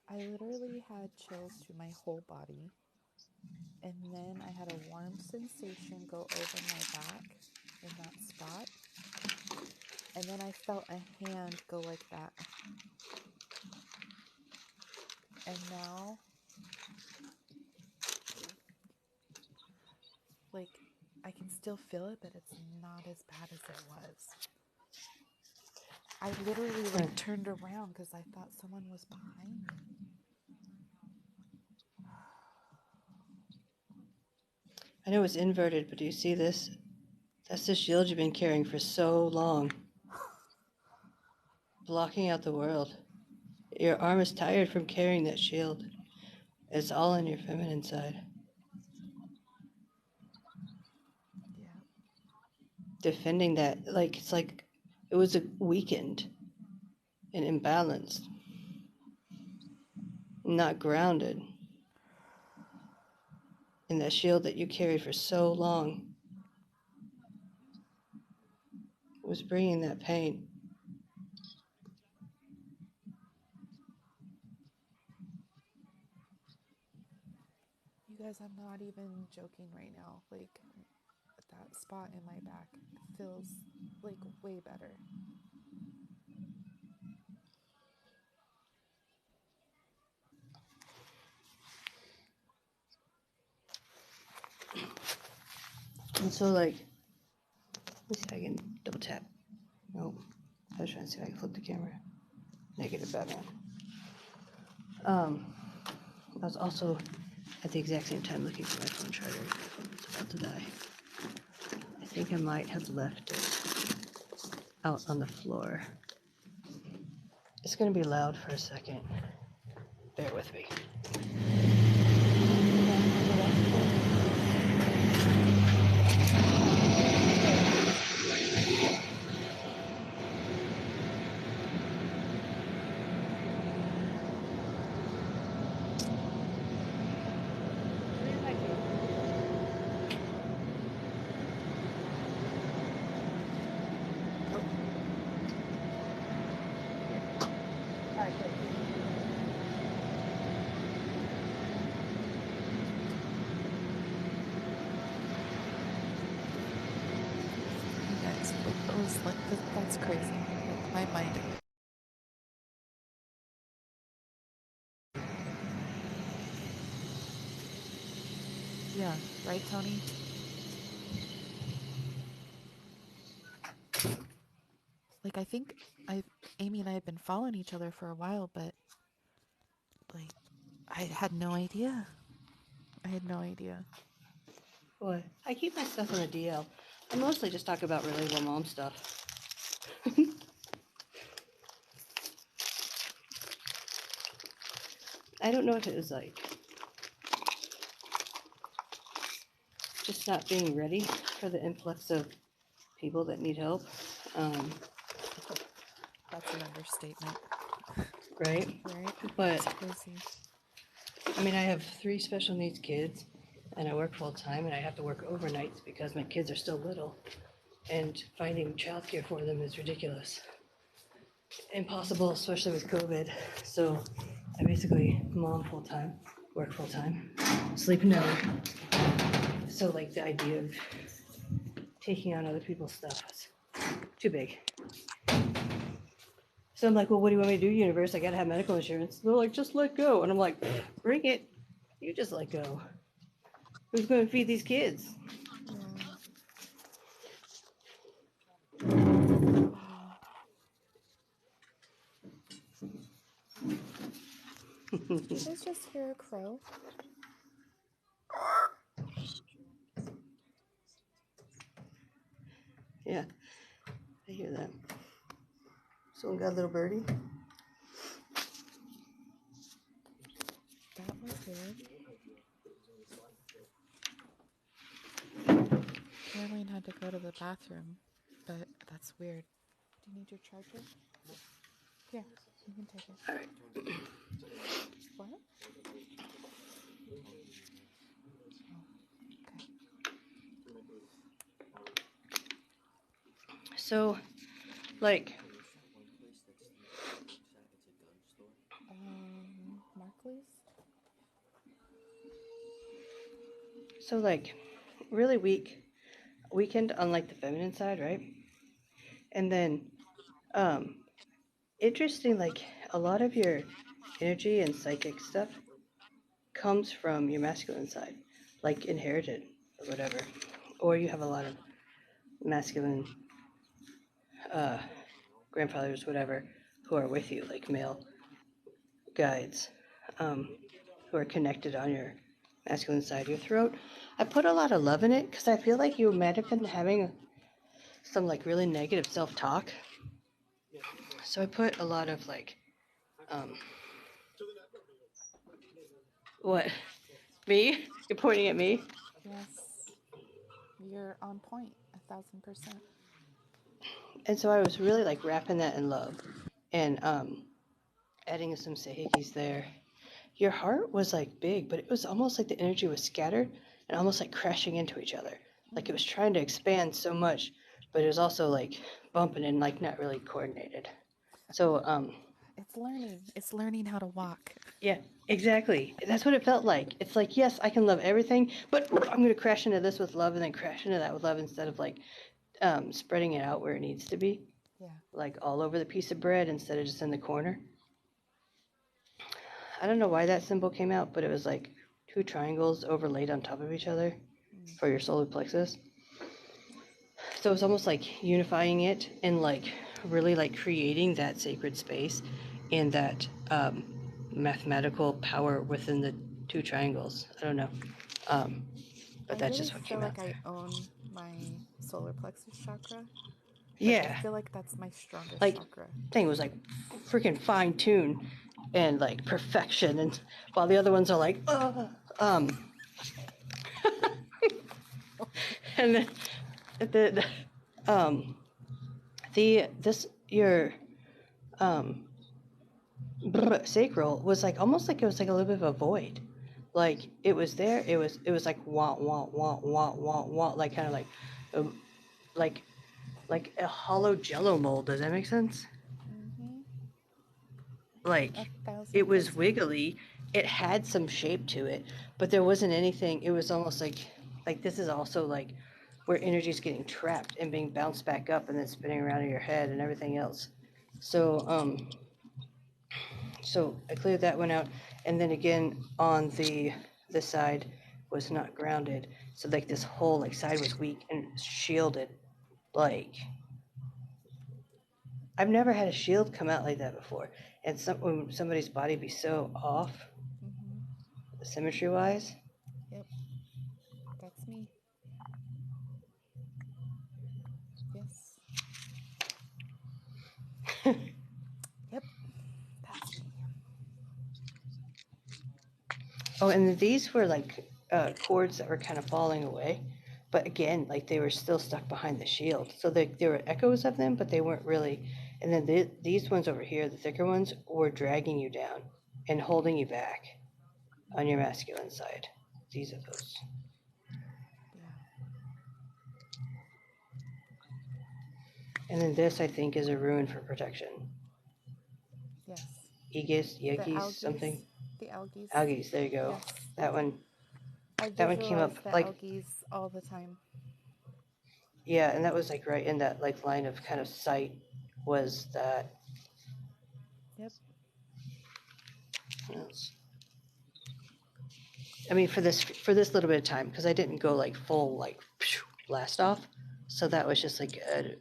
I literally had chills through my whole body, and then I had a warm sensation go over my back in that spot, and then I felt a hand go like that. And now, like, I can still feel it, but it's not as bad as it was. I literally like turned around because I thought someone was behind me. I know it's inverted, but do you see this? That's the shield you've been carrying for so long, blocking out the world. Your arm is tired from carrying that shield. It's all on your feminine side. Yeah. Defending that, like, it's like it was a weakened and imbalanced, not grounded in that shield that you carried for so long. Was bringing that pain. You guys, I'm not even joking right now. Like, that spot in my back feels like way better. And so, like, let me see if I can double tap. Nope. I was trying to see if I can flip the camera. Negative Batman. I was also at the exact same time looking for my phone charger. My phone was about to die. I think I might have left it out on the floor. It's gonna be loud for a second. Bear with me. You guys, those like that's crazy. Like my mind. Yeah, right, Tony? Like I think Amy and I have been following each other for a while, but like I had no idea. I had no idea. What? I keep my stuff on the DL. I mostly just talk about relatable mom stuff. I don't know if it was like just not being ready for the influx of people that need help. That's an understatement. Right? Right? But It's crazy. I mean, I have 3 special needs kids, and I work full time, and I have to work overnights because my kids are still little, and finding childcare for them is ridiculous, impossible, especially with COVID. So I basically mom full time, work full time, sleep never. So like the idea of taking on other people's stuff is too big. So I'm like, well, what do you want me to do, universe? I gotta have medical insurance. They're like, just let go. And I'm like, bring it. You just let go. Who's going to feed these kids? Yeah. Did you guys just hear a crow? Yeah, I hear that. Someone got a little birdie? That was weird. Caroline had to go to the bathroom, but that's weird. Do you need your charger? Here, you can take it. All right. What? Oh, okay. So, like, Markley's? so really weakened on like the feminine side, right? And then, um, interesting, like a lot of your energy and psychic stuff comes from your masculine side, like inherited or whatever. or you have a lot of masculine grandfathers, whatever, who are with you, like male guides, who are connected on your masculine side of your throat. I put a lot of love in it because I feel like you might have been having some like really negative self-talk. So I put a lot of like, what? Me? You're pointing at me? Yes, you're on point, 1,000%. And so I was really like wrapping that in love and adding some sahikis there. Your heart was like big, but it was almost like the energy was scattered and almost like crashing into each other. Like it was trying to expand so much, but it was also like bumping and like not really coordinated. So It's learning how to walk. yeah, exactly. That's what it felt like. It's like, yes, I can love everything, but I'm going to crash into this with love and then crash into that with love instead of like spreading it out where it needs to be, Yeah. like all over the piece of bread instead of just in the corner. I don't know why that symbol came out, but it was like two triangles overlaid on top of each other for your solar plexus. So it's almost like unifying it and like really like creating that sacred space and that mathematical power within the two triangles. I don't know. But I that's really just what feel came out. like I own my solar plexus chakra. Like, I Yeah. feel like that's my strongest Like, chakra. thing was like freaking fine tuned and like perfection. And while the other ones are like, and then the this, your, um, sacral was like almost like it was like a little bit of a void. Like it was there. It was like wah wah wah wah wah wah, like kind of um, like like a hollow Jello mold. Does that make sense? Mm-hmm. Like it was 1,000%. wiggly. It had some shape to it, but there wasn't anything. It was almost like this is also like where energy is getting trapped and being bounced back up and then spinning around in your head and everything else. So so I cleared that one out, and then again on the this side was not grounded, so like this whole like side was weak and shielded. Like I've never had a shield come out like that before, and when somebody's body be so off, Mm-hmm. symmetry wise. Yep, that's me. Yes. Yep, that's me. Oh, and these were like cords that were kind of falling away, but again, like they were still stuck behind the shield. So there were echoes of them, but they weren't really. And then these ones over here, the thicker ones, were dragging you down and holding you back on your masculine side. These are those. Yeah. And then this, I think, is a rune for protection. Yes. Aegis, The Yegis, algaes. something. The algaes. Algaes, there you go. Yes. That one. I That one came visualize up the like, algaes all the time. yeah, and that was like right in that like line of kind of sight was that. Yep. What else? I mean, for this little bit of time, because I didn't go like full like blast off, so that was just like a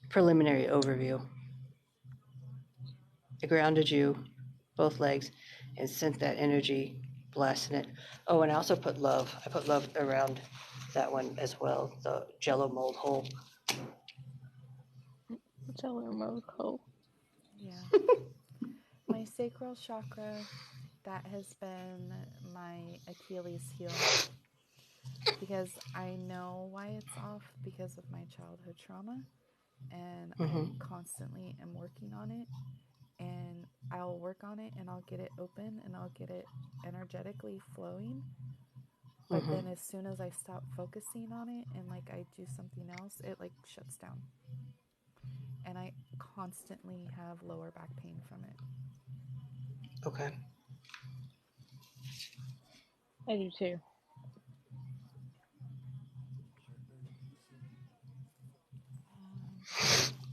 preliminary overview. I grounded you, both legs, and sent that energy, blasting it. Oh, and I also put love. I put love around that one as well, the Jello mold hole. Jello Moco. Yeah. My sacral chakra, that has been my Achilles heel because I know why it's off because of my childhood trauma, and I Mm-hmm. constantly am working on it, and I'll work on it and I'll get it open and I'll get it energetically flowing. But Mm-hmm. then as soon as I stop focusing on it and like I do something else, it like shuts down. And I constantly have lower back pain from it. Okay. I do too.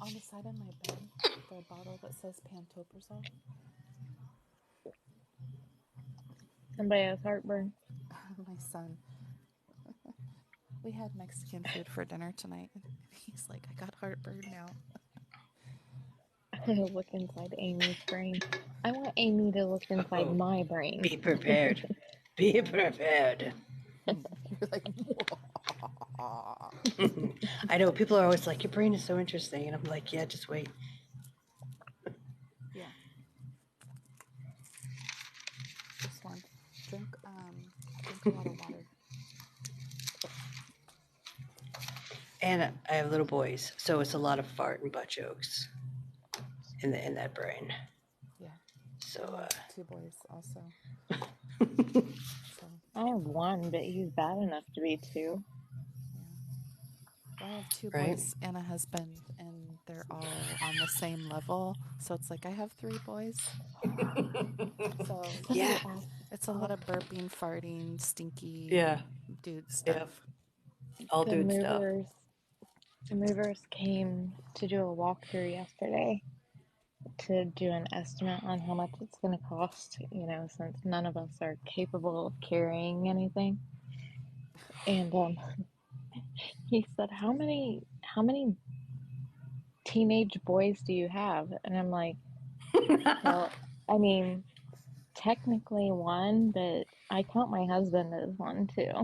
On the side of my bed, the bottle that says pantoprazole. Somebody has heartburn. My son. We had Mexican food for dinner tonight. And he's like, I got heartburn now. I'm gonna look inside Amy's brain. I want Amy to look inside Oh, my brain. be prepared. Be prepared. You're like, I know people are always like, your brain is so interesting. And I'm like, yeah, just wait. yeah. Just one. Drink a lot of water. And I have little boys, so it's a lot of fart and butt jokes in that brain. Yeah. So I have 2 boys also. So I have one, but he's bad enough to be 2. yeah. Well, I have 2 Right. boys and a husband, and they're all on the same level. So it's like I have 3 boys. So Yeah. it's a lot of burping, farting, stinky Yeah. dude Yep. stuff. All The dude stuff. movers came to do a walkthrough yesterday to do an estimate on how much it's going to cost, since none of us are capable of carrying anything. And he said, how many teenage boys do you have? And I'm like, well, I mean, technically 1, but I count my husband as 1 too. Yeah.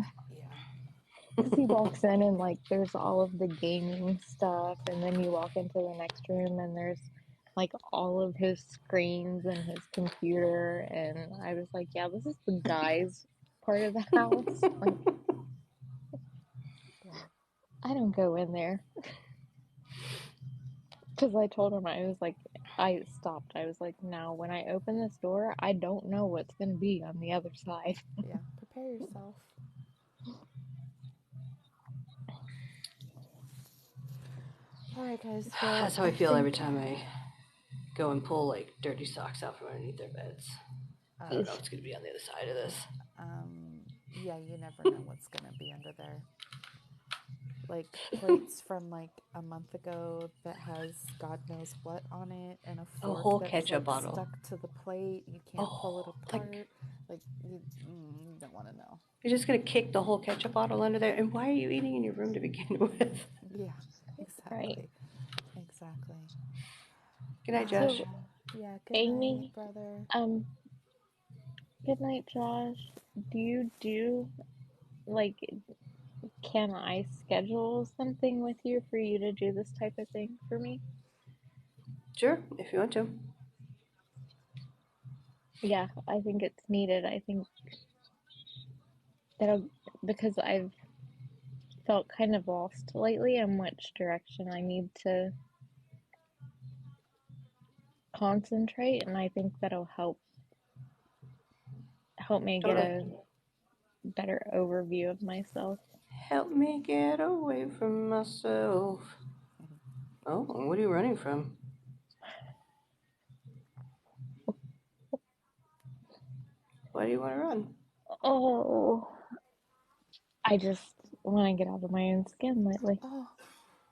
Because he walks in and like there's all of the gaming stuff, and then you walk into the next room and there's like all of his screens and his computer, and I was like, yeah, this is the guys part of the house. Like, Yeah. I don't go in there. Because I told him, I was like, I stopped. I was like, now when I open this door, I don't know what's going to be on the other side. Yeah. Prepare yourself. All right, guys. Well, That's how I feel every time I go and pull like dirty socks out from underneath their beds. I don't know what's going to be on the other side of this. Yeah, you never know what's gonna be under there. Like plates from like a month ago that has God knows what on it, and a A fork whole that's ketchup like bottle. stuck to the plate. You can't pull it Like apart. Like you don't want to know. you're just going to kick the whole ketchup bottle under there. And why are you eating in your room to begin with? Yeah, Right. exactly. Exactly. Good night, Josh. So, Yeah, good night, Amy, brother. good night, Josh. Do you do, like, can I schedule something with you for you to do this type of thing for me? Sure, if you want to. Yeah, I think it's needed. I think that'll, because I've felt kind of lost lately in which direction I need to concentrate, and I think that'll help me get Totally. a better overview of myself. Help me get away from myself. Oh, what are you running from? Why do you want to run? Oh, I just want to get out of my own skin lately. Oh,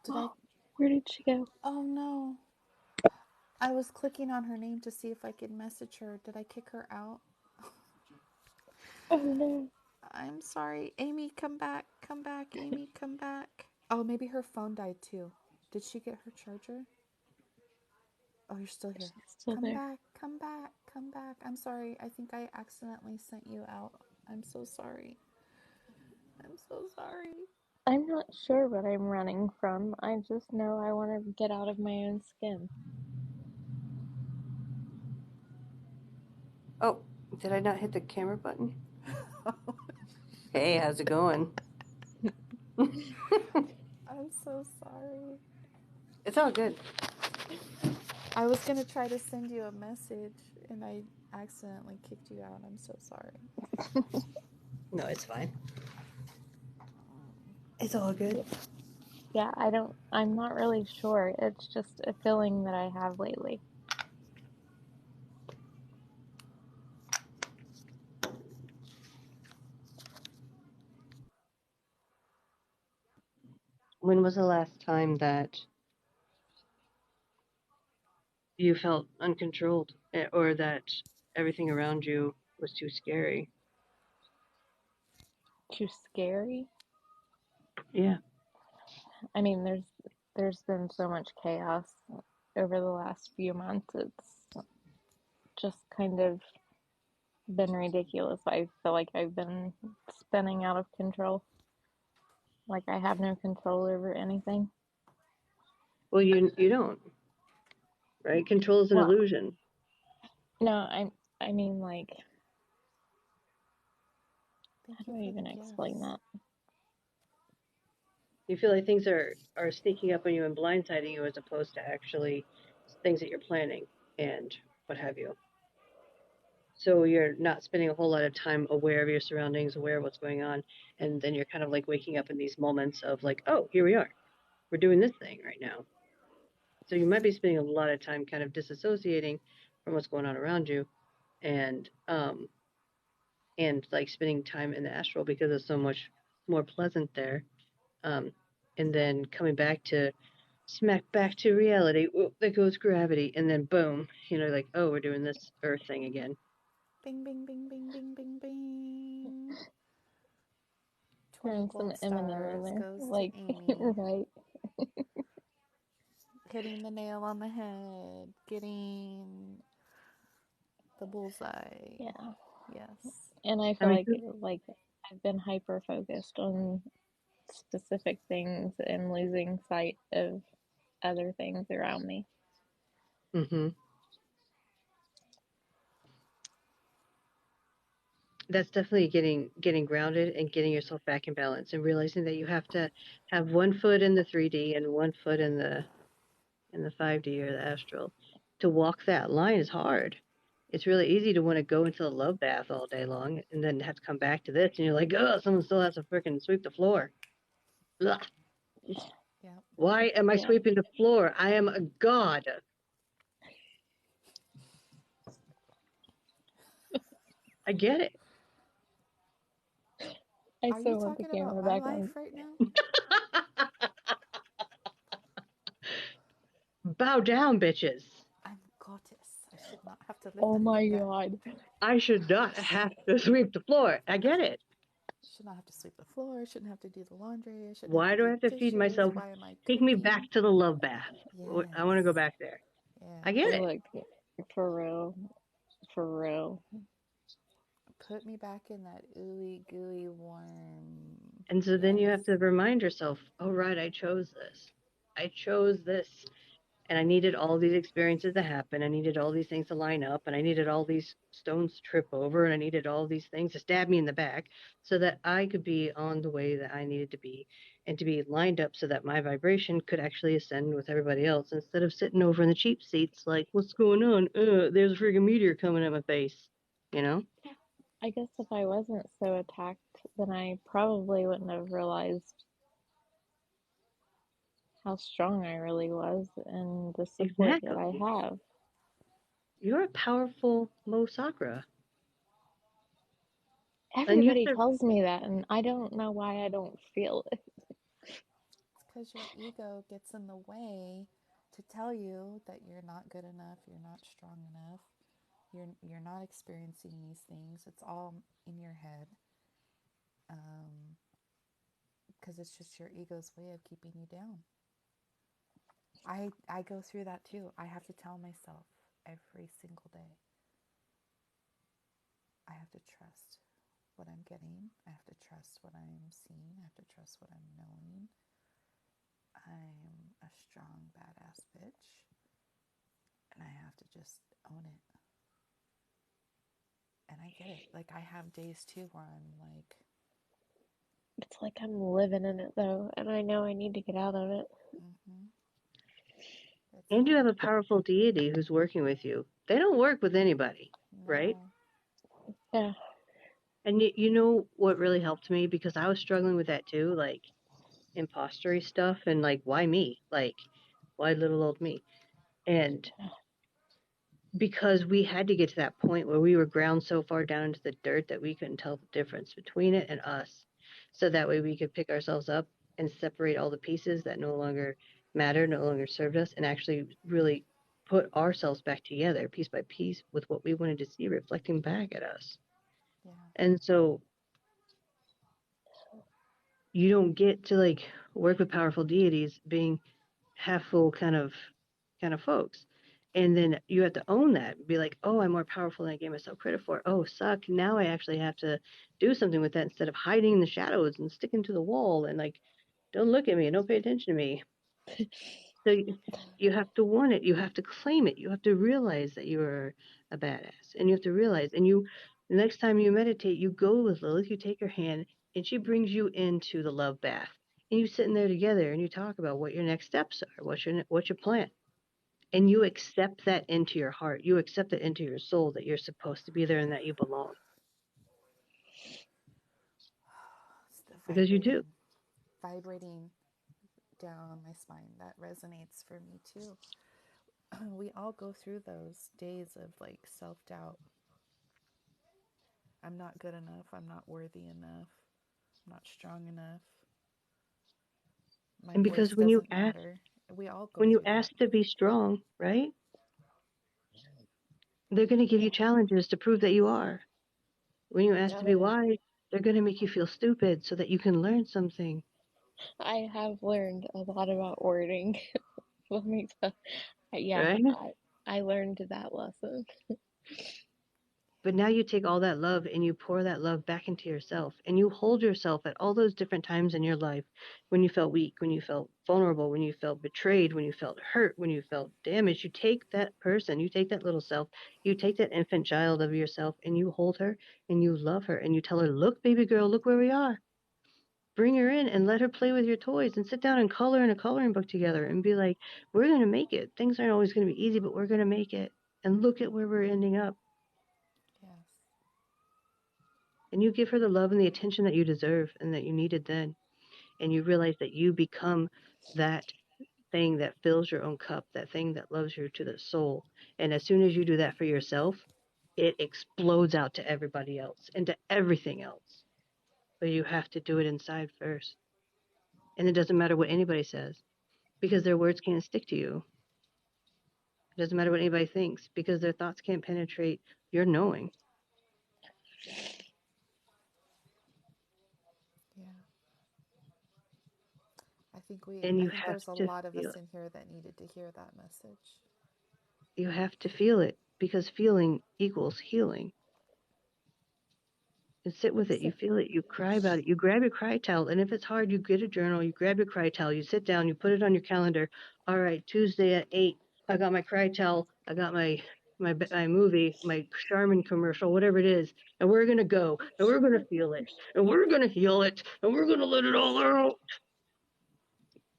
did I? Where did she go? Oh no. I was clicking on her name to see if I could message her. Did I kick her out? Oh no. I'm sorry. Amy, come back. Come back. Amy, come back. Oh, maybe her phone died too. Did she get her charger? Oh, you're still here. She's still Come there. back. Come back. Come back. I'm sorry. I think I accidentally sent you out. I'm so sorry. I'm so sorry. I'm not sure what I'm running from. I just know I want to get out of my own skin. Oh, did I not hit the camera button? Hey, how's it going? I'm so sorry. It's all good. I was going to try to send you a message and I accidentally kicked you out. I'm so sorry. No, it's fine. It's all good. Yeah, I'm not really sure. It's just a feeling that I have lately. When was the last time that you felt uncontrolled or that everything around you was too scary? Too scary? Yeah. I mean, there's been so much chaos over the last few months. It's just kind of been ridiculous. I feel like I've been spinning out of control. Like I have no control over anything. Well, you don't, right? Control is an Well, illusion. no, I mean like how Thank do you I for the even explain gifts. that? You feel like things are sneaking up on you and blindsiding you as opposed to actually things that you're planning and what have you. So you're not spending a whole lot of time aware of your surroundings, aware of what's going on, and then you're kind of like waking up in these moments of like, oh, here we are. We're doing this thing right now. So you might be spending a lot of time kind of disassociating from what's going on around you and like spending time in the astral because it's so much more pleasant there. Um, and then coming back to smack back to reality. Whoop, there goes gravity, and then boom, like, oh, we're doing this Earth thing again. Bing, bing, bing, bing, bing, bing, bing. 20 Throwing some gold Eminem in stars there, goes to like Amy. right? Hitting the nail on the head. Getting the bullseye. Yeah, Yes. and I I feel mean, like I've been hyper focused on specific things and losing sight of other things around me. mm-hmm. That's definitely getting grounded and getting yourself back in balance and realizing that you have to have one foot in the 3D and one foot in the 5D or the astral. To walk that line is hard. It's really easy to want to go into the love bath all day long and then have to come back to this and you're like, oh, someone still has to freaking sweep the floor. Ugh. Yep. Why am I Yeah, sweeping the floor? I am a god. I get it. I Are you still want the talking about camera my back on. life right now? Bow down, bitches. I'm a goddess. I should not have to lift Oh a my finger. god. I should not have to sweep the floor. I get it. Should not have to sweep the floor. Shouldn't have to do the laundry. Shouldn't have Why to do I do have to feed dishes. myself? Why am I Take me back cooking? to the love bath. I want to go Yes. back there. I get Yes. it. Look, for real, for real. Put me back in that ooey gooey warm. And so then you Yes. have to remind yourself, oh, right, I chose this. I chose this. And I needed all these experiences to happen. I needed all these things to line up. And I needed all these stones to trip over. And I needed all these things to stab me in the back so that I could be on the way that I needed to be and to be lined up so that my vibration could actually ascend with everybody else instead of sitting over in the cheap seats like, what's going on? There's a freaking meteor coming at my face. You know? I guess if I wasn't so attacked, then I probably wouldn't have realized how strong I really was and the support that I Exactly. have. You're a powerful Mo Sakura. And you have Everybody to, tells me that, and I don't know why I don't feel it. It's because your ego gets in the way to tell you that you're not good enough, you're not strong enough, you're not experiencing these things. It's all in your head. Because it's just your ego's way of keeping you down. I go through that too. I have to tell myself every single day. I have to trust what I'm getting. I have to trust what I'm seeing. I have to trust what I'm knowing. I'm a strong, badass bitch. And I have to just own it. And I get it. Like, I have days too where I'm like, It's like I'm living in it though, and I know I need to get out of it. mm-hmm, it's and you have hard. a powerful deity who's working with you. They don't work with anybody, right? No, Yeah, And you know what really helped me because I was struggling with that too, like impostery stuff and like why me? Like why little old me? And because we had to get to that point where we were ground so far down into the dirt that we couldn't tell the difference between it and us. So that way we could pick ourselves up and separate all the pieces that no longer mattered, no longer served us, and actually really put ourselves back together piece by piece with what we wanted to see reflecting back at us. yeah, And so you don't get to like work with powerful deities being half full kind of folks. And then you have to own that. Be like, oh, I'm more powerful than I gave myself credit for. Oh, suck. Now I actually have to do something with that instead of hiding in the shadows and sticking to the wall and like, don't look at me, don't pay attention to me. So you have to want it. You have to claim it. You have to realize that you're a badass. And you have to realize, and the next time you meditate, you go with Lilith, you take her hand, and she brings you into the love bath. And you sit in there together and you talk about what your next steps are, what's your plan. And you accept that into your heart. You accept it into your soul that you're supposed to be there and that you belong. It's the Because you do. vibrating down my spine. That resonates for me too. We all go through those days of like self doubt. I'm not good enough. I'm not worthy enough. I'm not strong enough. My And because voice doesn't matter. We all go when you through that. ask to be strong, right? They're going to give you challenges to prove that you are. When you ask to Oh be yeah. wise, they're going to make you feel stupid so that you can learn something. I have learned a lot about wording. Let me tell. Yeah, Right? I learned that lesson. But now you take all that love and you pour that love back into yourself and you hold yourself at all those different times in your life when you felt weak, when you felt vulnerable, when you felt betrayed, when you felt hurt, when you felt damaged. You take that person, you take that little self, you take that infant child of yourself and you hold her and you love her and you tell her, look, baby girl, look where we are. Bring her in and let her play with your toys and sit down and color in a coloring book together and be like, we're going to make it. Things aren't always going to be easy, but we're going to make it. And look at where we're ending up. Yes. And you give her the love and the attention that you deserve and that you needed then. And you realize that you become that thing that fills your own cup, that thing that loves you to the soul. And as soon as you do that for yourself, it explodes out to everybody else and to everything else. But you have to do it inside first. And it doesn't matter what anybody says because their words can't stick to you. It doesn't matter what anybody thinks because their thoughts can't penetrate your knowing. Yeah. And I you think have there's a to lot of feel us it. in here that needed to hear that message. You have to feel it because feeling equals healing. And sit with it. You So, feel it. You cry about it. You grab your cry towel. And if it's hard, you get a journal. You grab your cry towel. You sit down. You put it on your calendar. All right, Tuesday at 8, I got my cry towel. I got my movie, my Charmin commercial, whatever it is. And we're going to go. And we're going to feel it. And we're going to heal it. And we're going to let it all out.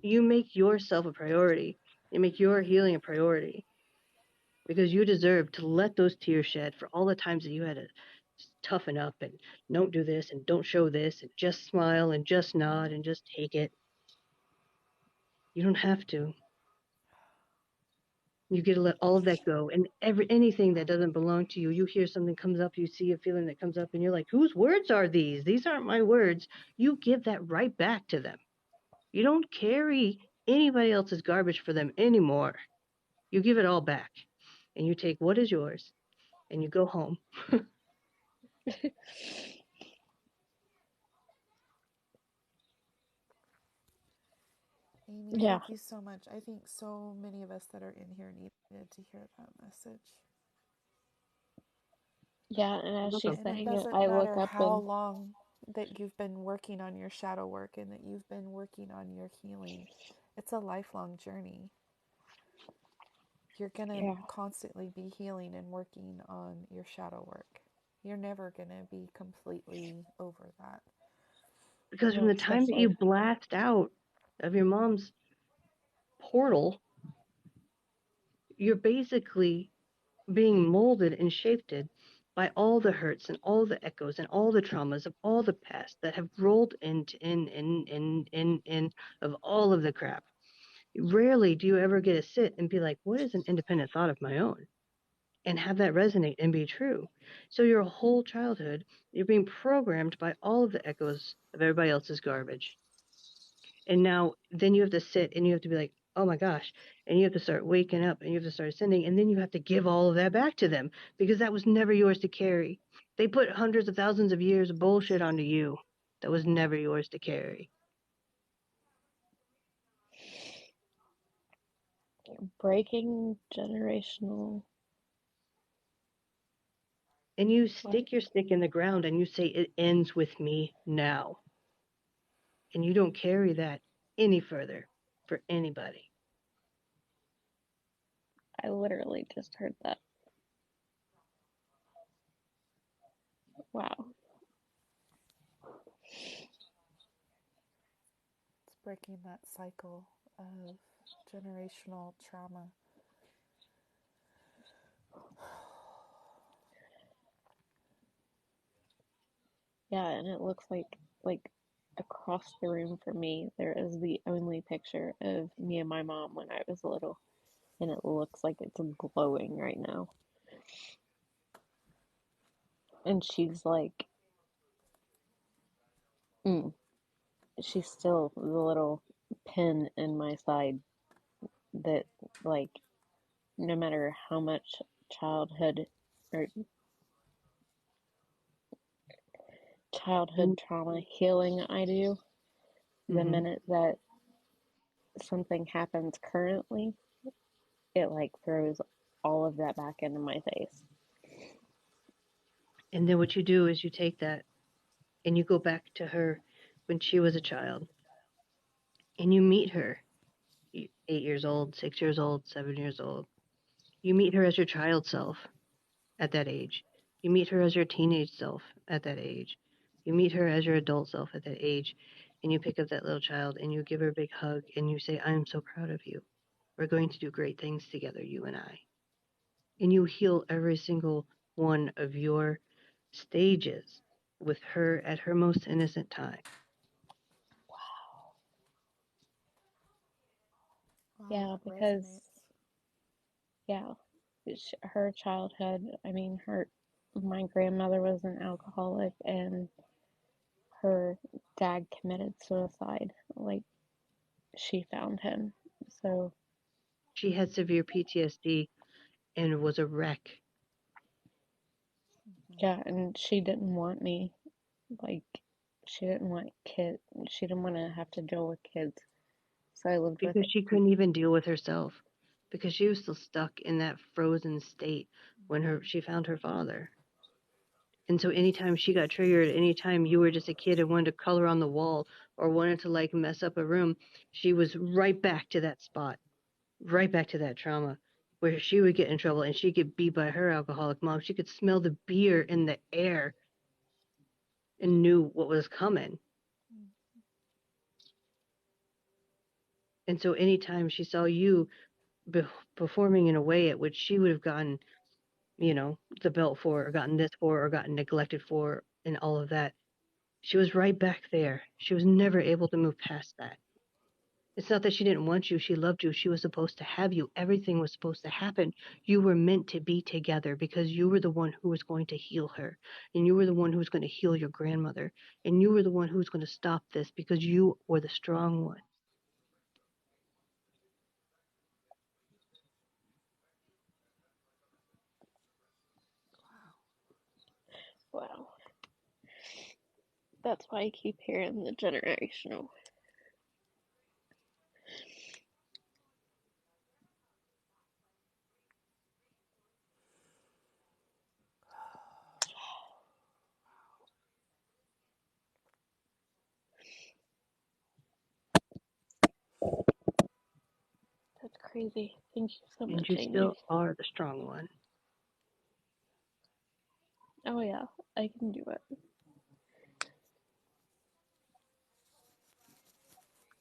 You make yourself a priority. You make your healing a priority because you deserve to let those tears shed for all the times that you had to toughen up and don't do this and don't show this and just smile and just nod and just take it. You don't have to. You get to let all of that go and anything that doesn't belong to you. You hear something comes up, you see a feeling that comes up, and you're like, "Whose words are these? These aren't my words." You give that right back to them. You don't carry anybody else's garbage for them anymore. You give it all back, and you take what is yours, and you go home. Amy, yeah, thank you so much. I think so many of us that are in here needed to hear that message. yeah, and as she's And it saying it, doesn't I look matter up how and long that you've been working on your shadow work and that you've been working on your healing. It's a lifelong journey. You're going to yeah, constantly be healing and working on your shadow work. You're never going to be completely over that. Because from no, the time that you especially, blast out of your mom's portal, you're basically being molded and shaped by all the hurts and all the echoes and all the traumas of all the past that have rolled into in of all of the crap. Rarely do you ever get to sit and be like, what is an independent thought of my own? And have that resonate and be true. So your whole childhood, you're being programmed by all of the echoes of everybody else's garbage. And now, then you have to sit and you have to be like, oh my gosh. And you have to start waking up and you have to start sending. And then you have to give all of that back to them because that was never yours to carry. They put hundreds of thousands of years of bullshit onto you that was never yours to carry. Breaking generational. And you What? stick your stick in the ground and you say, it ends with me now. And you don't carry that any further for anybody. I literally just heard that. Wow. It's breaking that cycle of generational trauma. Yeah, and it looks like across the room from me there is the only picture of me and my mom when I was little, and it looks like it's glowing right now. And she's like, mm, she's still the little pin in my side that, like, no matter how much childhood or childhood trauma healing I do, the Mm-hmm. minute that something happens currently, it like throws all of that back into my face. And then what you do is you take that and you go back to her when she was a child and you meet her 8 years old, 6 years old, 7 years old. You meet her as your child self at that age. You meet her as your teenage self at that age. You meet her as your adult self at that age. And you pick up that little child and you give her a big hug and you say, I'm so proud of you. We're going to do great things together, you and I. And you heal every single one of your stages with her at her most innocent time. Wow, Yeah, that because resonates. yeah, her childhood, I mean, my grandmother was an alcoholic and her dad committed suicide. Like, she found him. So, She had severe PTSD and was a wreck. yeah, and she didn't want me. Like, she didn't want kids. She didn't want to have to deal with kids. So I lived with Because she couldn't even deal with herself because she was still stuck in that frozen state when she found her father. And so anytime she got triggered, anytime you were just a kid and wanted to color on the wall or wanted to like mess up a room, she was right back to that spot, right back to that trauma where she would get in trouble and she'd get beat by her alcoholic mom. She could smell the beer in the air and knew what was coming. And so anytime she saw you performing in a way at which she would have gotten, the belt for, or gotten this for, or gotten neglected for, and all of that, she was right back there. She was never able to move past that. It's not that she didn't want you, she loved you. She was supposed to have you. Everything was supposed to happen. You were meant to be together because you were the one who was going to heal her. And you were the one who was going to heal your grandmother. And you were the one who was going to stop this because you were the strong one. wow. That's why I keep hearing the generational. That's crazy. Thank you so And much, you Amy. still are the strong one. Oh, yeah, I can do it.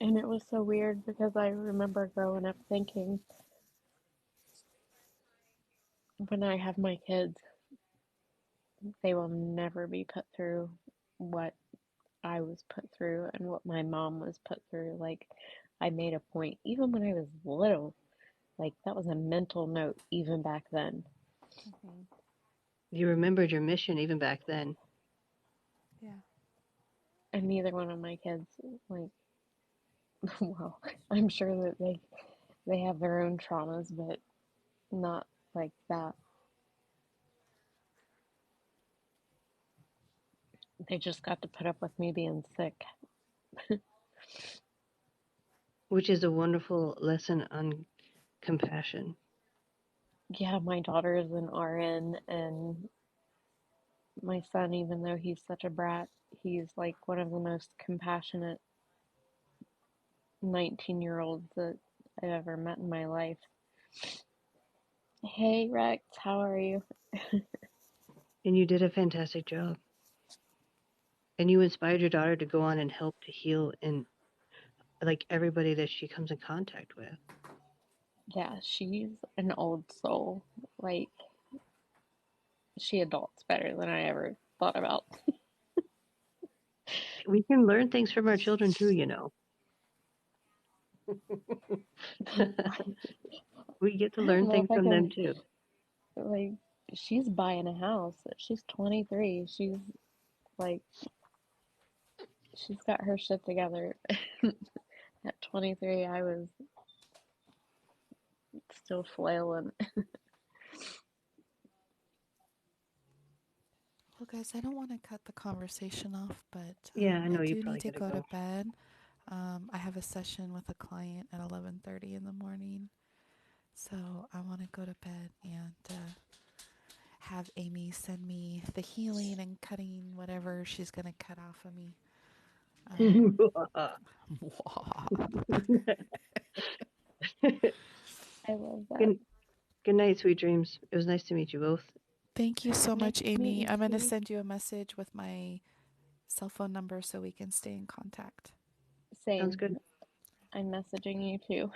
And it was so weird because I remember growing up thinking, when I have my kids, they will never be put through what I was put through and what my mom was put through. Like, I made a point, even when I was little, like, that was a mental note, even back then. Mm-hmm. You remembered your mission even back then. Yeah. And neither one of my kids, like, well, I'm sure that they have their own traumas, but not like that. They just got to put up with me being sick. Which is a wonderful lesson on compassion. Yeah, my daughter is an RN, and my son, even though he's such a brat, he's like one of the most compassionate 19-year-olds that I've ever met in my life. Hey, Rex, how are you? And you did a fantastic job. And you inspired your daughter to go on and help to heal and like everybody that she comes in contact with. Yeah, she's an old soul. Like, she adults better than I ever thought about. We can learn things from our children too, you know. We get to I don't learn know things if I from them can, too. like, she's buying a house. She's 23. Like, she's got her shit together. At 23, I was still flailing. Well, guys, I don't want to cut the conversation off, but Yeah, I I know you do need probably to gotta go to go. bed. I have a session with a client at 11:30 in the morning, so I want to go to bed and have Amy send me the healing and cutting whatever she's gonna cut off of me. I love that. good, good night, sweet dreams. It was nice to meet you both. Thank you so Nice much, to meet Amy. you I'm gonna too. send you a message with my cell phone number so we can stay in contact. Sounds Same. good. I'm messaging you too.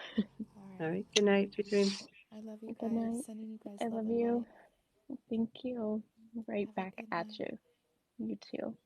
All All right. right. Good night, sweet dreams. I love you Good guys. night. Sending you guys I love love and you. light. Thank you. Right Have a back good at night. you. You too.